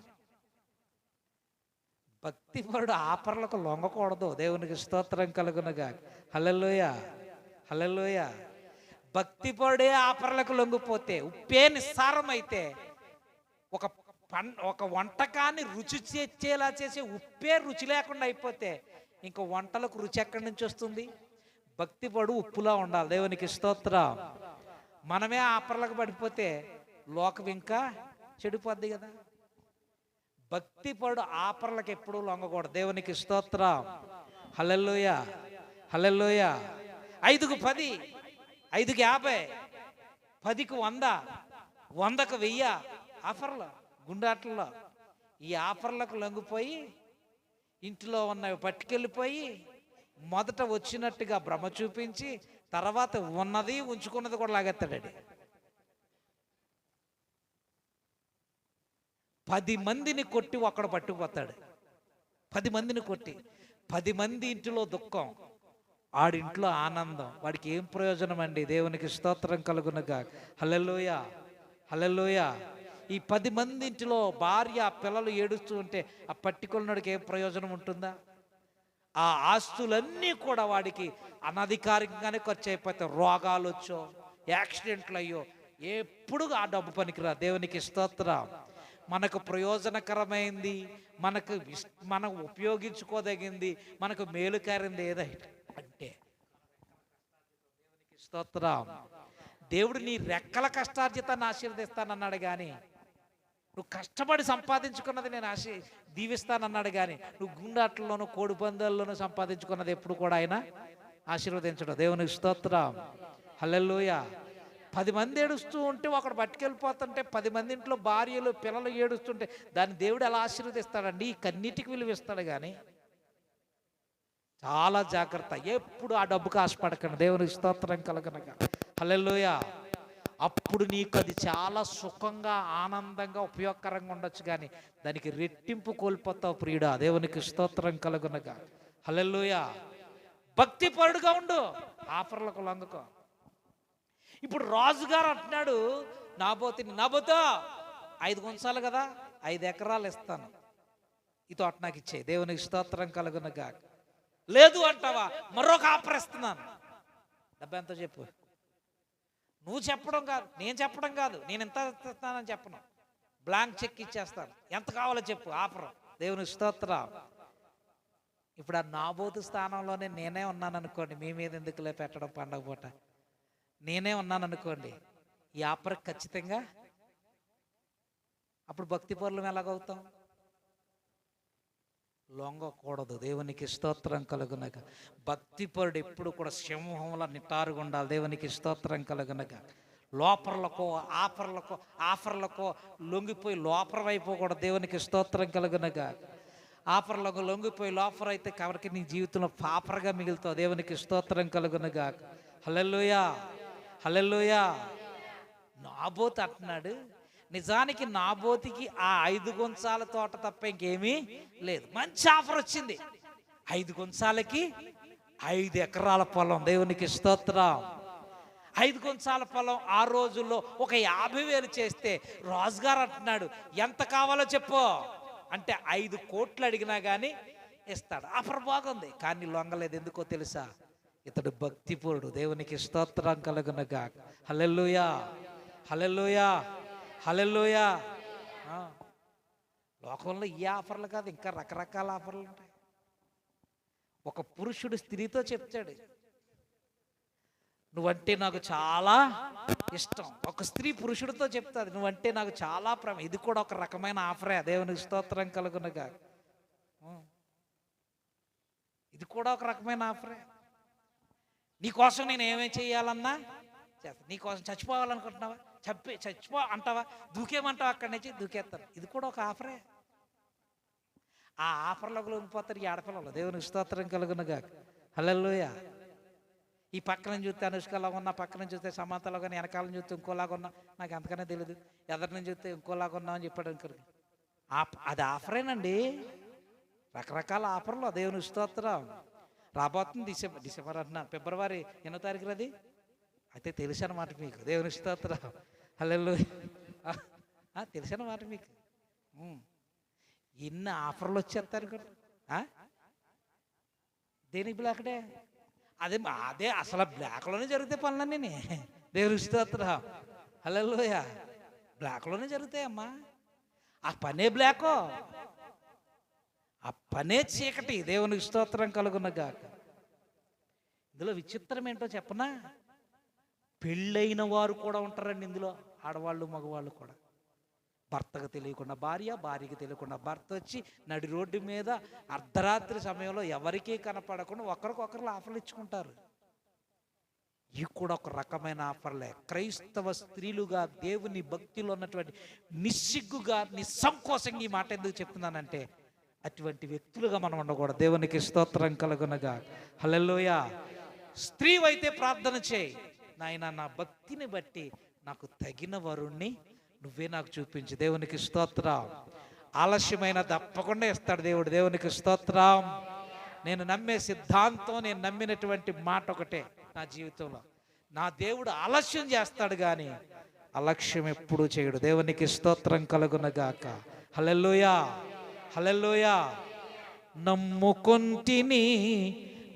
భక్తిపరుడు ఆఫర్లకు లొంగకూడదు. దేవునికి స్తోత్రం కలుగునుగా. హల్లెలూయా. హల్లెలూయా. భక్తిపరుడే ఆఫర్లకు లొంగిపోతే, ఉప్పే నిస్సారం అయితే, ఒక వంటకాన్ని రుచి తెచ్చేలా చేసే ఉప్పే రుచి లేకుండా అయిపోతే ఇంక వంటలకు రుచి ఎక్కడి నుంచి వస్తుంది? భక్తిపరుడు ఉప్పులా ఉండాలి. దేవునికి స్తోత్రం. మనమే ఆఫర్లకు పడిపోతే లోకం ఇంకా చెడిపోద్ది కదా. భక్తిపరుడు ఆఫర్లకు ఎప్పుడూ లొంగకూడదు. దేవునికి స్తోత్రం. హల్లెలూయా. హల్లెలూయా. 5కు 10, 5కి 50, 10కు 100, 100కు 1000 ఆఫర్లు గుండాటల్లో. ఈ ఆఫర్లకు లొంగిపోయి ఇంట్లో ఉన్నవి పట్టుకెళ్ళిపోయి మొదట వచ్చినట్టుగా భ్రమ చూపించి తర్వాత ఉన్నది ఉంచుకున్నది కూడా లాగెత్తాడు. 10 మందిని కొట్టి ఒక్కడు పట్టుకుపోతాడు. 10 మందిని కొట్టి 10 మంది ఇంటిలో దుఃఖం, ఆడింట్లో ఆనందం. వాడికి ఏం ప్రయోజనం అండి? దేవునికి స్తోత్రం కలుగునుగా. హల్లెలూయా. హల్లెలూయా. ఈ 10 మంది ఇంటిలో భార్య పిల్లలు ఏడుస్తూ ఉంటే ఆ పట్టుకున్నడికి ఏం ప్రయోజనం ఉంటుందా? ఆ ఆస్తులన్నీ కూడా వాడికి అనధికారికంగానే ఖర్చు అయిపోతాయి. రోగాలు వచ్చో, యాక్సిడెంట్లు అయ్యో, ఎప్పుడు ఆ డబ్బు పనికిరా. దేవునికి స్తోత్రం. మనకు ప్రయోజనకరమైంది, మనం ఉపయోగించుకోదగింది, మనకు మేలుకారింది ఏదైతే అంటే దేవునికి స్తోత్రం. దేవుడు నీ రెక్కల కష్టార్జితాన్ని ఆశీర్వదిస్తానన్నాడు కానీ, నువ్వు కష్టపడి సంపాదించుకున్నది నేను దీవిస్తానన్నాడు కానీ, నువ్వు గుండాట్లలోనూ కోడి పందాల్లోనూ సంపాదించుకున్నది ఎప్పుడు కూడా ఆయన ఆశీర్వదించడం. దేవునికి స్తోత్రం. హల్లెలూయా. 10 మంది ఏడుస్తూ ఉంటే ఒకడు పట్టుకెళ్ళిపోతుంటే 10 మంది ఇంట్లో భార్యలు పిల్లలు ఏడుస్తుంటే దాన్ని దేవుడు ఎలా ఆశీర్వదిస్తాడండి? ఈ కన్నిటికి విలువిస్తాడు. కానీ చాలా జాగ్రత్త, ఎప్పుడు ఆ డబ్బుకు ఆశపడకండి. దేవునికి స్తోత్రం కలగనగా. హల్లెలూయా. అప్పుడు నీకు అది చాలా సుఖంగా, ఆనందంగా, ఉపయోగకరంగా ఉండొచ్చు, కానీ దానికి రెట్టింపు కోల్పోతావు ప్రియుడా. దేవునికి స్తోత్రం కలుగునగా. హల్లెలూయా. భక్తి పరుడుగా ఉండు, ఆఫర్లకు లొంగకో. ఇప్పుడు రాజుగారు అంటున్నాడు నాబోతో 5 గుంచాలు కదా, 5 ఎకరాలు ఇస్తాను, ఈ తోట నాకు ఇచ్చే, దేవునికి స్తోత్రం కలుగునుగా. లేదు అంటావా, మరొక ఆఫర్ ఇస్తున్నాను, డబ్బు ఎంతో చెప్పు. నువ్వు చెప్పడం కాదు, నేను చెప్పడం కాదు, నేను ఎంత ఇస్తానని చెప్పను, బ్లాంక్ చెక్ ఇచ్చేస్తాను, ఎంత కావాలో చెప్పు, ఆఫర్. దేవుని స్తోత్రం. ఇప్పుడు ఆ నాబోతు స్థానంలోనే నేనే ఉన్నాను అనుకోండి, మీ మీద ఎందుకులే పెట్టడం పండగ పూట, నేనే ఉన్నాను అనుకోండి, ఈ ఆఫర్ ఖచ్చితంగా అప్పుడు భక్తి పరులం ఎలాగవుతాం? లొంగకూడదు. దేవునికి స్తోత్రం కలుగునగా. భక్తి పరుడు ఎప్పుడు కూడా సింహంలో నిటారుగా ఉండాలి. దేవునికి స్తోత్రం కలుగునగా. లోపర్లకో ఆఫర్లకో లొంగిపోయి లోపరం అయిపోకూడదు. దేవునికి స్తోత్రం కలుగునగా. ఆఫర్లకు లొంగిపోయి లోపర్ అయితే కాబట్టి నీ జీవితంలో పాపరగా మిగులుతావు. దేవునికి స్తోత్రం కలుగునగా. హల్లెలూయా, హల్లెలూయా. నాబోతు అంటున్నాడు, నిజానికి నాబోతికి ఆ 5 గుంచాల తోట తప్ప ఇంకేమీ లేదు. మంచి ఆఫర్ వచ్చింది, 5 గుంచాలకి 5 ఎకరాల పొలం. దేవునికి స్తోత్రం. 5 గుంచాల పొలం ఆ రోజుల్లో ఒక 50,000 చేస్తే రాజుగారు అంటున్నాడు, ఎంత కావాలో చెప్పు అంటే 5 కోట్లు అడిగినా కానీ ఇస్తాడు. ఆఫర్ బాగుంది, కానీ లొంగలేదు. ఎందుకో తెలుసా? ఇతడు భక్తిపూరుడు. దేవునికి స్తోత్రం కలుగునగా. హల్లెలూయా, హల్లెలూయా, హల్లెలూయా. లోకంలో ఈ ఆఫర్లు కాదు, ఇంకా రకరకాల ఆఫర్లు ఉంటాయి. ఒక పురుషుడు స్త్రీతో చెప్తాడు, నువ్వంటే నాకు చాలా ఇష్టం. ఒక స్త్రీ పురుషుడితో చెప్తాది, నువ్వంటే నాకు చాలా ప్రేమ. ఇది కూడా ఒక రకమైన ఆఫరే. దేవునికి స్తోత్రం కలుగునగా. ఇది కూడా ఒక రకమైన ఆఫరే. నీకోసం నేను ఏమేం చేయాలన్నా చేస్తా. నీకోసం చచ్చిపోవాలనుకుంటున్నావా, చచ్చిపో అంటావా, దూకేమంటావా, అక్కడి నుంచి దూకేస్తాను. ఇది కూడా ఒక ఆఫరే. ఆ ఆఫర్లోకి లొంగిపోతారు ఈ ఆడపిల్లలు. దేవునికి స్తోత్రం కలుగునగా. హల్లెలూయా. ఈ పక్కన చూస్తే అనుష్కలాగా ఉన్నా, పక్కన చూస్తే సమంతలాగా, వెనకాలను చూస్తే ఇంకోలాగా ఉన్నా, నాకు ఎంతకనే తెలియదు, ఎదరిని చూస్తే ఇంకోలాగా ఉన్నా అని చెప్పాడు అనుకోరు. అది ఆఫరేనండి. రకరకాల ఆఫర్లు. దేవుని స్తోత్రం. రాబోతుంది డిసెంబర్ అంటున్నాను, ఫిబ్రవరి 8వ తారీఖు అది అయితే తెలుసు అన్నమాట మీకు. దేవుని స్తోత్రం. హల్లెలూయా. తెలుసు అన్నమాట మీకు. ఇన్ని ఆఫర్లు వచ్చేస్తారు కదా. దేనికి బ్లాక్డే? అదే అసలు బ్లాక్లోనే జరుగుతాయి పనులన్నీ. దేవుని స్తోత్రం. హల్లెలూయా. బ్లాక్లోనే జరుగుతాయమ్మా. ఆ పనే బ్లాక్, ఆ పనే చీకటి. దేవునికి స్తోత్రం కలుగునగా. ఇందులో విచిత్రం ఏంటో చెప్పనా? పెళ్ళైన వారు కూడా ఉంటారండి ఇందులో, ఆడవాళ్ళు మగవాళ్ళు కూడా. భర్తకు తెలియకుండా భార్య, భార్యకి తెలియకుండా భర్త వచ్చి నడి రోడ్డు మీద అర్ధరాత్రి సమయంలో ఎవరికీ కనపడకుండా ఒకరికొకరు ఆఫర్లు ఇచ్చుకుంటారు. ఇవి కూడా ఒక రకమైన ఆఫర్లే. క్రైస్తవ స్త్రీలుగా దేవుని భక్తిలో ఉన్నటువంటి నిస్సిగ్గుగా నిస్సంకోచంగా ఈ మాట ఎందుకు చెప్తున్నానంటే, అటువంటి వ్యక్తులుగా మనం ఉండకూడదు. దేవునికి స్తోత్రం కలుగునగా. హల్లెలూయా. స్త్రీవైతే ప్రార్థన చేయి, నాయన నా భక్తిని బట్టి నాకు తగిన వరుణ్ణి నువ్వే నాకు చూపించు. దేవునికి స్తోత్రం. ఆలస్యమైన తప్పకుండా ఇస్తాడు దేవుడు. దేవునికి స్తోత్రం. నేను నమ్మే సిద్ధాంతం, నేను నమ్మినటువంటి మాట ఒకటే నా జీవితంలో, నా దేవుడు ఆలస్యం చేస్తాడు కానీ అలక్ష్యం ఎప్పుడూ చేయడు. దేవునికి స్తోత్రం కలుగునగాక. హల్లెలూయా, హల్లెలూయా. నమ్ముకొంటిని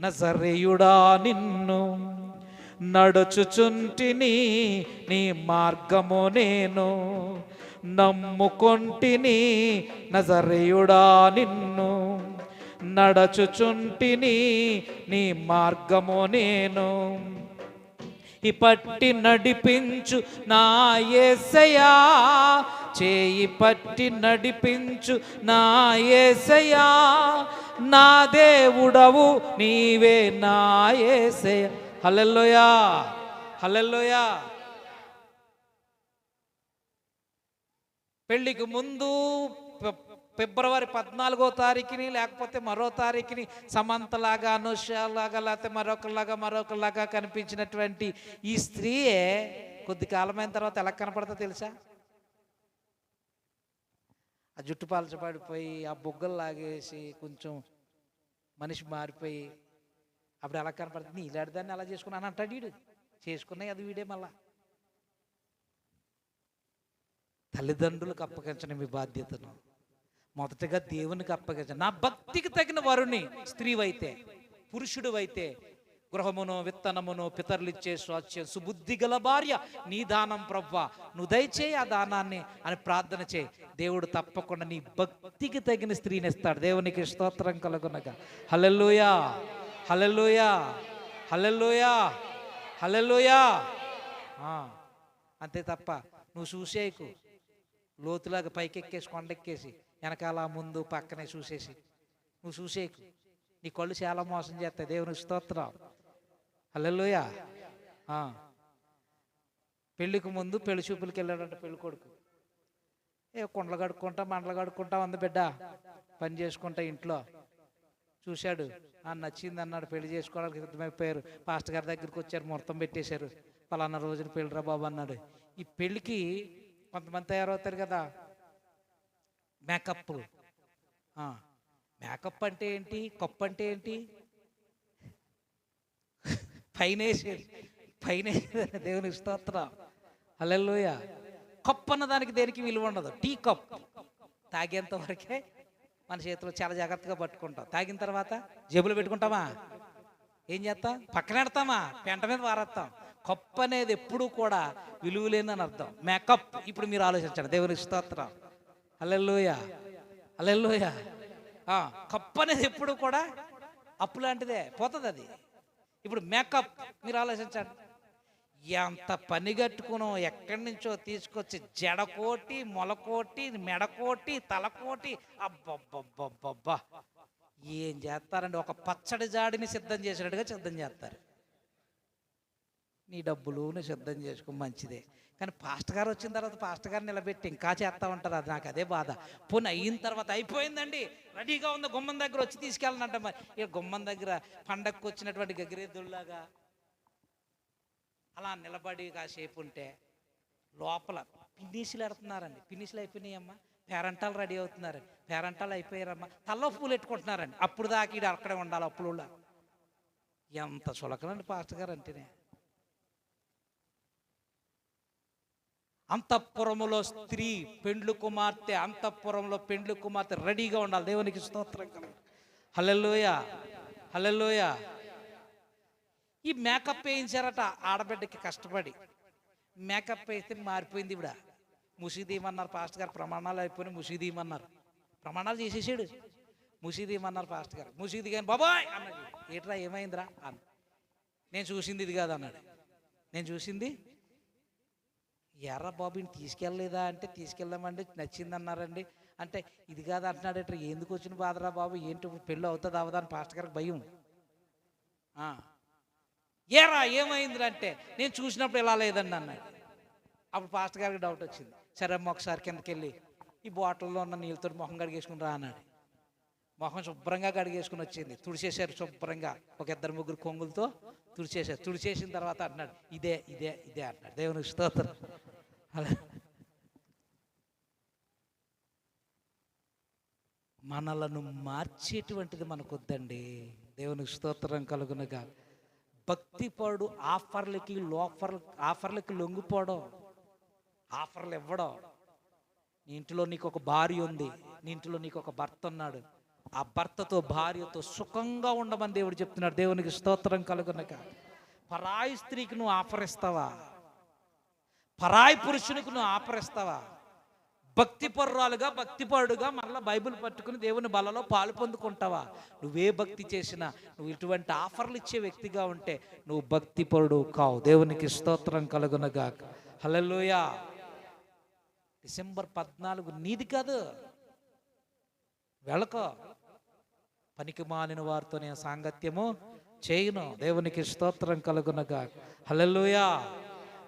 నజరేయుడా నిన్ను, నడుచుచుంటిని నీ మార్గము నేను. నమ్ముకొంటిని నజరేయుడా నిన్ను, నడుచుచుంటిని నీ మార్గము నేను. ఈ పట్టి నడిపించు నా యేసయ్యా, చేయి పట్టి నడిపించు నా యేసయ్యా. నా దేవుడవు నీవే నా యేసయ్యా. హల్లెలూయా, హల్లెలూయా. పెళ్లికి ముందు ఫిబ్రవరి 14వ తారీఖుని లేకపోతే మరో తారీఖుని సమంతలాగా, అనుషలాగా, లేకపోతే మరొకలాగా కనిపించినటువంటి ఈ స్త్రీయే కొద్ది కాలమైన తర్వాత ఎలా కనపడుతుందో తెలుసా? ఆ జుట్టు పాల్చబడిపోయి, ఆ బొగ్గలు లాగేసి కొంచెం మనిషి మారిపోయి అప్పుడు ఎలా కనపడుతుంది, ఇలాంటి దాన్ని అలా చేసుకున్నాను అంటాడు వీడు. చేసుకున్నాయి అది వీడే. మళ్ళా తల్లిదండ్రులకు అప్పగించండి మీ బాధ్యతను. మొదటగా దేవునికి అప్పగించండి. నా భక్తికి తగిన వరుని స్త్రీవైతే, పురుషుడు అయితే, గృహమును విత్తనమును పితరులిచ్చే స్వాచ్యం సుబుద్ధి గల భార్య నీ దానం ప్రవ్వా, నువ్వు దయచేయి ఆ దానాన్ని అని ప్రార్థన చేయి. దేవుడు తప్పకుండా నీ భక్తికి తగిన స్త్రీని ఇస్తాడు. దేవునికి స్తోత్రం కలుగునగా. హల్లెలూయా, హల్లెలూయా, హల్లెలూయా, హల్లెలూయా. అంతే తప్ప నువ్వు చూసేయకు, లోతులాగా పైకెక్కేసి కొండెక్కేసి వెనకాల ముందు పక్కనే చూసేసి నువ్వు చూసేయకు. నీ కళ్ళు చాలా మోసం చేస్తాయి. దేవునికి స్తోత్రం. హల్లెలూయా. పెళ్ళికి ముందు పెళ్లి చూపులకి వెళ్ళాడంట పెళ్లి కొడుకు. కుండలు కడుక్కుంటా మండలు కడుక్కుంటా ఉంది బిడ్డ, పని చేసుకుంటా ఇంట్లో. చూశాడు, నచ్చింది అన్నాడు, పెళ్లి చేసుకోవడానికి సిద్ధమైపోయారు. పాస్టర్ గారి దగ్గరికి వచ్చారు, ముహూర్తం పెట్టేశారు. పలానా రోజున పెళ్ళిరా బాబు అన్నాడు. ఈ పెళ్ళికి కొంతమంది తయారవుతారు కదా, మేకప్. మేకప్ అంటే ఏంటి, కప్పు అంటే ఏంటి, పైన దేవునికి స్తోత్రం. హల్లెలూయా. కప్పు అన్న దానికి దేనికి విలువ ఉండదు. టీ కప్ తాగేంత వరకే మన చేతిలో చాలా జాగ్రత్తగా పట్టుకుంటాం. తాగిన తర్వాత జేబులో పెట్టుకుంటామా, ఏం చేస్తాం, పక్కన పెడతామా, పెంట మీద వారేస్తాం. కప్పు అనేది ఎప్పుడు కూడా విలువ లేదని అర్థం. మేకప్. ఇప్పుడు మీరు ఆలోచించండి. దేవునికి స్తోత్రం. హల్లెలూయా, హల్లెలూయా. కప్పు అనేది ఎప్పుడు కూడా అప్పు లాంటిదే, పోతుంది అది. ఇప్పుడు మేకప్ మీరు ఆలోచించండి. ఎంత పని కట్టుకునో ఎక్కడి నుంచో తీసుకొచ్చి జడకోటి, మొలకోటి, మెడకోటి, తలకోటి, అబ్బబ్బబ్బబ్బబ్బా ఏం చేస్తారండి. ఒక పచ్చడి జాడిని సిద్ధం చేసినట్టుగా సిద్ధం చేస్తారు. నీ డబ్బులు నువ్వు సిద్ధం చేసుకో, మంచిదే. కానీ పాస్టర్ గారు వచ్చిన తర్వాత పాస్టర్ గారు నిలబెట్టి ఇంకా చేస్తా ఉంటారు. అది నాకు అదే బాధ. పోనీ అయిన తర్వాత అయిపోయిందండి, రెడీగా ఉంది, గుమ్మం దగ్గర వచ్చి తీసుకెళ్ళనంట. మరి ఇక గుమ్మం దగ్గర పండగకు వచ్చినటువంటి గగిరేదుల్లాగా అలా నిలబడి కాసేపు ఉంటే లోపల పిన్నీసులు ఎడుతున్నారండి. పిన్నీసులు అయిపోయినాయమ్మా, పేరంటాలు రెడీ అవుతున్నారండి. పేరంటాలు అయిపోయారమ్మా, తల్లో పూలు పెట్టుకుంటున్నారండి. అప్పుడు దాకా ఈడు అక్కడే ఉండాలి అప్పులు. ఎంత చులకనండి పాస్టర్ గారు అంటేనే. అంతఃపురములో స్త్రీ పెండ్లు కుమార్తె, అంతఃపురంలో పెండ్లు కుమార్తె రెడీగా ఉండాలి. దేవునికి స్తోత్రం కలుగు. హల్లెలూయా, హల్లెలూయా. ఈ మేకప్ వేయించారట ఆడబిడ్డకి కష్టపడి. మేకప్ వేస్తే మారిపోయింది. ఇవిడ ముసిదీమన్నారు పాస్టర్ గారు. ప్రమాణాలు అయిపోయినాయి, ముసిదీమన్నారు. ప్రమాణాలు చేసేసాడు, ముసిదీమన్నారు పాస్టర్ గారు. ముసిది కానీ బాబాయ్ అన్నది. ఏట్రా ఏమైందిరా అన్న. నేను చూసింది ఇది కాదు అన్నాడు. నేను చూసింది ఎర్ర బాబుని తీసుకెళ్ళలేదా అంటే తీసుకెళ్ళామండి, నచ్చింది అన్నారండి అంటే ఇది కాదు అంటున్నాడు. ఎట్రా ఎందుకు వచ్చిన బాధరా బాబు, ఏంటి పెళ్ళి అవుతుంది అవదా అని పాస్టర్ గారికి భయం. ఏరా ఏమైందిరా అంటే నేను చూసినప్పుడు ఇలా లేదండి అన్నాడు. అప్పుడు పాస్టర్ గారికి డౌట్ వచ్చింది. సరే అమ్మ ఒకసారి కిందకి వెళ్ళి ఈ బాటిల్లో ఉన్న నీళ్ళతో మొహం కడిగేసుకుని రా అన్నాడు. మొహం శుభ్రంగా కడిగేసుకుని వచ్చింది. తుడిచేశారు శుభ్రంగా, ఒక 2-3 కొంగులతో తుడిచేశారు. తుడిచేసిన తర్వాత అంటున్నాడు ఇదే ఇదే ఇదే అంటున్నాడు. దేవునికి స్తోత్రం. అలా మనలను మార్చేటువంటిది మనకొద్దండి. దేవునికి స్తోత్రం కలుగునగా. భక్తిపడు ఆఫర్లకి లొంగిపోవడం, ఆఫర్లు ఇవ్వడం. నీ ఇంట్లో నీకు ఒక భార్య ఉంది, నీ ఇంట్లో నీకు ఒక భర్త ఉన్నాడు. ఆ భర్తతో భార్యతో సుఖంగా ఉండమని దేవుడు చెప్తున్నాడు. దేవునికి స్తోత్రం కలుగునక. పరాయి స్త్రీకి నువ్వు ఆఫర్ ఇస్తావా? పరాయి పురుషునికి నువ్వు ఆఫర్ ఇస్తావా? భక్తిపరురాలుగా భక్తిపరుడుగా మరలా బైబిల్ పట్టుకుని దేవుని బలలో పాలు పొందుకుంటావా? నువ్వే భక్తి చేసినా నువ్వు ఇటువంటి ఆఫర్లు ఇచ్చే వ్యక్తిగా ఉంటే నువ్వు భక్తిపరుడు కావు. దేవునికి స్తోత్రం కలుగునగాక. హల్లెలూయా. డిసెంబర్ 14 నీది కాదు, వెళ్ళకో. పనికి మాలిన వారితో నేను సాంగత్యము చేయను. దేవునికి స్తోత్రం కలుగునగాక. హల్లెలూయా.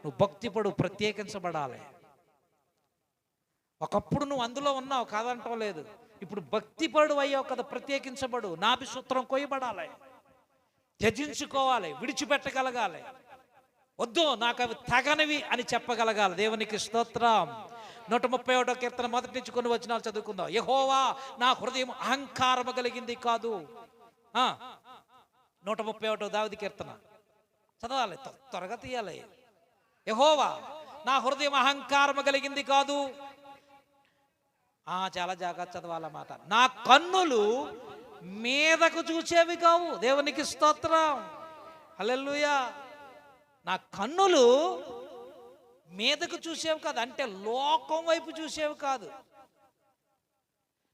నువ్వు భక్తిపడు, ప్రత్యేకించబడాలి. ఒకప్పుడు నువ్వు అందులో ఉన్నావు కాదంటం లేదు. ఇప్పుడు భక్తిపడు అయ్యావు కదా, ప్రత్యేకించబడు. నాభి సూత్రం కొయ్యబడాలి, త్యజించుకోవాలి, విడిచిపెట్టగలగాలి. వద్దు నాకు అవి తగనివి అని చెప్పగలగాలి. దేవునికి స్తోత్రం. 131వ కీర్తన మొదటి నుంచి కొన్ని వచనాలు చదువుకుందాం. యెహోవా నా హృదయం అహంకారము కలిగింది కాదు. 131 దావీదు కీర్తన చదవాలి, త్వరగా తీయాలి. యెహోవా నా హృదయం అహంకారము కలిగింది కాదు. చాలా జాగ్రత్త చదవాలన్నమాట. నా కన్నులు మీదకు చూసేవి కావు. దేవునికి స్తోత్రం, హల్లెలూయా. నా కన్నులు మీదకు చూసేవి కాదు, అంటే లోకం వైపు చూసేవి కాదు.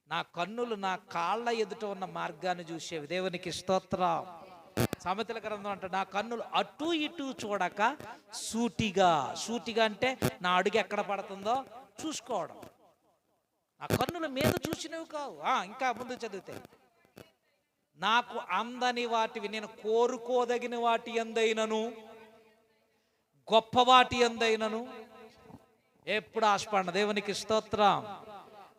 నా కన్నులు నా కాళ్ళ ఎదుట ఉన్న మార్గాన్ని చూసేవి. దేవునికి స్తోత్రం. సామెతల గ్రంథం అంటే నా కన్నులు అటు ఇటు చూడక సూటిగా అంటే నా అడుగు ఎక్కడ పడుతుందో చూసుకోవడం. నా కన్నుల మీద చూసినవి కావు. ఇంకా ముందు చదివితే, నాకు అందని వాటివి, నేను కోరుకోదగిన వాటి యందైనను గొప్ప వాటి యందైనను ఎప్పుడు ఆశపడిన. దేవునికి స్తోత్రం.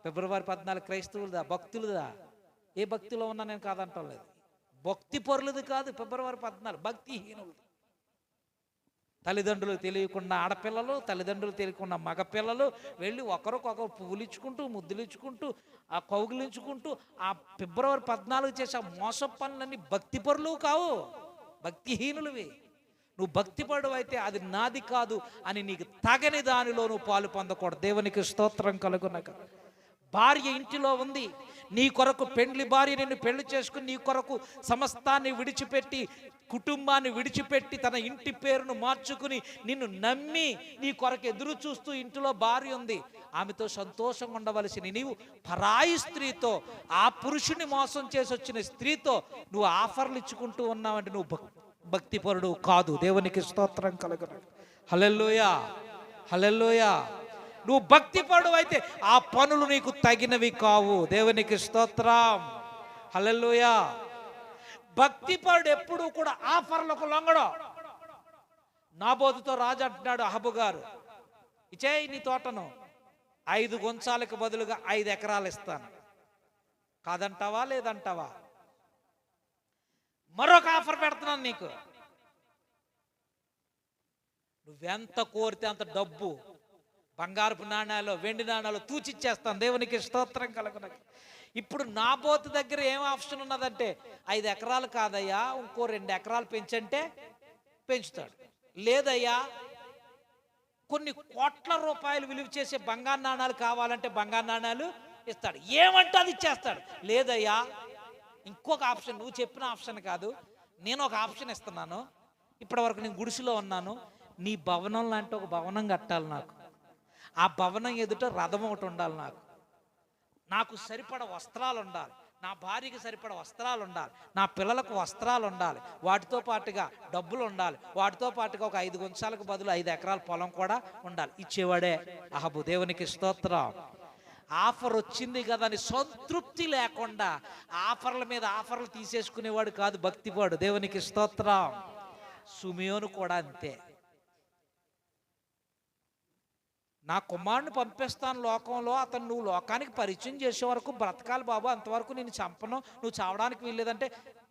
ఫిబ్రవరి 14 క్రైస్తవులదా, భక్తులదా? ఏ భక్తిలో ఉన్నా నేను కాదంటాం లేదు. భక్తి పరులది కాదు ఫిబ్రవరి 14, భక్తిహీనులు. తల్లిదండ్రులు తెలియకుండా ఆడపిల్లలు, తల్లిదండ్రులు తెలియకుండా మగపిల్లలు వెళ్ళి ఒకరికొకరు పువ్వులిచ్చుకుంటూ, ముద్దులిచ్చుకుంటూ, ఆ కౌగులించుకుంటూ ఆ ఫిబ్రవరి 14 చేసే మోస పనులన్నీ భక్తి పరులు కావు, భక్తిహీనులవి. నువ్వు భక్తిపడు అయితే అది నాది కాదు అని నీకు తగని దానిలో నువ్వు పాలు పొందకూడదు. దేవునికి స్తోత్రం కలుగునక. భార్య ఇంటిలో ఉంది, నీ కొరకు పెండ్లి భార్య నిన్ను పెళ్లి చేసుకుని నీ కొరకు సమస్తాన్ని విడిచిపెట్టి, కుటుంబాన్ని విడిచిపెట్టి, తన ఇంటి పేరును మార్చుకుని నిన్ను నమ్మి నీ కొరకు ఎదురు చూస్తూ ఇంటిలో భార్య ఉంది. ఆమెతో సంతోషంగా ఉండవలసిన నీవు పరాయి స్త్రీతో, ఆ పురుషుని మోసం చేసి వచ్చిన స్త్రీతో నువ్వు ఆఫర్లు ఇచ్చుకుంటూ ఉన్నావంటే నువ్వు భక్తిపరుడు కాదు. దేవునికి స్తోత్రం కలుగును. హల్లెలూయా, హల్లెలూయా. నువ్వు భక్తిపరుడు అయితే ఆ పనులు నీకు తగినవి కావు. దేవునికి స్తోత్రం, హల్లెలూయా. భక్తిపరుడు ఎప్పుడు కూడా ఆఫర్లకు లొంగడు. నాబోతుతో రాజు అంటున్నాడు, అహబు గారు, ఇచ్చేయి నీ తోటను, 5 గుంచాలకు బదులుగా 5 ఎకరాలు ఇస్తాను. కాదంటావా? లేదంటావా? మరొక ఆఫర్ పెడుతున్నాను నీకు, నువ్వెంత కోరితే అంత డబ్బు, బంగారపు నాణ్యాలు, వెండి నాణ్యాలు తూచిచ్చేస్తాను. దేవునికి స్తోత్రం కలుగును. ఇప్పుడు నాబోతు దగ్గర ఏం ఆప్షన్ ఉన్నదంటే, 5 ఎకరాలు కాదయ్యా, ఇంకో 2 ఎకరాలు పెంచంటే పెంచుతాడు. లేదయ్యా, కొన్ని కోట్ల రూపాయలు విలువ చేసే బంగారు నాణ్యాలు కావాలంటే బంగారు నాణ్యాలు ఇస్తాడు. ఏమంటే అది ఇచ్చేస్తాడు. లేదయ్యా, ఇంకొక ఆప్షన్, నువ్వు చెప్పిన ఆప్షన్ కాదు, నేను ఒక ఆప్షన్ ఇస్తున్నాను. ఇప్పటి వరకు నేను గుడిసెలో ఉన్నాను, నీ భవనం లాంటి ఒక భవనం కట్టాలి నాకు. ఆ భవనం ఎదుట రథం ఒకటి ఉండాలి నాకు సరిపడ వస్త్రాలు ఉండాలి, నా భార్యకి సరిపడ వస్త్రాలు ఉండాలి, నా పిల్లలకు వస్త్రాలు ఉండాలి, వాటితో పాటుగా డబ్బులు ఉండాలి, వాటితో పాటుగా ఒక 5 గుంచాలకు బదులు 5 ఎకరాల పొలం కూడా ఉండాలి. ఇచ్చేవాడే అహబు. దేవునికి స్తోత్రం. ఆఫర్ వచ్చింది కదా అని సంతృప్తి లేకుండా ఆఫర్ల మీద ఆఫర్లు తీసేసుకునేవాడు కాదు భక్తివాడు. దేవునికి స్తోత్రం. సుమియోను కూడా అంతే. నా కుమారుని పంపిస్తాను లోకంలో, అతను నువ్వు లోకానికి పరిచయం చేసే వరకు బ్రతకాలి బాబు, అంతవరకు నేను చంపను, నువ్వు చావడానికి వీల్లేదంటే,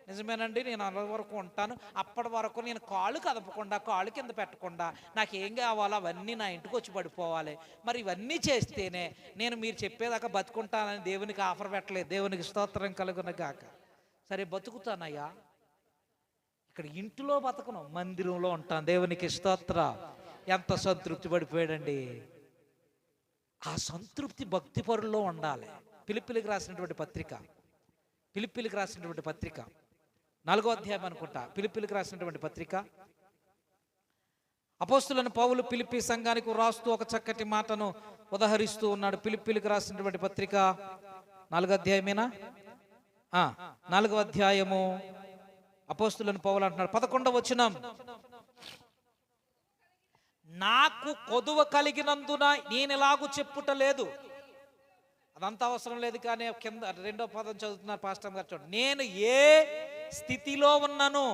నిజమేనండి నేను అంతవరకు ఉంటాను, అప్పటి వరకు నేను కాళ్ళు కదపకుండా, కాళ్ళు కింద పెట్టకుండా, నాకేం కావాలో అవన్నీ నా ఇంటికి వచ్చి పడిపోవాలి. మరి ఇవన్నీ చేస్తేనే నేను మీరు చెప్పేదాకా బతుకుంటానని దేవునికి ఆఫర్ పెట్టలేదు. దేవునికి స్తోత్రం కలుగును గాక. సరే బతుకుతానయ్యా, ఇక్కడ ఇంటిలో బతకను, మందిరంలో ఉంటాను. దేవునికి స్తోత్రం. ఎంత సంతృప్తి పడిపోయాడండి. ఆ సంతృప్తి భక్తిపరుల్లో ఉండాలి. ఫిలిప్పీలకు రాసినటువంటి పత్రిక, ఫిలిప్పీలకు రాసినటువంటి పత్రిక 4వ అధ్యాయం అనుకుంటా. ఫిలిప్పీలకు రాసినటువంటి పత్రిక, అపోస్తులైన పౌలు ఫిలిప్పీ సంఘానికి రాస్తూ ఒక చక్కటి మాటను ఉదహరిస్తూ ఉన్నాడు. ఫిలిప్పీలకు రాసినటువంటి పత్రిక 4వ అధ్యాయమేనా? 4వ అధ్యాయము. అపోస్తులైన పౌలు అంటున్నాడు, 11వ వచనం, నాకు కొదువ కలిగినందున నేను ఎలాగూ చెప్పుట లేదు. అదంతా అవసరం లేదు, కానీ కింద 2వ పదం చదువుతున్నారు పాస్టర్ గారు, చూడండి. నేను ఏ స్థితిలో ఉన్నాను,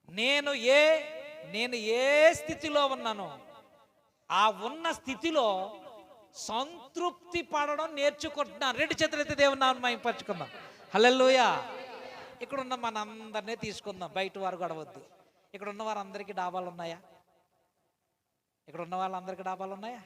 నేను ఏ స్థితిలో ఉన్నాను, ఆ ఉన్న స్థితిలో సంతృప్తి పడడం నేర్చుకుంటున్నాను. 2 చేతులైతే దేవుని నామమున మహిమపరచుకుందాం. హల్లెలూయా. ఇక్కడ ఉన్న మనందరినీ తీసుకుందాం, బయట వారు గడవద్దు. ఇక్కడ ఉన్న వారందరికీ డాబాలు ఉన్నాయా? ఇక్కడ ఉన్న వాళ్ళందరికీ డాబాలు ఉన్నాయా?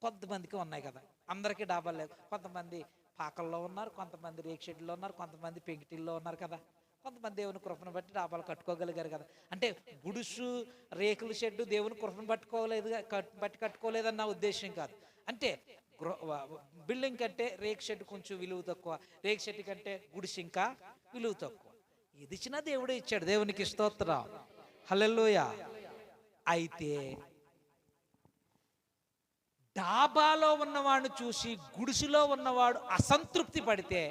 కొంతమందికి ఉన్నాయి కదా, అందరికీ డాబాలు లేవు. కొంతమంది పాకల్లో ఉన్నారు, కొంతమంది రేక్ షెడ్లో ఉన్నారు, కొంతమంది పెంకిటిల్లో ఉన్నారు కదా. కొంతమంది దేవుని కృపను బట్టి డాబాలు కట్టుకోగలిగారు కదా. అంటే గుడుసు రేకుల షెడ్డు దేవుని కృపను బట్టి కట్టుకోలేదని నా ఉద్దేశం కాదు. అంటే బిల్డింగ్ కంటే రేక్ షెడ్ కొంచెం విలువ తక్కువ, రేక్ షెడ్ కంటే గుడిసి ఇంకా విలువ తక్కువ. ఇది ఇచ్చినా దేవుడే ఇచ్చాడు, దేవునికి స్తోత్రం, హల్లెలూయా. అయితే డాబాలో ఉన్నవాడిని చూసి గుడిసెలో ఉన్నవాడు అసంతృప్తి పడితే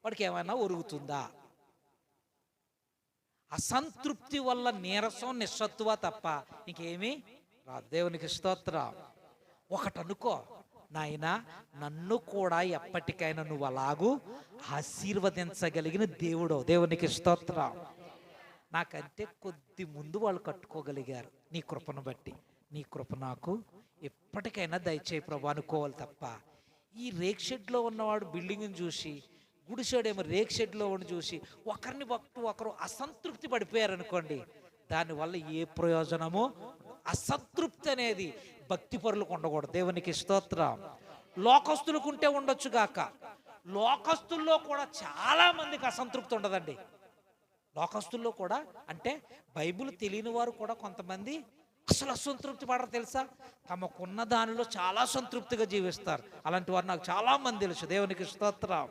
వాడికి ఏమైనా ఒరుగుతుందా? అసంతృప్తి వల్ల నీరసం, నిస్సత్తువ తప్ప ఇంకేమీ రాదు. దేవునికి స్తోత్రం. ఒకటి అనుకో, నాయనా నన్ను కూడా ఎప్పటికైనా నువ్వు అలాగూ ఆశీర్వదించగలిగిన దేవుడు. దేవునికి స్తోత్రం. నాకంటే కొద్ది ముందు వాళ్ళు కట్టుకోగలిగారు నీ కృపను బట్టి. నీ కృప నాకు ఎప్పటికైనా దయచేయి ప్రభు అనుకోవాలి తప్ప, ఈ రేక్ షెడ్లో ఉన్నవాడు బిల్డింగ్ని చూసి, గుడిసాడేమో రేక్ షెడ్లో ఉండి చూసి ఒకరిని ఒకరు అసంతృప్తి పడిపోయారనుకోండి, దానివల్ల ఏ ప్రయోజనము? అసంతృప్తి అనేది భక్తి పరులకు ఉండకూడదు. దేవునికి స్తోత్రం. లోకస్తులకు ఉంటే ఉండొచ్చు గాక, లోకస్తుల్లో కూడా చాలా మందికి అసంతృప్తి ఉండదండి. లోకస్తుల్లో కూడా అంటే బైబిల్ తెలియని వారు కూడా కొంతమంది అసలు అసంతృప్తి పడరు తెలుసా. తమకున్న దానిలో చాలా సంతృప్తిగా జీవిస్తారు. అలాంటి వారు నాకు చాలా మంది తెలుసు. దేవునికి స్తోత్రం.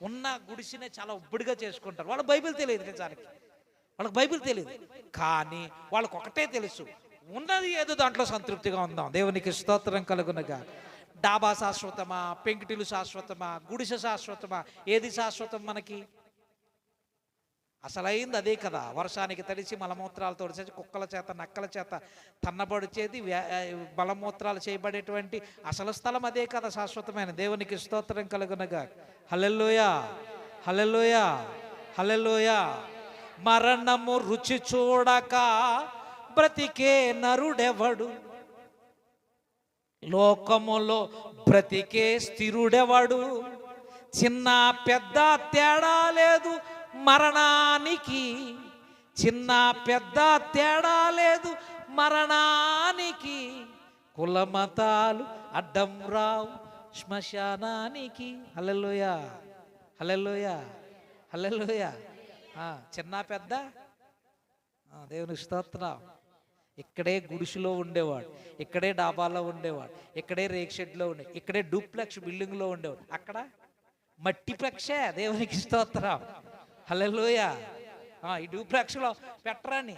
ఉన్న గుడిసినే చాలా ఉబ్బడిగా చేసుకుంటారు. వాళ్ళకి బైబిల్ తెలియదు, నిజానికి వాళ్ళకి బైబిల్ తెలియదు, కానీ వాళ్ళకు ఒకటే తెలుసు, ఉన్నది ఏదో దాంట్లో సంతృప్తిగా ఉందాం. దేవునికి స్తోత్రం కలుగునగా. డాబా శాశ్వతమా, పెంకుటిలు శాశ్వతమా, గుడిసె శాశ్వతమా? ఏది శాశ్వతం మనకి? అసలైంది అదే కదా. వర్షానికి తడిసి మలమూత్రాలతో తడిచి కుక్కల చేత నక్కల చేత తన్నబడిచేది బలమూత్రాలు చేయబడేటువంటి అసలు స్థలం అదే కదా శాశ్వతమైన. దేవునికి స్తోత్రం కలుగునగా. హల్లెలూయా, హల్లెలూయా, హల్లెలూయా. మరణము రుచి చూడక బ్రతికే నరుడెవడు, లోకములో బ్రతికే స్థిరుడెవడు. చిన్న పెద్ద తేడా లేదు మరణానికి, చిన్న పెద్ద తేడా లేదు మరణానికి. కులమతాలు అడ్డం రావు శ్మశానానికి. హల్లెలూయా, హల్లెలూయా, హల్లెలూయా. చిన్న పెద్ద దేవుని స్తోత్రం. ఇక్కడే గుడిసెలో ఉండేవాడు, ఇక్కడే డాబాలో ఉండేవాడు, ఇక్కడే రేక్ షెడ్లో ఉండే, ఇక్కడే డూప్లెక్స్ బిల్డింగ్లో ఉండేవాడు, అక్కడ మట్టి ప్లెక్సే. దేవునికి స్తోత్రం, హల్లెలూయా. ఈ డూప్లెక్స్లో పెట్టరాని.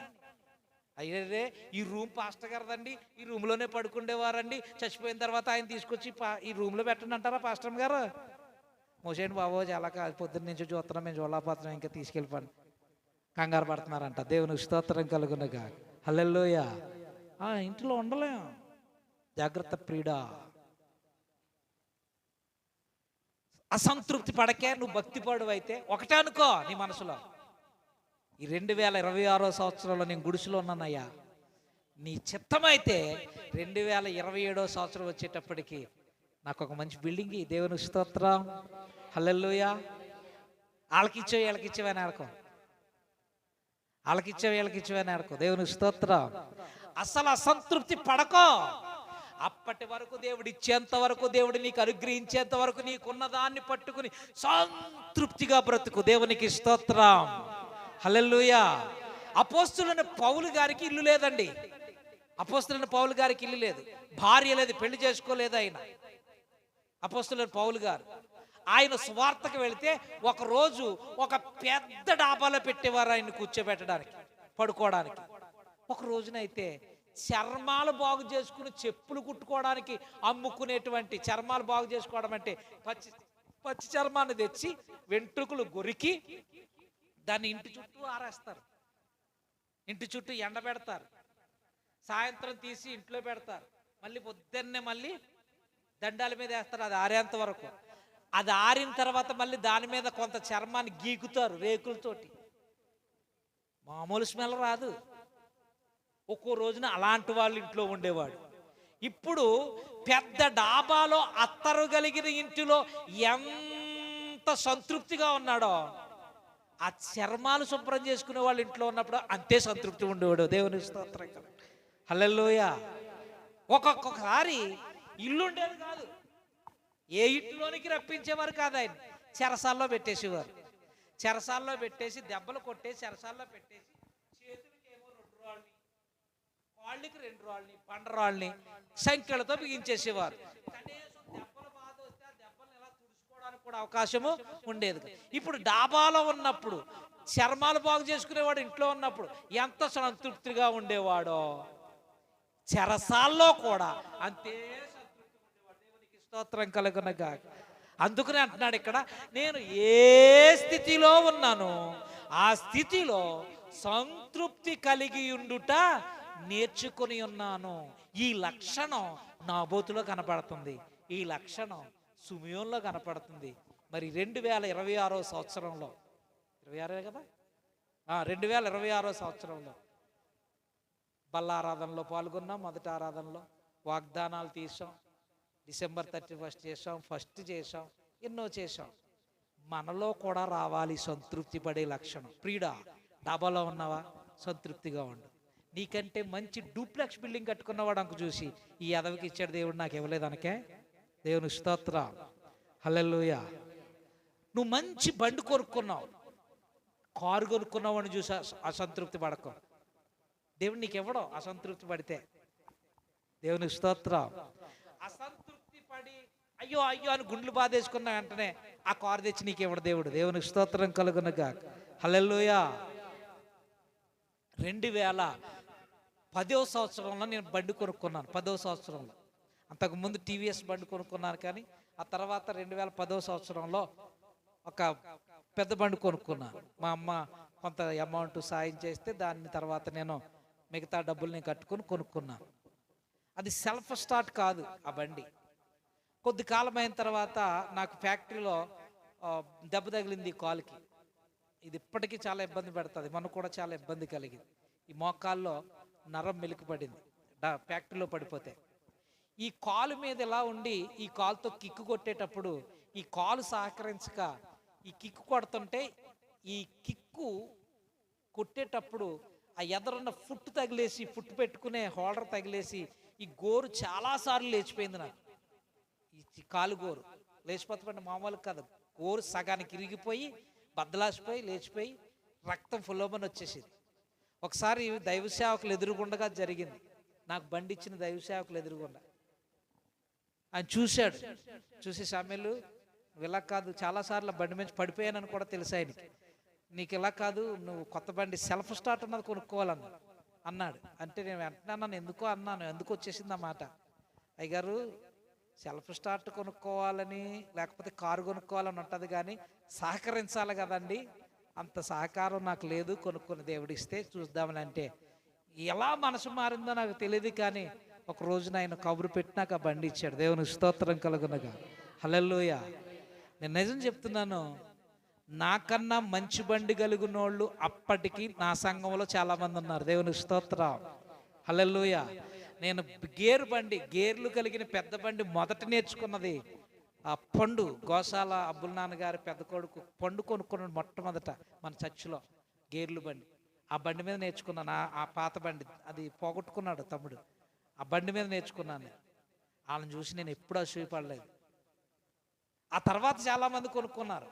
అయ్యే ఈ రూమ్ పాస్టర్ గారిదండి, ఈ రూమ్లోనే పడుకుండేవారండి, చచ్చిపోయిన తర్వాత ఆయన తీసుకొచ్చి ఈ రూమ్లో పెట్టండి అంటారా పాస్టర్ గారు? మోసేయండి బాబు, చాలా పొద్దున్న నుంచి చూస్తున్నాం, మేము చూడలేకపోతున్నాం, ఇంకా తీసుకెళ్ళిపోండి, కంగారు పడుతున్నారంట. దేవునికి స్తోత్రం కలుగునగా. హల్లెలూయా. ఇంట్లో ఉండలేం, జాగ్రత్త ప్రియుడా. అసంతృప్తి పడకే నువ్వు భక్తి పడు అయితే ఒకటే అనుకో నీ మనసులో, ఈ 2026 సంవత్సరంలో నేను గుడిసెలో ఉన్నానయ్యా, నీ చిత్తమైతే 2027 సంవత్సరం వచ్చేటప్పటికి నాకు ఒక మంచి బిల్డింగ్. దేవునికి స్తోత్రం, హల్లెలూయా. వాళ్ళకిచ్చావు వీళ్ళకిచ్చావని ఆడుకో, వాళ్ళకిచ్చావు వీళ్ళకిచ్చావని ఆడుకో. దేవునికి స్తోత్రం. అసలు అసంతృప్తి పడకో. అప్పటి వరకు దేవుడు ఇచ్చేంత వరకు, దేవుడు నీకు అనుగ్రహించేంత వరకు నీకున్న దాన్ని పట్టుకుని సంతృప్తిగా బ్రతుకు. దేవునికి స్తోత్రం, హల్లెలూయా. అపోస్తులైన పౌలు గారికి ఇల్లు లేదండి. అపోస్తులైన పౌలు గారికి ఇల్లు లేదు, భార్య లేదు, పెళ్లి చేసుకోలేదు ఆయన. అపోస్తులైన పౌలు గారు ఆయన సువార్తకు వెళితే ఒకరోజు ఒక పెద్ద డాబాలో పెట్టేవారు ఆయన కూర్చోబెట్టడానికి, పడుకోవడానికి. ఒక రోజునైతే చర్మాలు బాగు చేసుకుని చెప్పులు కుట్టుకోవడానికి అమ్ముకునేటువంటి, చర్మాలు బాగు చేసుకోవడం అంటే పచ్చి చర్మాన్ని తెచ్చి వెంట్రుకలు గొరికి దాన్ని ఇంటి చుట్టూ ఆరేస్తారు, ఇంటి చుట్టూ ఎండబెడతారు, సాయంత్రం తీసి ఇంట్లో పెడతారు, మళ్ళీ పొద్దున్నే మళ్ళీ దండాల మీద వేస్తారు. అది ఆరేంత వరకు. అది ఆరిన తర్వాత మళ్ళీ దాని మీద కొంత చర్మాన్ని గీకుతారు రేకులతోటి. మామూలు స్మెల్ రాదు. ఒక్కో రోజున అలాంటి వాళ్ళు ఇంట్లో ఉండేవాడు. ఇప్పుడు పెద్ద డాబాలో అత్తరు కలిగిన ఇంటిలో ఎంత సంతృప్తిగా ఉన్నాడో, ఆ చర్మాలు శుభ్రం చేసుకునే వాళ్ళు ఇంట్లో ఉన్నప్పుడు అంతే సంతృప్తి ఉండేవాడు. దేవుని స్తోత్రం, హల్లెలూయా. ఒక్కొక్కసారి ఇల్లు ఉండేది కాదు, ఏ ఇంట్లోనికి రప్పించేవారు కాదు ఆయన. చెరసాల్లో పెట్టేసేవారు. చెరసాల్లో పెట్టేసి దెబ్బలు కొట్టేసి చెరసాల్లో పెట్టేసి చేతులకేమో 2 రాళ్ళని, కాళ్ళకి 2 రాళ్ళని, పండరాళ్ళని సంఖ్యలతో బిగించేసేవారు. కనీసం దెబ్బలు బాధ వస్తే ఆ దెబ్బలను ఎలా తుడుచుకోవడానికి కూడా అవకాశము ఉండేది. ఇప్పుడు డాబాలో ఉన్నప్పుడు, చర్మాలు బాగు చేసుకునేవాడు ఇంట్లో ఉన్నప్పుడు ఎంత సంతృప్తిగా ఉండేవాడో, చెరసాల్లో కూడా అంతే సంతృప్తి ఉండేవాడు. దేవునికి స్తోత్రం కలుగునగాక. అందుకనే అంటున్నాడు ఇక్కడ, నేను ఏ స్థితిలో ఉన్నానో ఆ స్థితిలో సంతృప్తి కలిగి ఉండుట నేర్చుకుని ఉన్నాను. ఈ లక్షణం నాబోతులో కనపడుతుంది, ఈ లక్షణం సుమియోన్లో కనపడుతుంది. మరి 2026 సంవత్సరంలో, 26 కదా, 2026 సంవత్సరంలో బల్లారాధనలో పాల్గొన్నాం. మొదటి ఆరాధనలో వాగ్దానాలు తీసాం. December 31 చేసాం, ఫస్ట్ చేసాం, ఎన్నో చేసాం. మనలో కూడా రావాలి సంతృప్తి పడే లక్షణం. ప్రియుడా, డాబాలో ఉన్నావా? సంతృప్తిగా ఉండు. నీకంటే మంచి డూప్లెక్స్ బిల్డింగ్ కట్టుకున్నవాడు అంకు చూసి ఈ ఎదవికి ఇచ్చాడు దేవుడు, నాకు ఇవ్వలేదు అనకే. దేవుని స్తోత్రం, హల్లెలూయా. నువ్వు మంచి బండి కొనుక్కున్నావు, కారు కొనుక్కున్నావు చూసి అసంతృప్తి పడకు. దేవుడు నీకు ఇవ్వడం అసంతృప్తి పడితే. దేవుని స్తోత్రం. అసంతృప్తి పడి అయ్యో అయ్యో అని గుండ్లు బాధేసుకున్న వెంటనే ఆ కారు తెచ్చి నీకు ఇవ్వడు దేవుడు. దేవునికి స్తోత్రం కలుగునగాక, హల్లెలూయా. 2010వ సంవత్సరంలో నేను బండి కొనుక్కున్నాను. 10వ సంవత్సరంలో. అంతకుముందు టీవీఎస్ బండి కొనుక్కున్నాను, కానీ ఆ తర్వాత 2010వ సంవత్సరంలో ఒక పెద్ద బండి కొనుక్కున్నాను. మా అమ్మ కొంత అమౌంట్ సాయం చేస్తే దాని తర్వాత నేను మిగతా డబ్బులు నేను కట్టుకొని కొనుక్కున్నాను. అది సెల్ఫ్ స్టార్ట్ కాదు ఆ బండి. కొద్ది కాలం అయిన తర్వాత నాకు ఫ్యాక్టరీలో దెబ్బ తగిలింది కాలుకి. ఇది ఇప్పటికీ చాలా ఇబ్బంది పెడుతుంది, మనకు కూడా చాలా ఇబ్బంది కలిగింది. ఈ మోకాల్లో నరం మెలికిపడింది ఫ్యాక్టరీలో పడిపోతే. ఈ కాలు మీద ఎలా ఉండి ఈ కాలుతో కిక్కు కొట్టేటప్పుడు ఈ కాలు సహకరించక ఈ కిక్కు కొడుతుంటే ఈ కిక్కు కొట్టేటప్పుడు ఆ ఎదరున్న ఫుట్ తగిలేసి, ఫుట్ పెట్టుకునే హోల్డర్ తగిలేసి ఈ గోరు చాలాసార్లు లేచిపోయింది నాకు. ఈ కాలు గోరు లేచిపోతుంటే మామూలు కాదు, గోరు సగానికి ఇరిగిపోయి బద్దలాసిపోయి లేచిపోయి రక్తం ఫుల్లోమని వచ్చేసింది. ఒకసారి దైవ సేవకులు ఎదురుగుండగా జరిగింది. నాకు బండి ఇచ్చిన దైవ సేవకులు ఎదురుగుండా ఆయన చూశాడు. చూసి సమయంలో ఇలా కాదు, చాలాసార్లు బండి మీద పడిపోయానని కూడా తెలుసు ఆయనకి. నీకు ఇలా కాదు, నువ్వు కొత్త బండి సెల్ఫ్ స్టార్ట్ అన్నది కొనుక్కోవాలన్నా అన్నాడు. అంటే నేను వెంటనే అన్నాను, ఎందుకో అన్నాను, ఎందుకు వచ్చేసింది అన్నమాట. అయ్యగారు, సెల్ఫ్ స్టార్ట్ కొనుక్కోవాలని లేకపోతే కారు కొనుక్కోవాలని ఉంటుంది, కానీ సహకరించాలి కదండి, అంత సహకారం నాకు లేదు, కొనుక్కొని దేవుడిస్తే చూద్దామని. అంటే ఎలా మనసు మారిందో నాకు తెలియదు, కానీ ఒక రోజున ఆయన కబురు పెట్టినాక ఆ బండి ఇచ్చాడు. దేవుని స్తోత్రం కలుగునగా, హల్లెలూయా. నేను నిజం చెప్తున్నాను, నాకన్నా మంచి బండి కలిగినోళ్ళు అప్పటికి నా సంఘంలో చాలా మంది ఉన్నారు. దేవుని స్తోత్రం, హల్లెలూయా. నేను గేర్లు కలిగిన పెద్ద బండి మొదట నేర్చుకున్నది ఆ పండు, గోసాల అబ్బుల్ నాన్నగారి పెద్ద కొడుకు పండు కొనుక్కున్నాడు మొట్టమొదట మన చర్చిలో గేర్లు బండి. ఆ బండి మీద నేర్చుకున్నాను. ఆ పాత బండి అది పోగొట్టుకున్నాడు తమ్ముడు, ఆ బండి మీద నేర్చుకున్నాను. వాళ్ళని చూసి నేను ఎప్పుడూ అసూయపడలేదు. ఆ తర్వాత చాలామంది కొనుక్కున్నారు.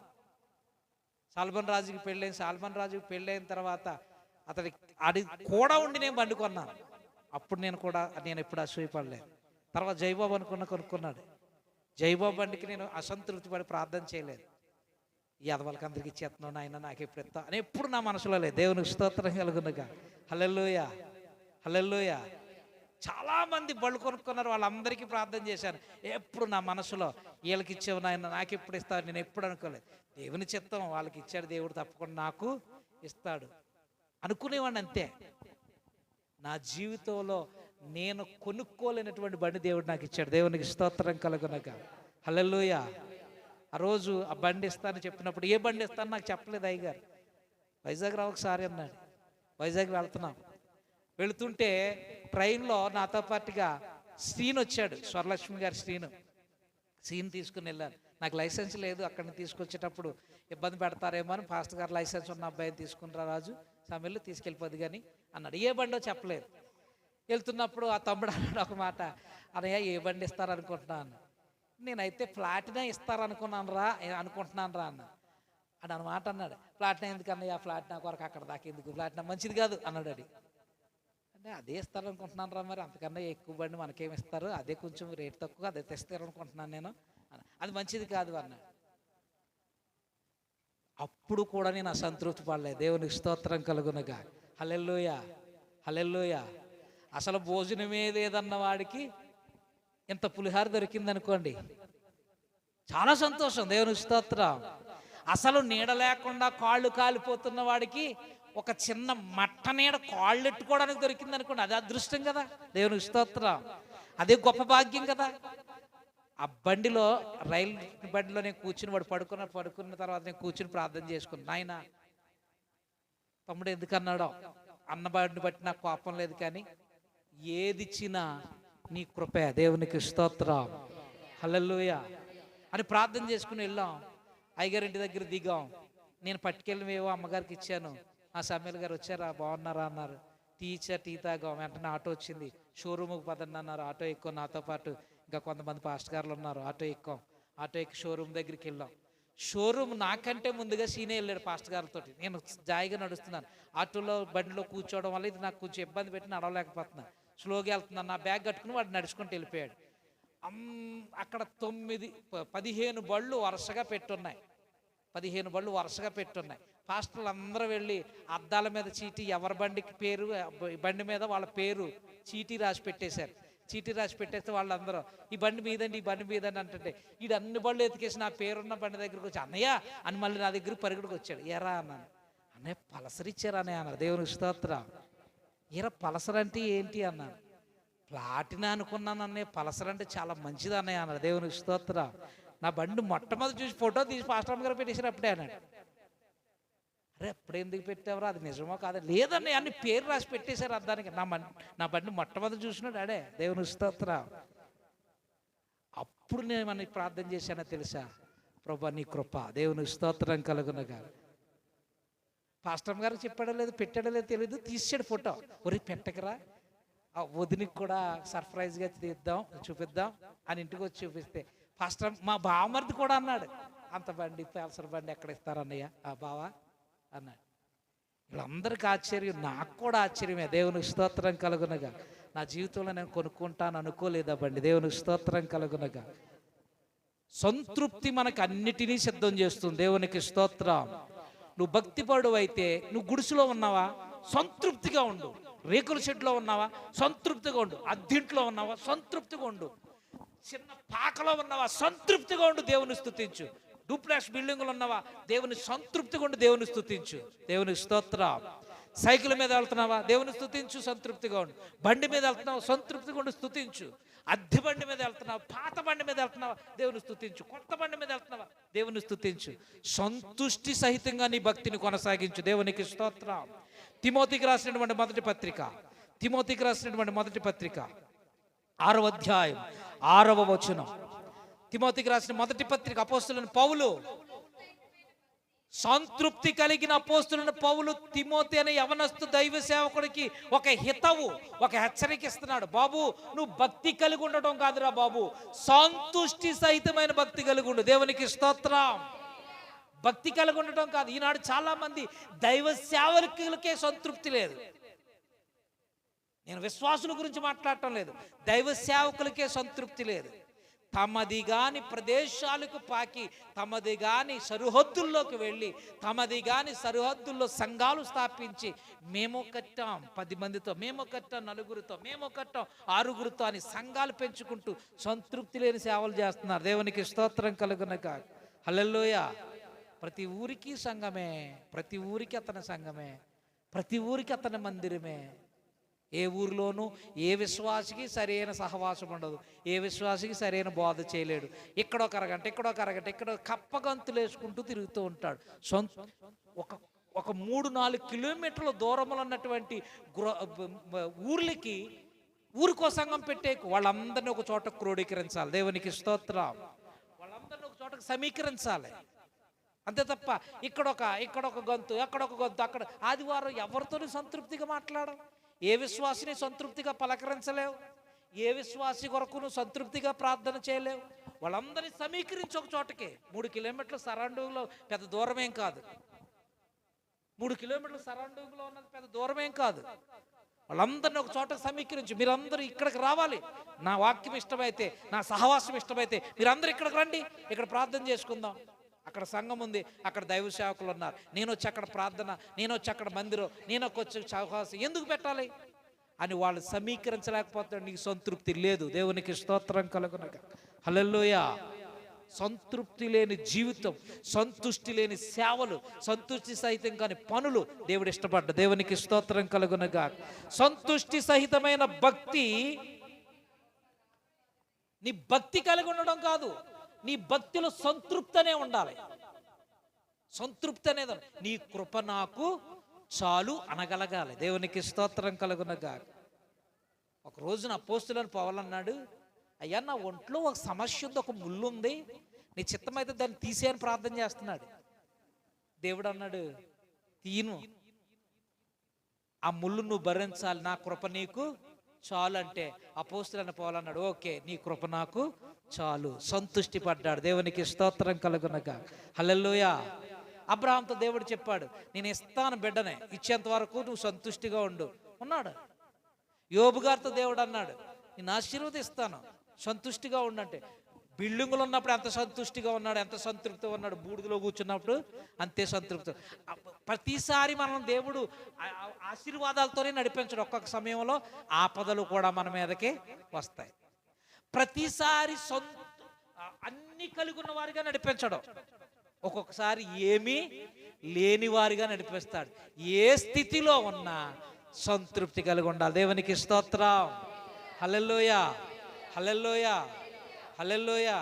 సాల్మన్ రాజుకి పెళ్ళైన తర్వాత అతడి అది కూడా ఉండి నేను బండి కొన్నాను. అప్పుడు నేను ఎప్పుడు అసూయపడలేదు. తర్వాత జైబాబు కొనుక్కున్నాడు. జైబాబు బండికి నేను అసంతృప్తి పడి ప్రార్థన చేయలేదు. ఈ అదవాళ్ళకి అందరికి ఇచ్చేస్తున్నాను, ఆయన నాకు ఎప్పుడు ఇస్తా అని ఎప్పుడు నా మనసులో లేదు. దేవునికి స్తోత్రం కలుగునగా, హల్లెలూయా, హల్లెలూయా. చాలామంది బళ్ళు కొనుక్కున్నారు, వాళ్ళందరికీ ప్రార్థన చేశాను. ఎప్పుడు నా మనసులో వీళ్ళకి ఇచ్చేవు నాయన, నాకు ఎప్పుడు ఇస్తావు, నేను ఎప్పుడు అనుకోలేదు. దేవుని చిత్తం, వాళ్ళకి ఇచ్చాడు దేవుడు, తప్పకుండా నాకు ఇస్తాడు అనుకునేవాడిని అంతే. నా జీవితంలో నేను కొనుక్కోలేనటువంటి బండి దేవుడు నాకు ఇచ్చాడు. దేవునికి స్తోత్రం కలుగునగా, హల్లెలూయా. ఆ రోజు ఆ బండి ఇస్తానని చెప్పినప్పుడు ఏ బండి ఇస్తాను నాకు చెప్పలేదు అయ్యగారు. వైజాగ్ రావు ఒకసారి అన్నాడు. వైజాగ్ వెళుతుంటే ట్రైన్లో నాతో పాటుగా శ్రీను వచ్చాడు, స్వరలక్ష్మి గారి శ్రీను తీసుకుని వెళ్ళాను. నాకు లైసెన్స్ లేదు, అక్కడిని తీసుకొచ్చేటప్పుడు ఇబ్బంది పెడతారేమో అని పాస్టర్ గారు లైసెన్స్ ఉన్న అబ్బాయిని తీసుకుని రాజు సమయంలో తీసుకెళ్ళిపోద్ది కానీ అన్నాడు. ఏ బండో చెప్పలేదు. వెళ్తున్నప్పుడు ఆ తమ్ముడు అన్నాడు ఒక మాట, అన్నయ్య ఏ బండి ఇస్తారనుకుంటున్నా అన్న. నేనైతే ప్లాటినా ఇస్తారనుకున్నాను రా అనుకుంటున్నాను రా అన్న. అని అనమాట అన్నాడు. ప్లాటినా ఎందుకన్నయ్య, ప్లాటినా కొరకు అక్కడ దాకా ఎందుకు, ప్లాటినా మంచిది కాదు అన్నాడు. అది అంటే అదే ఇస్తారనుకుంటున్నాను రా, మరి అంతకన్నా ఎక్కువ బండి మనకేమి ఇస్తారు, అదే కొంచెం రేట్ తక్కువ, అదే తెస్తారనుకుంటున్నాను నేను, అది మంచిది కాదు అన్నాడు. అప్పుడు కూడా నేను అసంతృప్తి పడలేదు. దేవునికి స్తోత్రం కలుగునగా. హల్లెలూయా, హల్లెలూయా. అసలు భోజనమే లేదన్న వాడికి ఇంత పులిహార దొరికిందనుకోండి, చాలా సంతోషం. దేవునికి స్తోత్రం. అసలు నీడ లేకుండా కాళ్ళు కాలిపోతున్న వాడికి ఒక చిన్న మట్ట నీడ కాళ్ళు ఎట్టుకోవడానికి దొరికింది అనుకోండి, అది అదృష్టం కదా. దేవునికి స్తోత్రం. అదే గొప్ప భాగ్యం కదా. ఆ బండిలో, రైలు బండిలో నేను కూర్చుని, వాడు పడుకున్న తర్వాత నేను కూర్చుని ప్రార్థన చేసుకుని, నాయన తమ్ముడు ఎందుకన్నాడో, అన్నబాడిని బట్టి నాకు కోపం లేదు, కానీ ఏదిచ్చినా నీ కృపే. దేవునికి స్తోత్రం. హల్లెలూయా అని ప్రార్థన చేసుకుని వెళ్ళాం. అయ్యగారింటి దగ్గర దిగాం. నేను పట్టుకెళ్ళినవేవో అమ్మగారికి ఇచ్చాను. ఆ సమీల్ గారు వచ్చారా, బాగున్నారా అన్నారు. టీ ఇచ్చా, టీ తాగాం. వెంటనే ఆటో వచ్చింది. షోరూమ్కి పదండి అన్నారు. ఆటో ఎక్కువ, నాతో పాటు ఇంకా కొంతమంది పాస్టర్ గారులు ఉన్నారు. ఆటో ఎక్కాం. ఆటో ఎక్కి షోరూమ్ దగ్గరికి వెళ్ళాం. షోరూమ్ నాకంటే ముందుగా సీనే వెళ్ళాడు పాస్టర్ గారితో. నేను జాయిగా నడుస్తున్నాను. ఆటోలో బండిలో కూర్చోవడం వల్ల ఇది నాకు కొంచెం ఇబ్బంది పెట్టి నడవలేకపోతున్నాను. స్లోగా వెళ్తున్నాను. నా బ్యాగ్ కట్టుకుని వాడు నడుచుకుంటూ వెళ్ళిపోయాడు. అక్కడ 15 బళ్ళు వరుసగా పెట్టున్నాయి. 15 బళ్ళు వరుసగా పెట్టున్నాయి. పాస్టర్లు అందరూ వెళ్ళి అద్దాల మీద చీటీ, ఎవరి బండికి పేరు, బండి మీద వాళ్ళ పేరు చీటీ రాసి పెట్టేశారు. చీటీ రాసి పెట్టేస్తే వాళ్ళందరూ ఈ బండి మీదండి, ఈ బండి మీదండి అంటే, వీడు అన్ని బళ్ళు ఎతికేసి నా పేరున్న బండి దగ్గరికి వచ్చి, అన్నయ్య అని మళ్ళీ నా దగ్గరికి పరిగెడుకు వచ్చాడు. ఎరా అన్నాను. అన్నయ్య పలసరు ఇచ్చారా అన్నయ్య అన్నారు. దేవునికి స్తోత్రం. ఎరా పలసరు అంటే ఏంటి అన్నాను. ప్లాటినా అనుకున్నాను అన్నయ్య, పలసర్ అంటే చాలా మంచిది అన్నయ్య అన్నాడు. దేవునికి స్తోత్రం. నా బండి మొట్టమొదటి చూసి ఫోటో తీసి పాస్టర్ గారు పెట్టేశారు. అప్పుడే అన్నాడు. అరే అప్పుడు ఎందుకు పెట్టావరా, అది నిజమో కాదా? లేదన్నయ్య, అన్ని పేరు రాసి పెట్టేశారు అద్దానికి. నా బండి మొట్టమొదటి చూసినాడు ఆడే. దేవునికి స్తోత్రం. అప్పుడు నేను మనకి ప్రార్థన చేశానో తెలుసా, ప్రభా నీ కృప. దేవునికి స్తోత్రం కలుగునగా. పాస్టర్ గారు చెప్పాడో లేదు, పెట్టాడో లేదు తెలియదు, తీసాడు ఫోటో. ఒరి పెట్టకరా, ఆ వదినికి కూడా సర్ప్రైజ్గా చూపిద్దాం అని ఇంటికి వచ్చి చూపిస్తే, పాస్టర్ మా బావమరిది కూడా అన్నాడు, అంత బండి పల్సర్ బండి ఎక్కడ ఇస్తారన్నయ్య ఆ బావా అన్నాడు. వీళ్ళందరికీ ఆశ్చర్యం, నాకు కూడా ఆశ్చర్యమే. దేవునికి స్తోత్రం కలుగునగా. నా జీవితంలో నేను కొనుక్కుంటాను అనుకోలేదా బండి. దేవునికి స్తోత్రం కలుగునగా. సంతృప్తి మనకు అన్నిటినీ సిద్ధం చేస్తుంది. దేవునికి స్తోత్రం. నువ్వు భక్తిపడు అయితే, నువ్వు గుడిసెలో ఉన్నావా, సంతృప్తిగా ఉండు. రేకుల షెడ్లో ఉన్నావా, సంతృప్తిగా ఉండు. అద్దింట్లో ఉన్నావా, సంతృప్తిగా ఉండు. చిన్న పాకలో ఉన్నావా, సంతృప్తిగా ఉండు, దేవుని స్తుతించు. డూప్లెక్స్ బిల్డింగ్లు ఉన్నావా, దేవుని సంతృప్తిగా ఉండు, దేవుని స్తుతించు. దేవుని స్తోత్రం. సైకిల్ మీద వెళ్తున్నావా, దేవుని స్తుతించు, సంతృప్తిగా ఉండు. బండి మీద వెళ్తున్నావా, సంతృప్తిగా ఉండు, స్తుతించు. అద్దె బండి మీద వెళ్తున్నావా, పాత బండి మీద వెళ్తున్నావా, దేవుని స్తుతించు. కొత్త బండి మీద వెళ్తున్నావా, దేవుని స్తుతించు. సంతుష్టి సహితంగా నీ భక్తిని కొనసాగించు. దేవునికి స్తోత్రం. తిమోతికి రాసినటువంటి మొదటి పత్రిక 6వ అధ్యాయం 6వ వచనం. తిమోతికి రాసిన మొదటి పత్రిక అపోస్తలుడైన పౌలు, సంతృప్తి కలిగిన అపోస్తలుడైన పౌలు తిమోతి అనే యవనస్తు దైవ సేవకుడికి ఒక హితవు, ఒక హెచ్చరిక ఇస్తున్నాడు. బాబు నువ్వు భక్తి కలిగి ఉండటం కాదురా బాబు, సంతుష్టి సహితమైన భక్తి కలిగి ఉండు. దేవునికి స్తోత్రం. భక్తి కలిగి ఉండటం కాదు. ఈనాడు చాలా మంది దైవ సేవకులకే సంతృప్తి లేదు. నేను విశ్వాసుల గురించి మాట్లాడటం లేదు, దైవ సేవకులకే సంతృప్తి లేదు. తమది గాని ప్రదేశాలకు పాకి, తమది గాని సరిహద్దుల్లోకి వెళ్ళి, తమది గాని సరిహద్దుల్లో సంఘాలు స్థాపించి, మేము కట్టాం 10 మందితో, మేము కట్టాం 4గురితో, మేము కట్టాం 6గురితో అని సంఘాలు పెంచుకుంటూ సంతృప్తి లేని సేవలు చేస్తున్నారు. దేవునికి స్తోత్రం కలుగునగా. హల్లెలూయా. ప్రతి ఊరికి సంఘమే, ప్రతి ఊరికి అతని సంఘమే, ప్రతి ఊరికి అతని మందిరమే. ఏ ఊరిలోనూ ఏ విశ్వాసికి సరైన సహవాసం ఉండదు, ఏ విశ్వాసికి సరైన బోధ చేయలేడు. ఇక్కడో కరగంట, ఇక్కడో కరగంట, ఇక్కడ కప్పగంతులు వేసుకుంటూ తిరుగుతూ ఉంటాడు. ఒక 3-4 కిలోమీటర్ల దూరంలో ఉన్నటువంటి ఊరికో సంఘం పెట్టేకు, వాళ్ళందరినీ ఒక చోట క్రోడీకరించాలి. దేవునికి స్తోత్రం. వాళ్ళందరినీ ఒక చోటకు సమీకరించాలి. అంతే తప్ప ఇక్కడొక గొంతు, అక్కడొక గొంతు, అక్కడ ఆదివారం ఎవరితోనూ సంతృప్తిగా మాట్లాడవు. ఏ విశ్వాసిని సంతృప్తిగా పలకరించలేవు. ఏ విశ్వాసి కొరకు నువ్వు సంతృప్తిగా ప్రార్థన చేయలేవు. వాళ్ళందరినీ సమీకరించి ఒక చోటకి 3 కిలోమీటర్ల సరౌండింగ్లో పెద్ద దూరమేం కాదు. 3 కిలోమీటర్ల సరౌండింగ్లో ఉన్నది పెద్ద దూరమేం కాదు. వాళ్ళందరినీ ఒక చోట సమీకరించి మీరందరూ ఇక్కడికి రావాలి, నా వాక్యం ఇష్టమైతే, నా సహవాసం ఇష్టమైతే మీరందరూ ఇక్కడికి రండి, ఇక్కడ ప్రార్థన చేసుకుందాం. అక్కడ సంఘం ఉంది, అక్కడ దైవ సేవకులు ఉన్నారు, నేను వచ్చి అక్కడ ప్రార్థన, నేను వచ్చి అక్కడ మందిరం, నేను వచ్చి సహవాసం ఎందుకు పెట్టాలి అని వాళ్ళు సమీకరించలేకపోతే నీకు సంతృప్తి లేదు. దేవునికి స్తోత్రం కలుగునగా. హల్లెలూయా. సంతృప్తి లేని జీవితం, సంతుష్టి లేని సేవలు, సంతుష్టి సహితం కాని పనులు దేవుడు ఇష్టపడ్డ. దేవునికి స్తోత్రం కలుగునగా. సంతుష్టి సహితమైన భక్తి, నీ భక్తి కలిగి ఉండడం కాదు, నీ భక్తిలో సంతృప్తి అనే ఉండాలి. సంతృప్తి అనేది నీ కృప నాకు చాలు అనగలగాలి. దేవునికి స్తోత్రం కలుగునగా. ఒక రోజున అపోస్తులను పౌలన్నాడు, అయ్యా నా ఒంట్లో ఒక సమస్య ఉంది, ఒక ముళ్ళు ఉంది, నీ చిత్తమైతే దాన్ని తీసేయని ప్రార్థన చేస్తున్నాడు. దేవుడు అన్నాడు, తీను, ఆ ముళ్ళు నువ్వు భరించాలి, నా కృప నీకు చాలు అంటే అపోస్తులైన పౌలు అన్నాడు, ఓకే నీ కృప నాకు చాలు, సంతుష్టి పడ్డాడు. దేవునికి స్తోత్రం కలుగునగా. హల్లెలూయా. అబ్రహాంతో దేవుడు చెప్పాడు, నేను ఇస్తాను బిడ్డనే, ఇచ్చేంత వరకు నువ్వు సంతుష్టిగా ఉండు ఉన్నాడు. యోబు గారితో దేవుడు అన్నాడు, నేను ఆశీర్వదిస్తాను, సంతుష్టిగా ఉండంటే. బిల్డింగులు ఉన్నప్పుడు ఎంత సంతుష్టిగా ఉన్నాడు, ఎంత సంతృప్తిగా ఉన్నాడు, బూడిదలో కూర్చున్నప్పుడు అంతే సంతృప్తి. ప్రతిసారి మనం దేవుడు ఆశీర్వాదాలతోనే నడిపించడు, ఒక్కొక్క సమయంలో ఆపదలు కూడా మన మీదకి వస్తాయి. ప్రతిసారి అన్ని కలిగి ఉన్న వారిగా నడిపించడం, ఒక్కొక్కసారి ఏమీ లేని వారిగా నడిపిస్తాడు. ఏ స్థితిలో ఉన్నా సంతృప్తి కలిగి ఉండాలి. దేవునికి స్తోత్రం. హల్లెలూయా, హల్లెలూయా, హల్లెలూయా.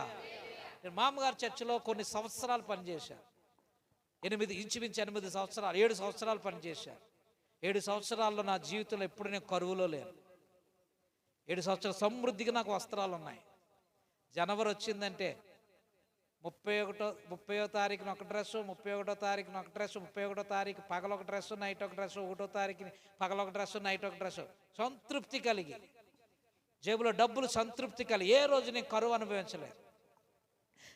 నేను మామగారు చర్చిలో కొన్ని సంవత్సరాలు పనిచేశాను. ఇంచుమించు 8 సంవత్సరాలు, 7 సంవత్సరాలు పనిచేశాను. 7 సంవత్సరాల్లో నా జీవితంలో ఎప్పుడు నేను కరువులో లేను. 7 సంవత్సరాలు సమృద్ధిగా నాకు వస్త్రాలు ఉన్నాయి. జనవరి వచ్చిందంటే 30వ తారీఖున ఒక డ్రెస్సు, 31వ తారీఖున ఒక డ్రెస్సు, 31వ తారీఖు పగలొక డ్రెస్సు, నైట్ ఒక డ్రెస్సు, 1వ తారీఖుని పగలొక డ్రెస్సు, నైట్ ఒక డ్రెస్సు. సంతృప్తి కలిగి, జేబులో డబ్బులు, సంతృప్తి కలిగి, ఏ రోజు నేను కరువు అనుభవించలేదు.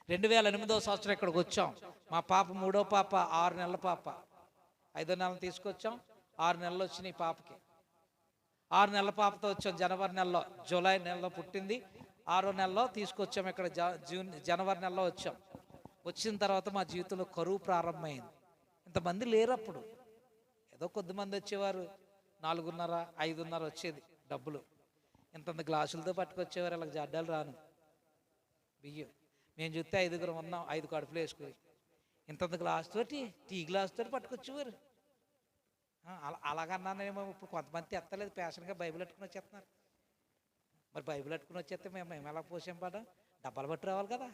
2008వ సంవత్సరం ఇక్కడికి వచ్చాం. మా పాప 3వ పాప, 6 నెలల పాప. 5వ నెలలు తీసుకొచ్చాం, 6 నెలలు వచ్చినాయి పాపకి. 6 నెలల పాపతో వచ్చాం. జనవరి నెలలో, జూలై నెలలో పుట్టింది. 6వ నెలలో తీసుకొచ్చాం ఇక్కడ, జనవరి నెలలో వచ్చాం. వచ్చిన తర్వాత మా జీవితంలో కరువు ప్రారంభమైంది. ఇంతమంది లేరు అప్పుడు, ఏదో కొద్దిమంది వచ్చేవారు, 4:30, 5:30 వచ్చేది డబ్బులు. ఇంతంత గ్లాసులతో పట్టుకొచ్చేవారు, ఇలా జడ్డాలు రాను బియ్యం. మేము చూస్తే 5గురం ఉన్నాం, 5 కడుపులు వేసుకుని ఇంతంత గ్లాసుతోటి, టీ గ్లాసుతోటి పట్టుకొచ్చేవారు. అలాగన్నానేమో. ఇప్పుడు కొంతమంది ఎత్తలేదు, ప్యాషన్గా బైబిల్ పెట్టుకుని వచ్చేస్తున్నారు. మరి బైబిల్ పెట్టుకుని వచ్చేస్తే మేము ఎలా పోసాం పడం, డబ్బాలు పట్టు రావాలి కదా.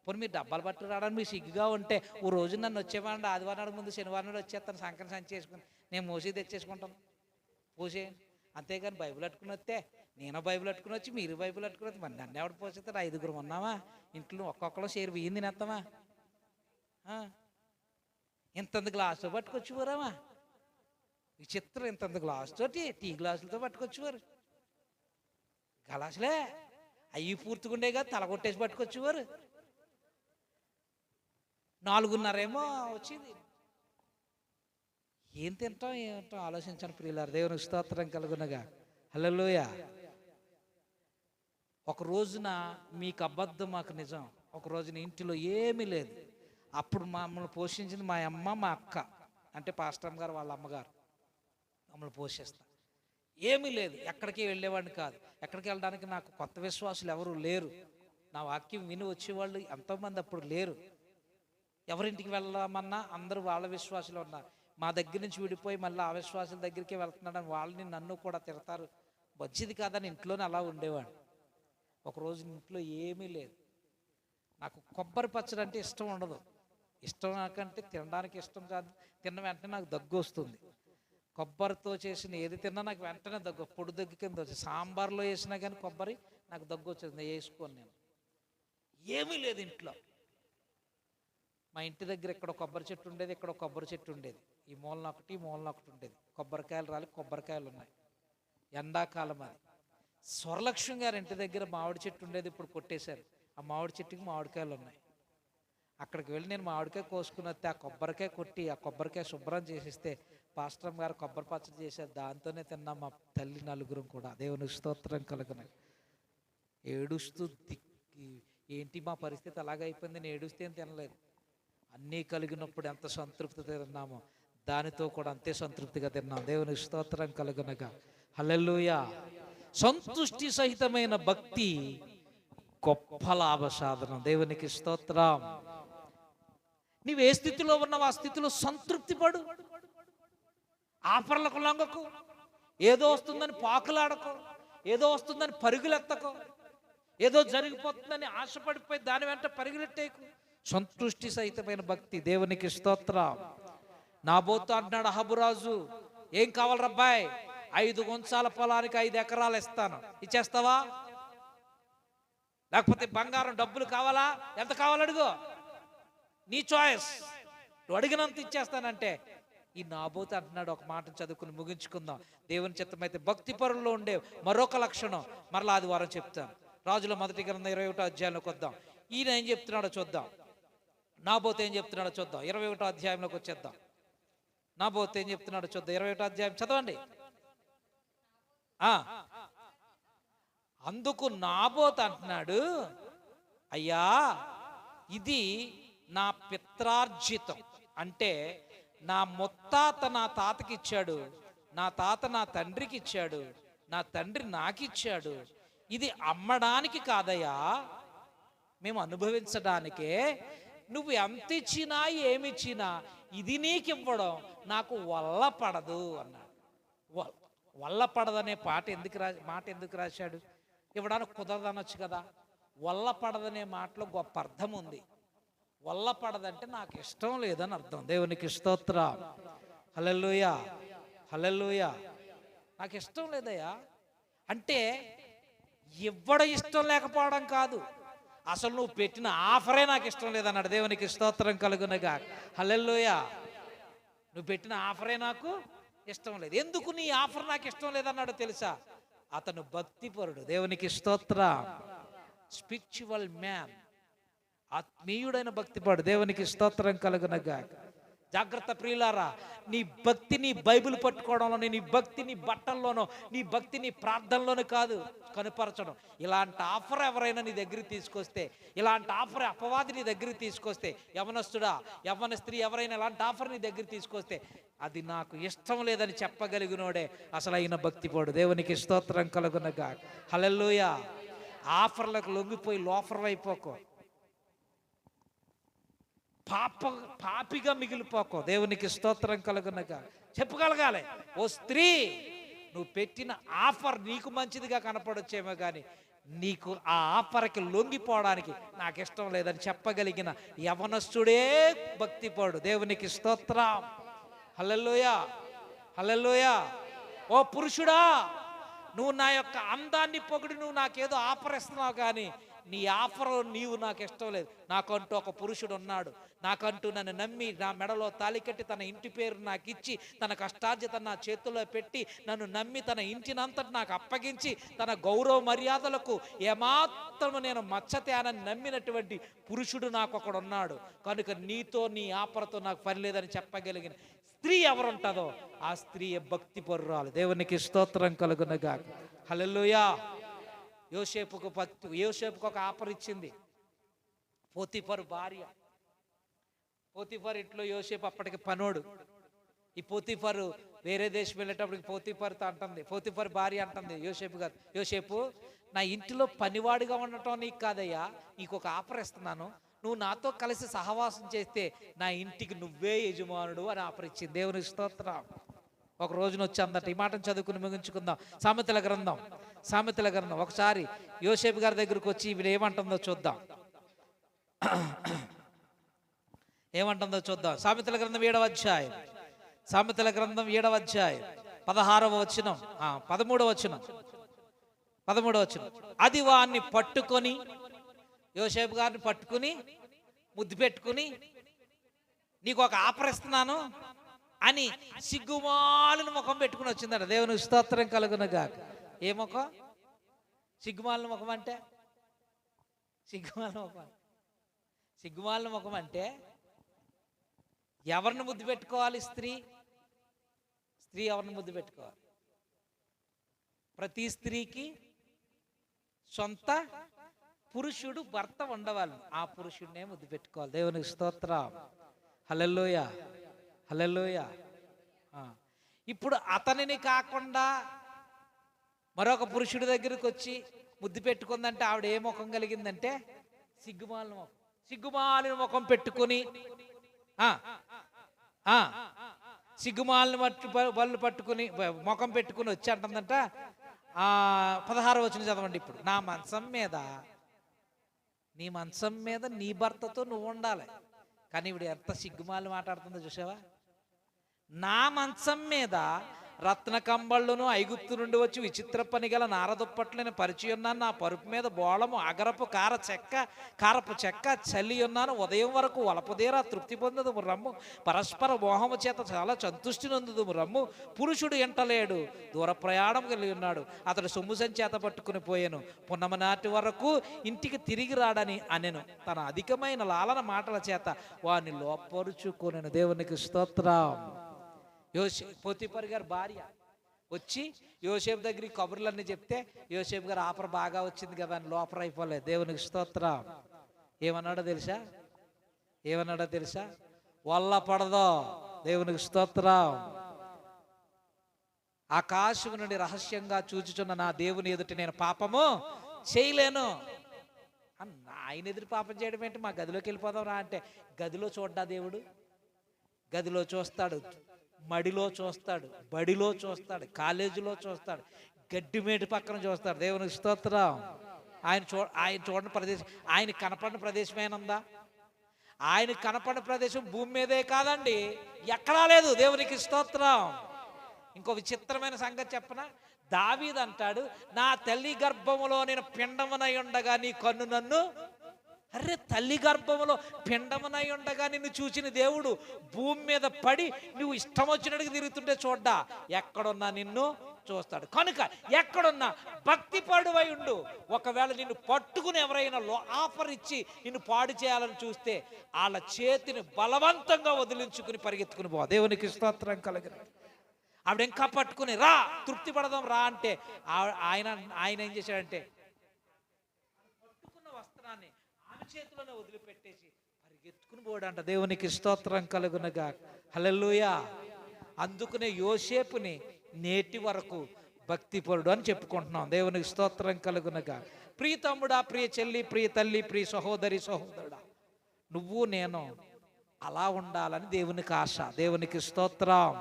పోనీ మీరు డబ్బాలు పట్టు రావడానికి మీకు సిగ్గుగా ఉంటే ఓ రోజు నన్ను వచ్చేవాడి, ఆదివారం నాడు ముందు శనివారం నాడు వచ్చేస్తాను, సంక్రాంతి సంచి చేసుకుని నేను మోసి తెచ్చేసుకుంటాను, పోసేయండి. అంతేగాని బైబిల్ పెట్టుకుని వస్తే నేను బైబిల్ పెట్టుకుని వచ్చి మీరు బైబిల్ పెట్టుకుని వచ్చి మరి నన్ను ఎవడు పోసేస్తాడు. 5గురం ఉన్నామా ఇంట్లో, ఒక్కొక్కరు షేర్ బియ్యం తినేస్తామా? ఇంతంత గ్లాసులో పట్టుకొచ్చేవారామా? విచిత్రం. ఇంతంత గ్లాసు తోటి, టీ గ్లాసులతో పట్టుకొచ్చేవారు. గ్లాసులే అవి పూర్తిగా ఉండే కదా, తలగొట్టేసి పట్టుకొచ్చేవారు. 4:30 వచ్చింది. ఏం తింటాం ఏమిటో ఆలోచించాను ప్రియులారా. దేవునికి స్తోత్రం కలుగునగా. హల్లెలూయా. ఒక రోజున మీకు అబద్ధం, మాకు నిజం. ఒక రోజున ఇంటిలో ఏమీ లేదు. అప్పుడు మమ్మల్ని పోషించింది మా అమ్మ, మా అక్క, అంటే పాస్టర్ గారు వాళ్ళ అమ్మగారు మమ్మల్ని పోషిస్తారు. ఏమీ లేదు, ఎక్కడికి వెళ్ళేవాడిని కాదు. ఎక్కడికి వెళ్ళడానికి నాకు కొత్త విశ్వాసులు ఎవరు లేరు. నా వాక్యం విని వచ్చేవాళ్ళు ఎంతోమంది అప్పుడు లేరు. ఎవరింటికి వెళ్ళామన్నా అందరూ వాళ్ళ విశ్వాసులు ఉన్నారు. మా దగ్గర నుంచి విడిపోయి మళ్ళీ ఆ విశ్వాసుల దగ్గరికి వెళ్తున్నాడని వాళ్ళని నన్ను కూడా తిడతారు. మంచిది కాదని ఇంట్లోనే అలా ఉండేవాడు. ఒకరోజు ఇంట్లో ఏమీ లేదు. నాకు కొబ్బరి పచ్చడి అంటే ఇష్టం ఉండదు. ఇష్టం నాకంటే తినడానికి ఇష్టం కాదు. తిన్న వెంటనే నాకు దగ్గు వస్తుంది. కొబ్బరితో చేసిన ఏది తిన్నా నాకు వెంటనే దగ్గు, పొడి దగ్గు కింద వచ్చి. సాంబార్లో వేసినా కానీ కొబ్బరి నాకు దగ్గు వచ్చేది, వేసుకోను నేను. ఏమీ లేదు ఇంట్లో. మా ఇంటి దగ్గర ఇక్కడ కొబ్బరి చెట్టు ఉండేది, ఇక్కడ కొబ్బరి చెట్టు ఉండేది. ఈ మూలన ఒకటి, ఈ మూలన ఒకటి ఉండేది. కొబ్బరికాయలు రాలి, కొబ్బరికాయలు ఉన్నాయి. ఎండాకాలం అది. స్వరలక్ష్మి గారి ఇంటి దగ్గర మామిడి చెట్టు ఉండేది, ఇప్పుడు కొట్టేశారు. ఆ మామిడి చెట్టుకి మామిడికాయలు ఉన్నాయి. అక్కడికి వెళ్ళి నేను మామిడికాయ కోసుకుని వస్తే ఆ కొబ్బరికాయ కొట్టి ఆ కొబ్బరికాయ శుభ్రం చేసిస్తే పాస్టర్ గారు కొబ్బరి పచ్చడి చేశారు. దాంతోనే తిన్నాం మా తల్లి నలుగురం కూడా. దేవుని స్తోత్రం కలుగున. ఏడుస్తూ ఏంటి మా పరిస్థితి అలాగైపోయింది, నేను ఏడుస్తే ఏం తినలేదు. అన్నీ కలిగినప్పుడు ఎంత సంతృప్తి తిన్నామో దానితో కూడా అంతే సంతృప్తిగా తిన్నాం. దేవుని స్తోత్రం కలుగునగా. హల్లెలూయా. సంతుష్టి సహితమైన భక్తి గొప్ప లాభ సాధనం. దేవునికి స్తోత్రం. నీవు ఏ స్థితిలో ఉన్నావు ఆ స్థితిలో సంతృప్తి పడు. ఆఫర్లకు లొంగకు, ఏదో వస్తుందని పాకులాడకు, ఏదో వస్తుందని పరుగులెత్తకు, ఏదో జరిగిపోతుందని ఆశపడిపోయి దాని వెంట పరుగులెట్టేకు. సంతుష్టి సహితమైన భక్తి. దేవునికి స్తోత్రం. నాబోతు అంటున్నాడు అహబురాజు, ఏం కావాలి రబ్బాయ్? 5 గుంచాల పొలానికి 5 ఎకరాలు ఇస్తాను, ఇచ్చేస్తావా? లేకపోతే బంగారం డబ్బులు కావాలా? ఎంత కావాలడుగు, నీ చాయిస్, నువ్వు అడిగినంత ఇచ్చేస్తానంటే. ఈ నాబోతు అంటున్నాడు, ఒక మాట చదువుకుని ముగించుకుందాం. దేవుని చిత్తమైతే భక్తి పరుల్లో ఉండే మరొక లక్షణం మరలా ఆదివారం చెప్తాను. రాజుల మొదటి గ్రంథం 21వ అధ్యాయంలోకి వద్దాం. ఈయన ఏం చెప్తున్నాడో చూద్దాం. నాబోతు ఏం చెప్తున్నాడో చూద్దాం. 21వ అధ్యాయంలోకి వచ్చేద్దాం. నాబోతు ఏం చెప్తున్నాడో చూద్దాం. 21వ అధ్యాయం చదవండి. అందుకు నాబోతు అంటున్నాడు, అయ్యా ఇది నా పిత్రార్జితం, అంటే నా ముత్తాత నా తాతకి ఇచ్చాడు, నా తాత నా తండ్రికి ఇచ్చాడు, నా తండ్రి నాకిచ్చాడు. ఇది అమ్మడానికి కాదయ్యా, మేము అనుభవించడానికే. నువ్వు ఎంత ఇచ్చినా ఏమిచ్చినా ఇది నీకు ఇవ్వడం నాకు వల్ల పడదు అన్నాడు. వల్ల పడదనే మాట ఎందుకు రాశాడు? ఇవ్వడానికి కుదరదనొచ్చు కదా. వల్ల పడదనే మాటలో గొప్ప అర్థం ఉంది. వల్ల పడదంటే నాకు ఇష్టం లేదని అర్థం. దేవునికి స్తోత్రం. హల్లెలూయా, హల్లెలూయా. నాకు ఇష్టం లేదయ్యా అంటే ఇవ్వడం ఇష్టం లేకపోవడం కాదు, అసలు నువ్వు పెట్టిన ఆఫరే నాకు ఇష్టం లేదన్నాడు. దేవునికి స్తోత్రం కలుగునగా. హల్లెలూయా. నువ్వు పెట్టిన ఆఫరే నాకు ఇష్టం లేదు. ఎందుకు నీ ఆఫర్ నాకు ఇష్టం లేదన్నాడు తెలుసా? అతను భక్తిపరుడు. దేవునికి స్తోత్రం. స్పిరిచువల్ మ్యాన్, ఆత్మీయుడైన భక్తిపరుడు. దేవునికి స్తోత్రం కలుగునగా. జాగ్రత్త ప్రియులారా, నీ భక్తిని బైబిల్ పట్టుకోవడంలోనే, నీ భక్తిని బట్టల్లోనో, నీ భక్తిని ప్రార్థనలోనూ కాదు కనుపరచడం. ఇలాంటి ఆఫర్ ఎవరైనా నీ దగ్గరికి తీసుకొస్తే, ఇలాంటి ఆఫర్ అపవాది నీ దగ్గరికి తీసుకొస్తే, యవనస్తుడా యవ్వన స్త్రీ ఎవరైనా ఇలాంటి ఆఫర్ నీ దగ్గర తీసుకొస్తే అది నాకు ఇష్టం లేదని చెప్పగలిగినోడే అసలైన భక్తిపడు. దేవునికి స్తోత్రం కలుగునగా. హల్లెలూయా. ఆఫర్లకు లొంగిపోయి లోఫర్ అయిపోకో, పాపిగా మిగిలిపోకో. దేవునికి స్తోత్రం కలుగునగా. చెప్పగలగాలి, ఓ స్త్రీ నువ్వు పెట్టిన ఆఫర్ నీకు మంచిదిగా కనపడొచ్చేమో కానీ నీకు ఆ ఆఫర్కి లొంగిపోవడానికి నాకు ఇష్టం లేదని చెప్పగలిగిన యవనస్తుడే భక్తిపడు. దేవునికి స్తోత్రం. హల్లెలూయా, హల్లెలూయా. ఓ పురుషుడా, నువ్వు నా యొక్క అందాన్ని పొగిడి నువ్వు నాకేదో ఆఫర్ ఇస్తున్నావు కానీ నీ ఆఫర్ నీవు నాకు ఇష్టం లేదు. నాకంటూ ఒక పురుషుడు ఉన్నాడు, నాకంటూ నన్ను నమ్మి నా మెడలో తాళి కట్టి తన ఇంటి పేరు నాకు ఇచ్చి తన కష్టార్జిత నా చేతుల్లో పెట్టి నన్ను నమ్మి తన ఇంటినంతటి నాకు అప్పగించి తన గౌరవ మర్యాదలకు ఏమాత్రము నేను మచ్చతేనని నమ్మినటువంటి పురుషుడు నాకు ఒకడు ఉన్నాడు. కనుక నీతో నీ ఆఫర్తో నాకు పని లేదని చెప్పగలిగిన స్త్రీ ఎవరుంటుందో ఆ స్త్రీ భక్తి పరురాలు. దేవునికి స్తోత్రం కలుగునగా. హల్లెలూయా. యోసేపుకు ఒక ఆఫర్ ఇచ్చింది పోతీఫరు భార్య. పోతీఫర్ ఇంట్లో యోసేపు అప్పటికి పనోడు. ఈ పోతీఫరు వేరే దేశం వెళ్ళేటప్పటికి పోతీఫర్తో అంటుంది, పోతీఫర్ భార్య అంటుంది యోసేపు గారు, యోసేపు నా ఇంటిలో పనివాడిగా ఉండటం నీకు కాదయ్యా, నీకు ఒక ఆఫర్ ఇస్తున్నాను, నువ్వు నాతో కలిసి సహవాసం చేస్తే నా ఇంటికి నువ్వే యజమానుడు అని ఆఫర్ ఇచ్చింది. దేవుని స్తోత్రం. ఒక రోజున వచ్చి అందట. ఈ మాటను చదువుకుని ముగించుకుందాం. సామెతల గ్రంథం ఒకసారి యోసేపు గారి దగ్గరకు వచ్చి ఈవిడ ఏమంటుందో చూద్దాం. ఏమంటుందో చూద్దాం. సామెతల గ్రంథం 7వ అధ్యాయం, 16వ వచనం, 13వ వచనం. అది వాణ్ణి పట్టుకొని, యోసేపు గారిని పట్టుకుని ముద్దు పెట్టుకుని నీకు ఒక ఆఫర్ ఇస్తున్నాను అని సిగ్గుమాలిన ముఖం పెట్టుకుని వచ్చిందట. దేవుని స్తోత్రం కలుగునగా. ఏ ముఖం? సిగ్గుమాలిన ముఖం అంటే సిగ్గుమాలిన ముఖం అంటే ఎవరిని ముద్దు పెట్టుకోవాలి? స్త్రీ ఎవరిని ముద్దు పెట్టుకోవాలి? ప్రతి స్త్రీకి సొంత పురుషుడు భర్త ఉండవాలి. ఆ పురుషుడినే ముద్దు పెట్టుకోవాలి. దేవునికి స్తోత్రం. హల్లెలూయా, హల్లెలూయా. ఇప్పుడు అతనిని కాకుండా మరొక పురుషుడి దగ్గరికి వచ్చి ముద్దు పెట్టుకుందంటే ఆవిడ ఏ ముఖం కలిగిందంటే సిగ్గుమాలిన ముఖం పెట్టుకుని సిగ్గుమాలిన బళ్ళు పట్టుకుని ముఖం పెట్టుకుని వచ్చి అంటుందంట. 16వ వచనం చదవండి. ఇప్పుడు నీ మంచం మీద నీ భర్తతో నువ్వు ఉండాలి. కానీ ఇప్పుడు ఎంత సిగ్గుమాలి మాట్లాడుతుందో చూసావా? నా మంచం మీద రత్న కంబళ్ళును ఐగుప్తు నుండి వచ్చి విచిత్ర పని గల నారదుప్పట్లను పరిచి ఉన్నాను. నా పరుపు మీద బోళము అగరపు కారపు చెక్క చల్లి ఉన్నాను. ఉదయం వరకు వలపుదేరా తృప్తి పొందదు రమ్ము. పరస్పర మోహము చేత చాలా సంతుష్టి నొందుదు రమ్ము. పురుషుడు ఎంటలేడు, దూర ప్రయాణం కలిగి ఉన్నాడు. అతడు సొమ్ము సంచేత పట్టుకుని పోయాను. పున్నమ నాటి వరకు ఇంటికి తిరిగి రాడని అనెను. తన అధికమైన లాలన మాటల చేత వారిని లోపరుచుకొనెను. దేవునికి స్తోత్రం. పోతీఫర్ గారి భార్య వచ్చి యోసేపు దగ్గరికి కబుర్లన్నీ చెప్తే యోసేపు గారు ఆఫర్ బాగా వచ్చింది కదా అని లోపల అయిపోలేదు. దేవునికి స్తోత్రం. ఏమన్నాడో తెలుసా? వల్ల పడదో. దేవునికి స్తోత్రం. ఆకాశం నుండి రహస్యంగా చూచుచున్న నా దేవుని ఎదుట నేను పాపము చేయలేను. ఆయన ఎదురు పాపం చేయడం ఏంటి? మా గదిలోకి వెళ్ళిపోదాం రా అంటే, గదిలో చూడ్డా దేవుడు? గదిలో చూస్తాడు, మడిలో చూస్తాడు, బడిలో చూస్తాడు, కాలేజీలో చూస్తాడు, గడ్డిమేటి పక్కన చూస్తాడు. దేవునికి స్తోత్రం. ఆయన చూడని ప్రదేశం, ఆయన కనపడిన ప్రదేశమేనందా? ఆయన కనపడిన ప్రదేశం భూమి మీదే కాదండి, ఎక్కడా లేదు. దేవునికి స్తోత్రం. ఇంకో విచిత్రమైన సంగతి చెప్పనా? దావీదు అంటాడు, నా తల్లి గర్భములో నేను పిండమునై ఉండగా నీ కన్ను నన్ను. అరే, తల్లి గర్భంలో పిండమునై ఉండగా నిన్ను చూసిన దేవుడు భూమి మీద పడి నువ్వు ఇష్టం వచ్చినట్టుగా తిరుగుతుంటే చూడ్డా? ఎక్కడున్నా నిన్ను చూస్తాడు. కనుక ఎక్కడున్నా భక్తి పడువై ఉండు. ఒకవేళ నిన్ను పట్టుకుని ఎవరైనా ఆఫర్ ఇచ్చి నిన్ను పాడు చేయాలని చూస్తే వాళ్ళ చేతిని బలవంతంగా వదిలించుకుని పరిగెత్తుకుని పో. దేవునికి స్తోత్రం కలిగిన. ఆవిడ ఇంకా పట్టుకుని రా, తృప్తి పడదాం రా అంటే ఆయన ఏం చేశాడంటే పట్టుకున్న వస్త్రాన్ని చేతులను వదిలిపెట్టేసి పరిగెత్తుకుని పోడంట. దేవునికి స్తోత్రం కలుగునగా. హల్లెలూయా. అందుకునే యోసేపుని నేటి వరకు భక్తిపరుడు అని చెప్పుకుంటున్నాం. దేవునికి స్తోత్రం కలుగునగా. ప్రియ తమ్ముడా, ప్రియ చెల్లి, ప్రియ తల్లి, ప్రియ సహోదరుడా, నువ్వు నేను అలా ఉండాలని దేవునికి ఆశ. దేవునికి స్తోత్రం.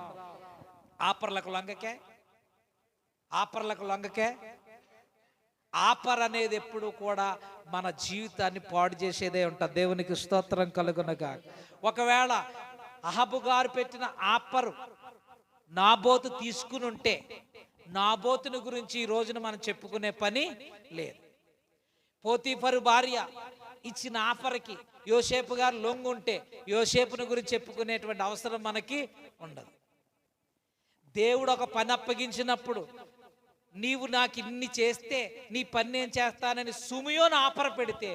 ఆపర్లకు లొంగకే. ఆపర్ అనేది ఎప్పుడు కూడా మన జీవితాన్ని పాడు చేసేదే ఉంటుంది. దేవునికి స్తోత్రం కలుగునగా. ఒకవేళ అహబు గారు పెట్టిన ఆపరు నాబోతు తీసుకుని ఉంటే నాబోతుని గురించి ఈ రోజున మనం చెప్పుకునే పని లేదు. పోతీఫరు భార్య ఇచ్చిన ఆఫర్కి యోసేపు గారు లొంగుంటే యోసేపుని గురించి చెప్పుకునేటువంటి అవసరం మనకి ఉండదు. దేవుడు ఒక పని అప్పగించినప్పుడు నీవు నాకు ఇన్ని చేస్తే నీ పని నేను చేస్తానని సుమియోను ఆఫర్ పెడితే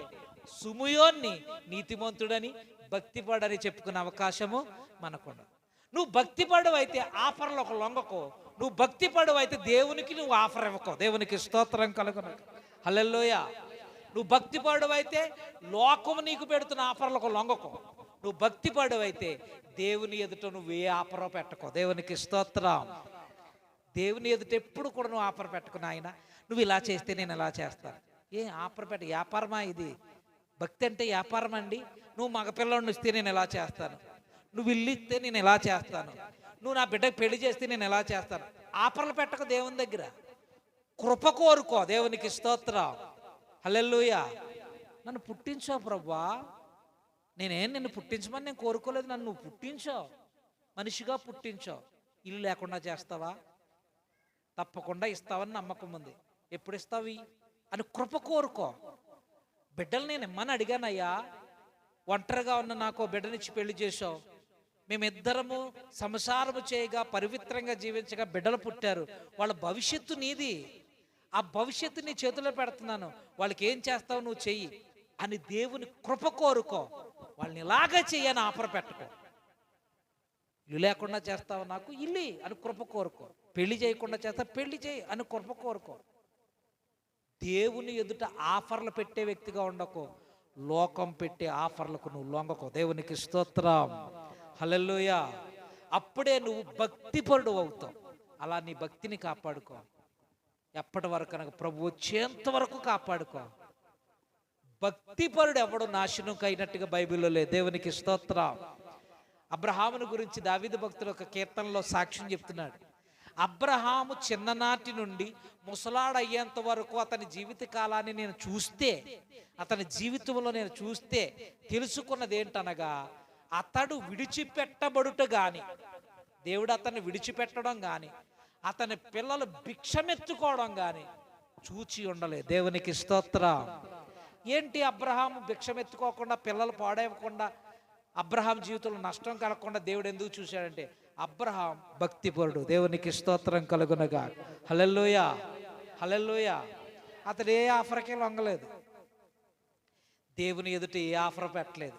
సుమియోన్ని నీతిమంతుడని భక్తిపడని చెప్పుకునే అవకాశము మనకుండదు. నువ్వు భక్తిపడు అయితే ఆఫర్లు ఒక లొంగకో. నువ్వు భక్తిపడు అయితే దేవునికి నువ్వు ఆఫర్ ఇవ్వకో. దేవునికి స్తోత్రం కలుగును. హల్లెలూయా. నువ్వు భక్తిపడు అయితే లోకము నీకు పెడుతున్న ఆఫర్లకు లొంగకో. నువ్వు భక్తిపడు అయితే దేవుని ఎదుట నువ్వు ఏ ఆఫరో పెట్టుకో. దేవునికి స్తోత్రం. దేవుని ఎదుట ఎప్పుడు కూడా నువ్వు ఆఫర్ పెట్టుకుని, ఆయన నువ్వు ఇలా చేస్తే నేను ఇలా చేస్తాను. ఆఫర్ పెట్ట వ్యాపారమా ఇది? భక్తి అంటే వ్యాపారం అండి. నువ్వు మగపిల్లని ఇస్తే నేను ఎలా చేస్తాను, నువ్వు ఇల్లు ఇస్తే నేను ఎలా చేస్తాను, నువ్వు నా బిడ్డకు పెళ్లి చేస్తే నేను ఎలా చేస్తాను. ఆఫర్లు పెట్టక దేవుని దగ్గర కృప కోరుకో. దేవునికి స్తోత్రం. హల్లెలూయా. నన్ను పుట్టించావు ప్రభువా, నిన్ను పుట్టించమని నేను కోరుకోలేదు. నన్ను నువ్వు పుట్టించావు, మనిషిగా పుట్టించావు. ఇల్లు లేకుండా చేస్తావా? తప్పకుండా ఇస్తావని నమ్మకం ఉంది. ఎప్పుడు ఇస్తావి అని కృప కోరుకో. బిడ్డలు నేను ఇమ్మని అడిగానయ్యా, ఒంటరిగా ఉన్న నాకు బిడ్డనిచ్చి పెళ్లి చేసావు. మేమిద్దరము సంసారము చేయగా పవిత్రంగా జీవించగా బిడ్డలు పుట్టారు. వాళ్ళ భవిష్యత్తు నీది. ఆ భవిష్యత్తు నీ చేతిలో పెడుతున్నాను, వాళ్ళకి ఏం చేస్తావు నువ్వు చెయ్యి అని దేవుని కృప కోరుకో. వాళ్ళని ఇలాగే చెయ్యి అని ఆఫర్ పెట్టుకో. ఇల్లు లేకుండా చేస్తావు నాకు ఇల్లు అని కృప కోరుకో. పెళ్లి చేయకుండా చేస్తా పెళ్లి చేయి అని కృప కోరుకో. దేవుని ఎదుట ఆఫర్లు పెట్టే వ్యక్తిగా ఉండకో. లోకం పెట్టే ఆఫర్లకు నువ్వు లొంగకో. దేవునికి స్తోత్రం, హల్లెలూయా. అప్పుడే నువ్వు భక్తిపరుడు అవుతావు. అలా నీ భక్తిని కాపాడుకో. ఎప్పటి వరకు అనగా ప్రభు వచ్చేంత వరకు కాపాడుకో. భక్తిపరుడు ఎవడు నాశనం అయినట్టుగా బైబిల్లో లేదు. దేవునికి స్తోత్రం. అబ్రహామును గురించి దావీదు భక్తుడు ఒక కీర్తనలో సాక్ష్యం చెప్తున్నాడు. అబ్రహాము చిన్ననాటి నుండి ముసలాడు అయ్యేంత వరకు అతని జీవిత కాలాన్ని నేను చూస్తే, అతని జీవితంలో నేను చూస్తే తెలుసుకున్నది ఏంటనగా, అతడు విడిచిపెట్టబడుట గాని, దేవుడు అతన్ని విడిచిపెట్టడం గాని, అతని పిల్లలు భిక్షమెత్తుకోవడం గాని చూచి ఉండలేదు. దేవునికి స్తోత్రం. ఏంటి అబ్రహాము భిక్షమెత్తుకోకుండా, పిల్లలు పాడేయకుండా, అబ్రహాం జీవితంలో నష్టం కలగకుండా దేవుడు ఎందుకు చూశాడంటే, అబ్రహాం భక్తిపరుడు. దేవునికి స్తోత్రం కలుగునగా. హల్లెలూయా, హల్లెలూయా. అతడు ఏ ఆఫర్కి లొంగలేదు. దేవుని ఎదుట ఏ ఆఫర్ పెట్టలేదు.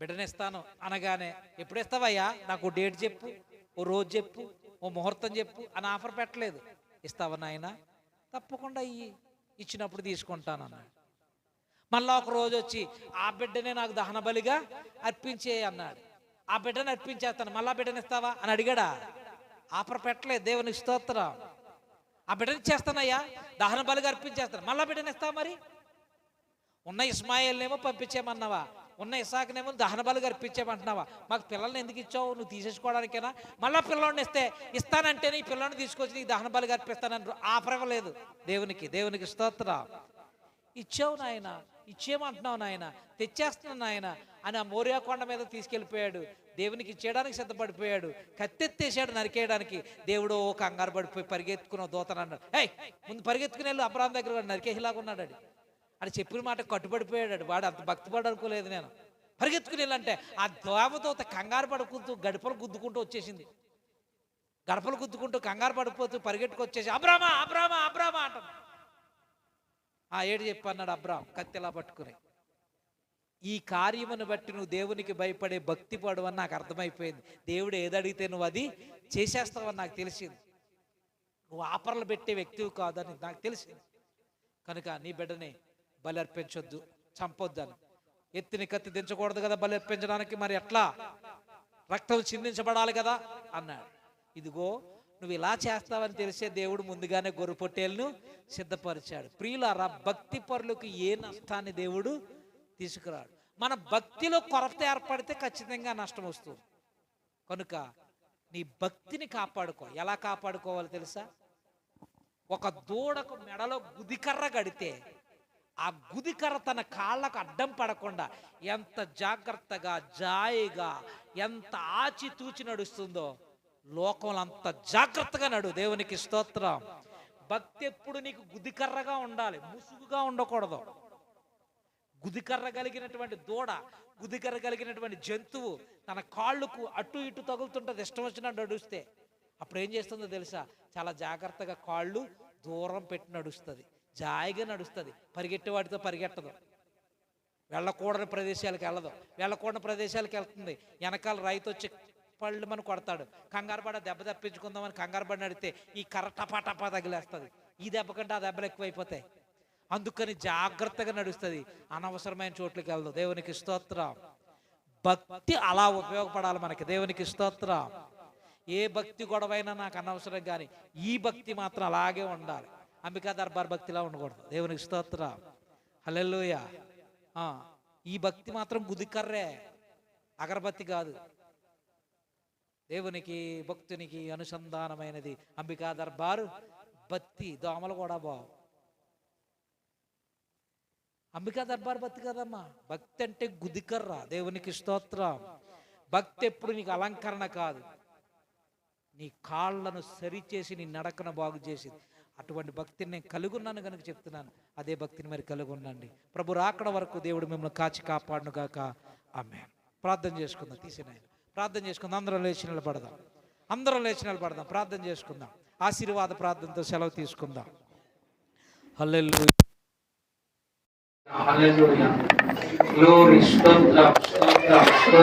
బిడ్డనిస్తాను అనగానే, ఎప్పుడు ఇస్తావయ్యా, నాకు డేట్ చెప్పు, ఓ రోజు చెప్పు, ఓ ముహూర్తం చెప్పు అని ఆఫర్ పెట్టలేదు. ఇస్తావా నాయనా? తప్పకుండా ఇచ్చినప్పుడు తీసుకుంటాను అన్నాడు. మళ్ళా ఒక రోజు వచ్చి, ఆ బిడ్డనే నాకు దహన బలిగా అర్పించే అన్నాడు. ఆ బిడ్డను అర్పించేస్తాను, మళ్ళా బిడ్డని ఇస్తావా అని అడిగాడా? ఆఫర్ పెట్టలేదు. దేవునికి స్తోత్రం. ఆ బిడ్డని ఇచ్చేస్తానయ్యా, దహన బలిగా అర్పించేస్తాను, మళ్ళా బిడ్డని ఇస్తావా? మరి ఉన్న ఇస్మాయిల్నేమో పంపించేమన్నావా, ఉన్న ఇసాకునేమో దహన బలిగా అర్పించేమంటున్నావా? మాకు పిల్లల్ని ఎందుకు ఇచ్చావు? నువ్వు తీసేసుకోవడానికేనా? మళ్ళీ పిల్లోడిని ఇస్తానంటేనే ఈ పిల్లోని తీసుకొచ్చి నీకు దహన బలిగా అర్పిస్తానని ఆఫర్ ఇవ్వలేదు. దేవునికి స్తోత్రం. ఇచ్చావు నాయన, ఇచ్చేయమంటున్నావు నాయన, తెచ్చేస్తున్నావు నాయన అని ఆ మోరియా కొండ మీద తీసుకెళ్ళిపోయాడు. దేవునికి ఇచ్చేయడానికి సిద్ధపడిపోయాడు. కత్తెత్తేసాడు నరికేయడానికి. దేవుడు ఓ కంగారు పడిపోయి పరిగెత్తుకున్న దూతను అన్నాడు, ఏయ్ ముందు పరిగెత్తుకుని వెళ్ళు, అబ్రహాం దగ్గర వాడు నరికేలాగా ఉన్నాడు. అది చెప్పిన మాట కట్టుబడిపోయాడు. వాడు అంత భక్తి పడనుకోలేదు. నేను పరిగెత్తుకుని వెళ్ళంటే ఆ దేవదూత కంగారు పడుకుంటూ గడపలు గుద్దుకుంటూ వచ్చేసింది. గడపలు గుద్దుకుంటూ కంగారు పడిపోతూ పరిగెట్టుకు వచ్చేసి, అబ్రామా అబ్రామా అబ్రామా అంటాను. ఏడు చెప్పన్నాడు అబ్రాం కత్తిలా పట్టుకుని. ఈ కార్యమును బట్టి నువ్వు దేవునికి భయపడే భక్తి పడవని నాకు అర్థమైపోయింది. దేవుడు ఏదడిగితే నువ్వు అది చేసేస్తావని నాకు తెలిసింది. నువ్వు ఆఫర్లు పెట్టే వ్యక్తివి కాదని నాకు తెలిసింది. కనుక నీ బిడ్డని బలి అర్పించొద్దు, చంపొద్దని. ఎత్తిని కత్తి దించకూడదు కదా బలి అర్పించడానికి, మరి ఎట్లా? రక్తం చిందించబడాలి కదా అన్నాడు. ఇదిగో నువ్వు ఇలా చేస్తావని తెలిసే దేవుడు ముందుగానే గొర్రె పొట్టేలను సిద్ధపరిచాడు. ప్రియులారా, భక్తి పరులకు ఏ నష్టాన్ని దేవుడు తీసుకురాడు. మన భక్తిలో కొరత ఏర్పడితే ఖచ్చితంగా నష్టం వస్తుంది. కనుక నీ భక్తిని కాపాడుకో. ఎలా కాపాడుకోవాలో తెలుసా? ఒక దూడకు మెడలో గుదికర్ర కడితే ఆ గుదికర్ర తన కాళ్ళకు అడ్డం పడకుండా ఎంత జాగ్రత్తగా, జాయిగా, ఎంత ఆచితూచి నడుస్తుందో లోకంలో అంత జాగ్రత్తగా నడు. దేవునికి స్తోత్రం. భక్తి ఎప్పుడు నీకు గుదికర్రగా ఉండాలి, ముసుగుగా ఉండకూడదు. గుదికర్ర కలిగినటువంటి దూడ, గుదికర్ర కలిగినటువంటి జంతువు తన కాళ్ళకు అటు ఇటు తగులుతుంటుంది ఇష్టం వచ్చినట్టు నడుస్తే. అప్పుడు ఏం చేస్తుందో తెలుసా? చాలా జాగ్రత్తగా కాళ్ళు దూరం పెట్టి నడుస్తుంది, జాయిగా నడుస్తుంది. పరిగెట్టే వాటితో పరిగెట్టదు, వెళ్ళకూడని ప్రదేశాలకు వెళ్ళదు, వెళ్ళకూడని ప్రదేశాలకు వెళ్తుంది. వెనకాల రైతు వచ్చి పళ్ళు మనం కొడతాడు, కంగారు పడ దెబ్బ తప్పించుకుందామని కంగారు పడి నడితే ఈ కర్ర టపా టపా తగిలేస్తుంది. ఈ దెబ్బ కంటే ఆ దెబ్బలు ఎక్కువైపోతాయి. అందుకని జాగ్రత్తగా నడుస్తుంది, అనవసరమైన చోట్లకి వెళ్దాం. దేవునికి స్తోత్రం. భక్తి అలా ఉపయోగపడాలి మనకి. దేవునికి స్తోత్రం. ఏ భక్తి గొడవైనా నాకు అనవసరం, కానీ ఈ భక్తి మాత్రం అలాగే ఉండాలి. అంబికా దర్బార్ భక్తిలా ఉండకూడదు. దేవునికి స్తోత్రం. హల్లెలూయా. ఈ భక్తి మాత్రం గుదికర్రే, అగరబత్తి కాదు. దేవునికి భక్తునికి అనుసంధానమైనది అంబికా దర్బారు భక్తి. దోమలు కూడా బావు. అంబికా దర్బార్ భక్తి కదమ్మా. భక్తి అంటే గుదికర్ర. దేవునికి స్తోత్రం. భక్తి ఎప్పుడు నీకు అలంకరణ కాదు, నీ కాళ్ళను సరిచేసి నీ నడకను బాగు చేసింది. అటువంటి భక్తిని నేను కలిగి ఉన్నాను కనుక చెప్తున్నాను. అదే భక్తిని మరి కలిగి ఉండండి. ప్రభు రాకడ వరకు దేవుడు మిమ్మల్ని కాచి కాపాడును గాక. ఆమేన్. ప్రార్థన చేసుకుందాం. తీసిన ప్రార్థన చేసుకుందాం. అందరం లేచి నిలబడదాం. అందరం లేచి నిలబడదాం. ప్రార్థన చేసుకుందాం. ఆశీర్వాద ప్రార్థనతో సెలవు తీసుకుందాం. హల్లెలూయా. హల్లెలూయా. గ్లోరీ స్తోత్రం స్తోత్రం స్తోత్రం.